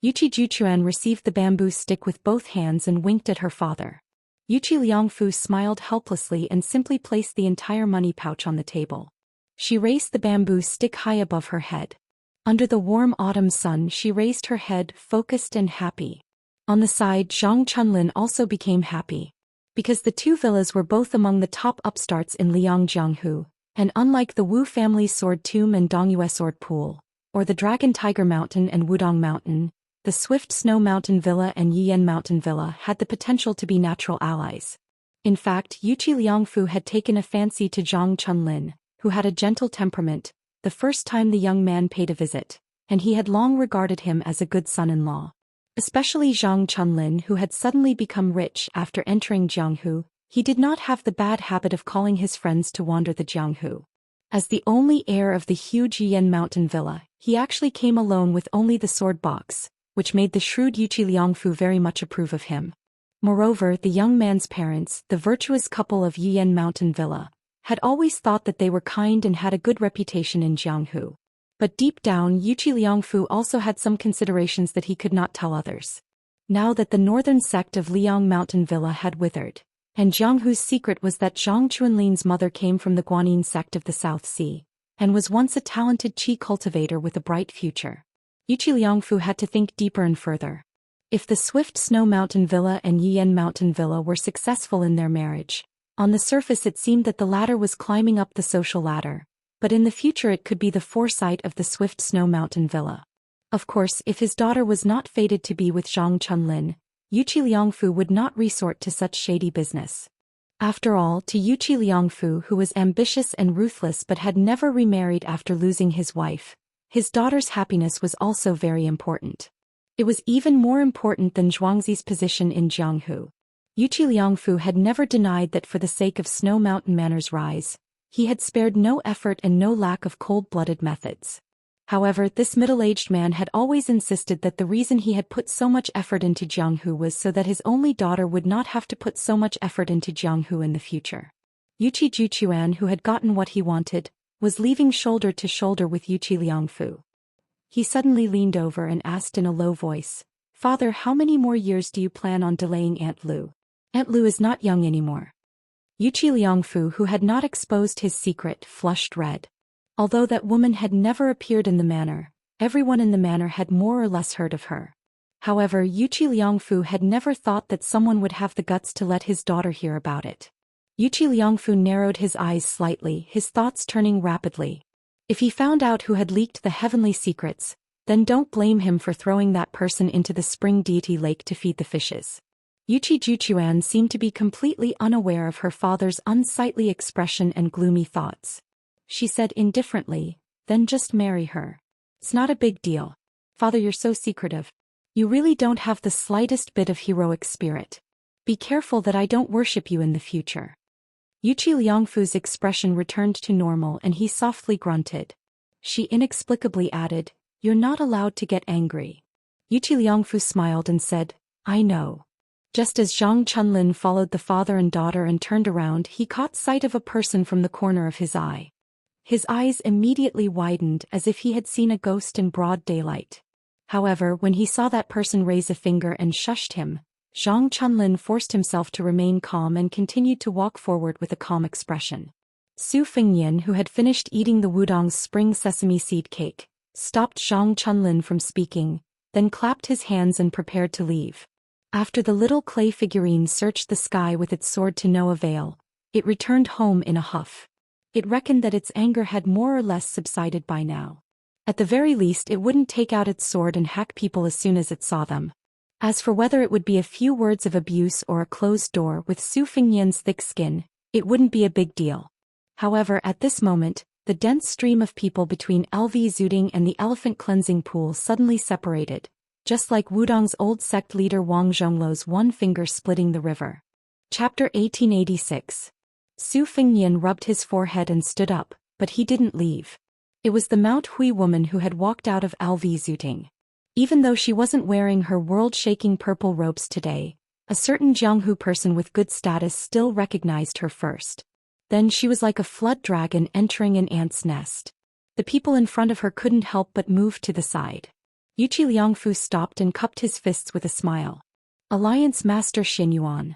Yuqi Juchuan received the bamboo stick with both hands and winked at her father. Yuqi Liangfu smiled helplessly and simply placed the entire money pouch on the table. She raised the bamboo stick high above her head. Under the warm autumn sun, she raised her head, focused and happy. On the side, Zhang Chunlin also became happy. Because the two villas were both among the top upstarts in Liang Jianghu, and unlike the Wu family's sword tomb and Dongyue sword pool, or the Dragon Tiger Mountain and Wudong Mountain, the Swift Snow Mountain Villa and Yiyan Mountain Villa had the potential to be natural allies. In fact, Yuqi Liangfu had taken a fancy to Zhang Chunlin, who had a gentle temperament, the first time the young man paid a visit, and he had long regarded him as a good son-in-law. Especially Zhang Chunlin, who had suddenly become rich after entering Jianghu, he did not have the bad habit of calling his friends to wander the Jianghu. As the only heir of the huge Yiyan Mountain Villa, he actually came alone with only the sword box, which made the shrewd Yuqi Liangfu very much approve of him. Moreover, the young man's parents, the virtuous couple of Yiyan Mountain Villa, had always thought that they were kind and had a good reputation in Jianghu. But deep down, Yuqi Liangfu also had some considerations that he could not tell others. Now that the northern sect of Liang Mountain Villa had withered, and Jianghu's secret was that Zhang Chunlin's mother came from the Guanyin sect of the South Sea, and was once a talented qi cultivator with a bright future. Yuqi Liangfu had to think deeper and further. If the Swift Snow Mountain Villa and Yiyan Mountain Villa were successful in their marriage, on the surface it seemed that the latter was climbing up the social ladder, but in the future it could be the foresight of the Swift Snow Mountain Villa. Of course, if his daughter was not fated to be with Zhang Chunlin, Yuqi Liangfu would not resort to such shady business. After all, to Yuqi Liangfu, who was ambitious and ruthless but had never remarried after losing his wife, his daughter's happiness was also very important. It was even more important than Zhuangzi's position in Jianghu. Yuqi Liangfu had never denied that for the sake of Snow Mountain Manor's rise, he had spared no effort and no lack of cold-blooded methods. However, this middle-aged man had always insisted that the reason he had put so much effort into Jianghu was so that his only daughter would not have to put so much effort into Jianghu in the future. Yuqi Juquan, who had gotten what he wanted, was leaving shoulder to shoulder with Yuqi Liangfu. He suddenly leaned over and asked in a low voice, "Father, how many more years do you plan on delaying Aunt Lu? Aunt Lu is not young anymore." Yuqi Liangfu, who had not exposed his secret, flushed red. Although that woman had never appeared in the manor, everyone in the manor had more or less heard of her. However, Yuqi Liangfu had never thought that someone would have the guts to let his daughter hear about it. Yuqi Liangfu narrowed his eyes slightly, his thoughts turning rapidly. If he found out who had leaked the heavenly secrets, then don't blame him for throwing that person into the spring deity lake to feed the fishes. Yuqi Juquan seemed to be completely unaware of her father's unsightly expression and gloomy thoughts. She said indifferently, "Then just marry her. It's not a big deal. Father, you're so secretive. You really don't have the slightest bit of heroic spirit. Be careful that I don't worship you in the future." Yuqi Liangfu's expression returned to normal and he softly grunted. She inexplicably added, "You're not allowed to get angry." Yuqi Liangfu smiled and said, "I know." Just as Zhang Chunlin followed the father and daughter and turned around, he caught sight of a person from the corner of his eye. His eyes immediately widened as if he had seen a ghost in broad daylight. However, when he saw that person raise a finger and shushed him, Zhang Chunlin forced himself to remain calm and continued to walk forward with a calm expression. Su Fengyan, who had finished eating the Wudong's spring sesame seed cake, stopped Zhang Chunlin from speaking, then clapped his hands and prepared to leave. After the little clay figurine searched the sky with its sword to no avail, it returned home in a huff. It reckoned that its anger had more or less subsided by now. At the very least, it wouldn't take out its sword and hack people as soon as it saw them. As for whether it would be a few words of abuse or a closed door with Su Fengyan's thick skin, it wouldn't be a big deal. However, at this moment, the dense stream of people between LV Zuding and the elephant cleansing pool suddenly separated, just like Wudong's old sect leader Wang Zhongluo's one finger splitting the river. Chapter 1886. Su Fengyan rubbed his forehead and stood up, but he didn't leave. It was the Mount Hui woman who had walked out of LV Zuding. Even though she wasn't wearing her world-shaking purple robes today, a certain Jianghu person with good status still recognized her first. Then she was like a flood dragon entering an ant's nest. The people in front of her couldn't help but move to the side. Yuqi Liangfu stopped and cupped his fists with a smile. Alliance Master Xianyuan.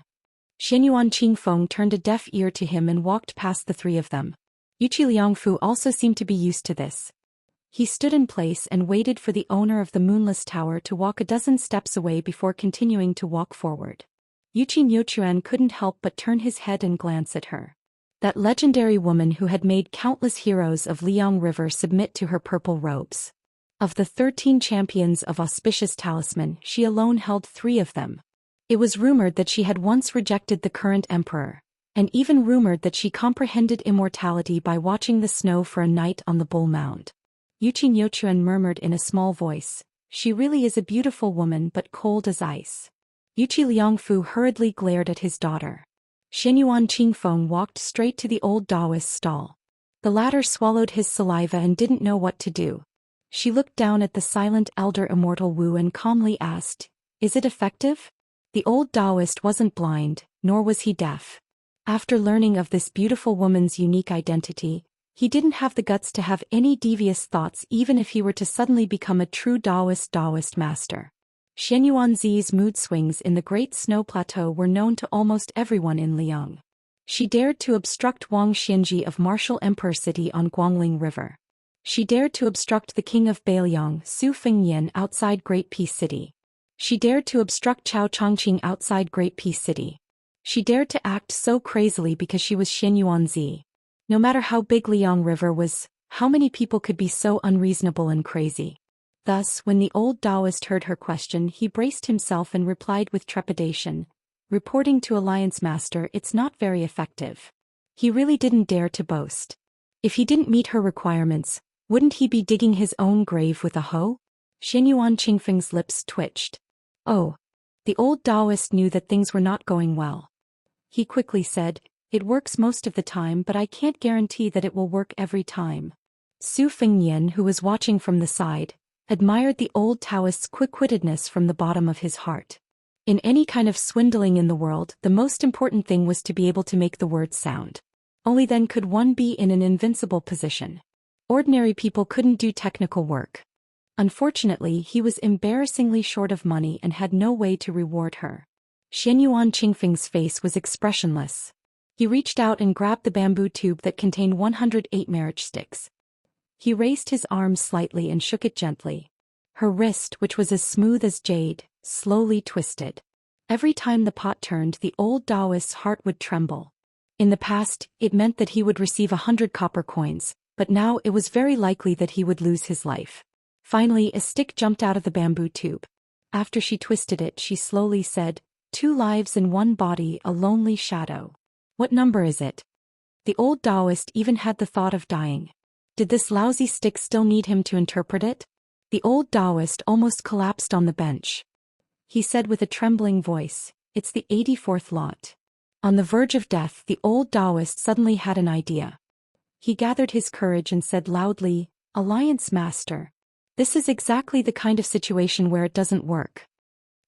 Xianyuan Qingfeng turned a deaf ear to him and walked past the three of them. Yuqi Liangfu also seemed to be used to this. He stood in place and waited for the owner of the Moonless Tower to walk a dozen steps away before continuing to walk forward. Yuqi Nyochuan couldn't help but turn his head and glance at her. That legendary woman who had made countless heroes of Liang River submit to her purple robes. Of the 13 champions of auspicious talisman, she alone held 3 of them. It was rumored that she had once rejected the current emperor, and even rumored that she comprehended immortality by watching the snow for a night on the Bull Mound. Yuqi Nyochuan murmured in a small voice, "She really is a beautiful woman but cold as ice." Yuqi Liangfu hurriedly glared at his daughter. Xianyuan Qingfeng walked straight to the old Daoist stall. The latter swallowed his saliva and didn't know what to do. She looked down at the silent elder Immortal Wu and calmly asked, "Is it effective?" The old Daoist wasn't blind, nor was he deaf. After learning of this beautiful woman's unique identity, he didn't have the guts to have any devious thoughts even if he were to suddenly become a true Daoist master. Xianyuanzi's mood swings in the Great Snow Plateau were known to almost everyone in Liang. She dared to obstruct Wang Xianji of Martial Emperor City on Guangling River. She dared to obstruct the king of Beiliang, Su Fengnian, outside Great Peace City. She dared to obstruct Chao Chongqing outside Great Peace City. She dared to act so crazily because she was Xianyuanzi. No matter how big Liang River was, how many people could be so unreasonable and crazy? Thus, when the old Daoist heard her question, he braced himself and replied with trepidation, reporting to Alliance Master, "It's not very effective." He really didn't dare to boast. If he didn't meet her requirements, wouldn't he be digging his own grave with a hoe? Xianyuan Qingfeng's lips twitched. Oh. The old Daoist knew that things were not going well. He quickly said, "It works most of the time, but I can't guarantee that it will work every time." Su Fengnian, who was watching from the side, admired the old Taoist's quick-wittedness from the bottom of his heart. In any kind of swindling in the world, the most important thing was to be able to make the words sound. Only then could one be in an invincible position. Ordinary people couldn't do technical work. Unfortunately, he was embarrassingly short of money and had no way to reward her. Xianyuan Qingfeng's face was expressionless. He reached out and grabbed the bamboo tube that contained 108 marriage sticks. He raised his arm slightly and shook it gently. Her wrist, which was as smooth as jade, slowly twisted. Every time the pot turned, the old Daoist's heart would tremble. In the past, it meant that he would receive 100 copper coins, but now it was very likely that he would lose his life. Finally, a stick jumped out of the bamboo tube. After she twisted it, she slowly said, "2 lives in 1 body, a lonely shadow. What number is it?" The old Daoist even had the thought of dying. Did this lousy stick still need him to interpret it? The old Daoist almost collapsed on the bench. He said with a trembling voice, "It's the 84th lot." On the verge of death, the old Daoist suddenly had an idea. He gathered his courage and said loudly, "Alliance Master. This is exactly the kind of situation where it doesn't work."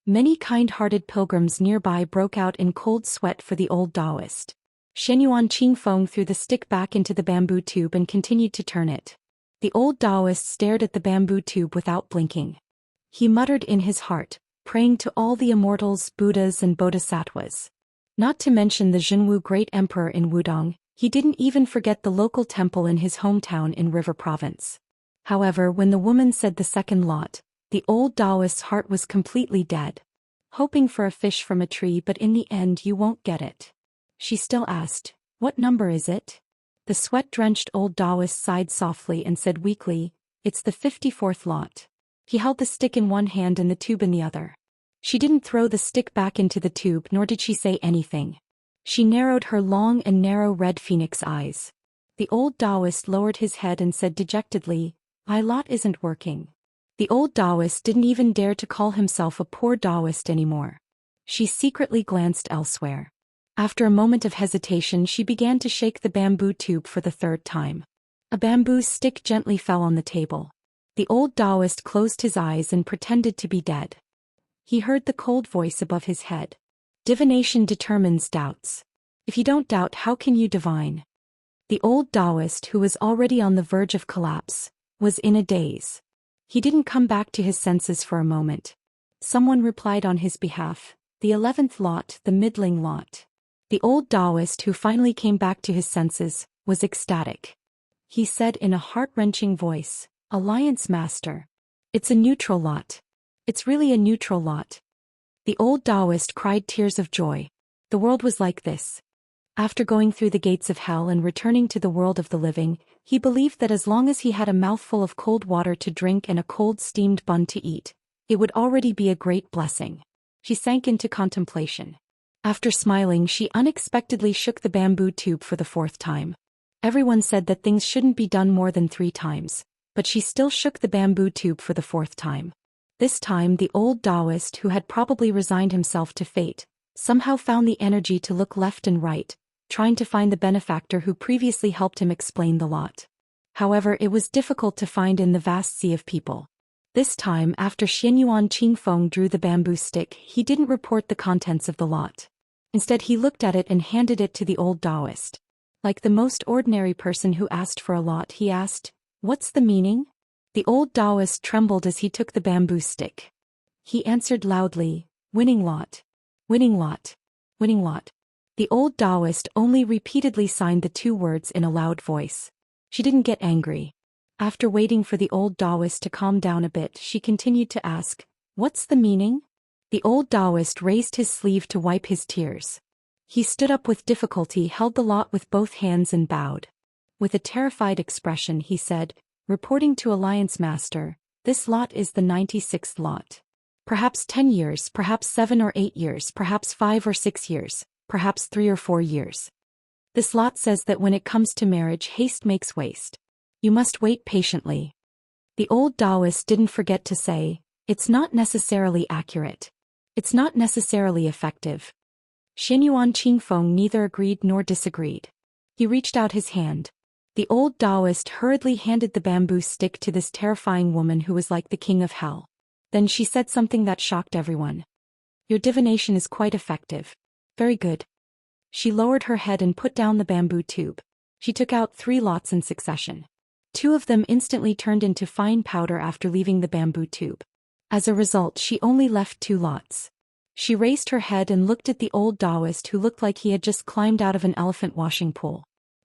Many kind-hearted pilgrims nearby broke out in cold sweat for the old Daoist. Xianyuan Qingfeng threw the stick back into the bamboo tube and continued to turn it. The old Daoist stared at the bamboo tube without blinking. He muttered in his heart, praying to all the immortals, Buddhas and Bodhisattvas. Not to mention the Zhenwu Great Emperor in Wudong, he didn't even forget the local temple in his hometown in River Province. However, when the woman said the second lot, the old Daoist's heart was completely dead. "Hoping for a fish from a tree, but in the end you won't get it." She still asked, "What number is it?" The sweat-drenched old Daoist sighed softly and said weakly, "It's the 54th lot." He held the stick in one hand and the tube in the other. She didn't throw the stick back into the tube, nor did she say anything. She narrowed her long and narrow red phoenix eyes. The old Daoist lowered his head and said dejectedly, "My lot isn't working." The old Daoist didn't even dare to call himself a poor Daoist anymore. She secretly glanced elsewhere. After a moment of hesitation, she began to shake the bamboo tube for the 3rd time. A bamboo stick gently fell on the table. The old Daoist closed his eyes and pretended to be dead. He heard the cold voice above his head. "Divination determines doubts. If you don't doubt, how can you divine?" The old Daoist, who was already on the verge of collapse, was in a daze. He didn't come back to his senses for a moment. Someone replied on his behalf, "The 11th lot, the middling lot." The old Daoist, who finally came back to his senses, was ecstatic. He said in a heart-wrenching voice, "Alliance Master. It's a neutral lot. It's really a neutral lot." The old Daoist cried tears of joy. The world was like this. After going through the gates of hell and returning to the world of the living, he believed that as long as he had a mouthful of cold water to drink and a cold steamed bun to eat, it would already be a great blessing. She sank into contemplation. After smiling, she unexpectedly shook the bamboo tube for the 4th time. Everyone said that things shouldn't be done more than 3 times, but she still shook the bamboo tube for the 4th time. This time the old Daoist, who had probably resigned himself to fate, somehow found the energy to look left and right, trying to find the benefactor who previously helped him explain the lot. However, it was difficult to find in the vast sea of people. This time, after Xianyuan Qingfeng drew the bamboo stick, he didn't report the contents of the lot. Instead, he looked at it and handed it to the old Daoist. Like the most ordinary person who asked for a lot, he asked, "What's the meaning?" The old Daoist trembled as he took the bamboo stick. He answered loudly, "Winning lot. Winning lot. Winning lot." The old Daoist only repeatedly signed the 2 words in a loud voice. She didn't get angry. After waiting for the old Daoist to calm down a bit, she continued to ask, "What's the meaning?" The old Daoist raised his sleeve to wipe his tears. He stood up with difficulty, held the lot with both hands and bowed. With a terrified expression he said, reporting to Alliance Master, "This lot is the 96th lot. Perhaps 10 years, perhaps 7 or 8 years, perhaps 5 or 6 years, perhaps 3 or 4 years. This lot says that when it comes to marriage, haste makes waste. You must wait patiently." The old Daoist didn't forget to say, "It's not necessarily accurate. It's not necessarily effective." Xianyuan Qingfeng neither agreed nor disagreed. He reached out his hand. The old Daoist hurriedly handed the bamboo stick to this terrifying woman who was like the king of hell. Then she said something that shocked everyone. "Your divination is quite effective. Very good." She lowered her head and put down the bamboo tube. She took out 3 lots in succession. 2 of them instantly turned into fine powder after leaving the bamboo tube. As a result, she only left 2 lots. She raised her head and looked at the old Daoist, who looked like he had just climbed out of an elephant washing pool.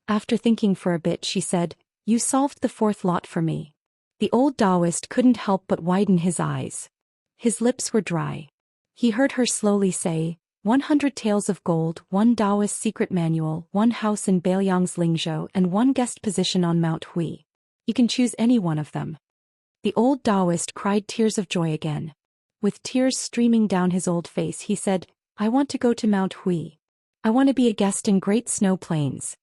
After thinking for a bit, she said, "You solved the 4th lot for me." The old Daoist couldn't help but widen his eyes. His lips were dry. He heard her slowly say, 100 taels of gold, 1 Daoist secret manual, 1 house in Bailiang's Lingzhou, and 1 guest position on Mount Hui. You can choose any one of them." The old Daoist cried tears of joy again. With tears streaming down his old face, he said, "I want to go to Mount Hui. I want to be a guest in Great Snow Plains."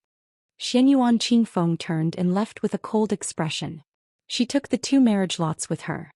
Xianyuan Qingfeng turned and left with a cold expression. She took the 2 marriage lots with her.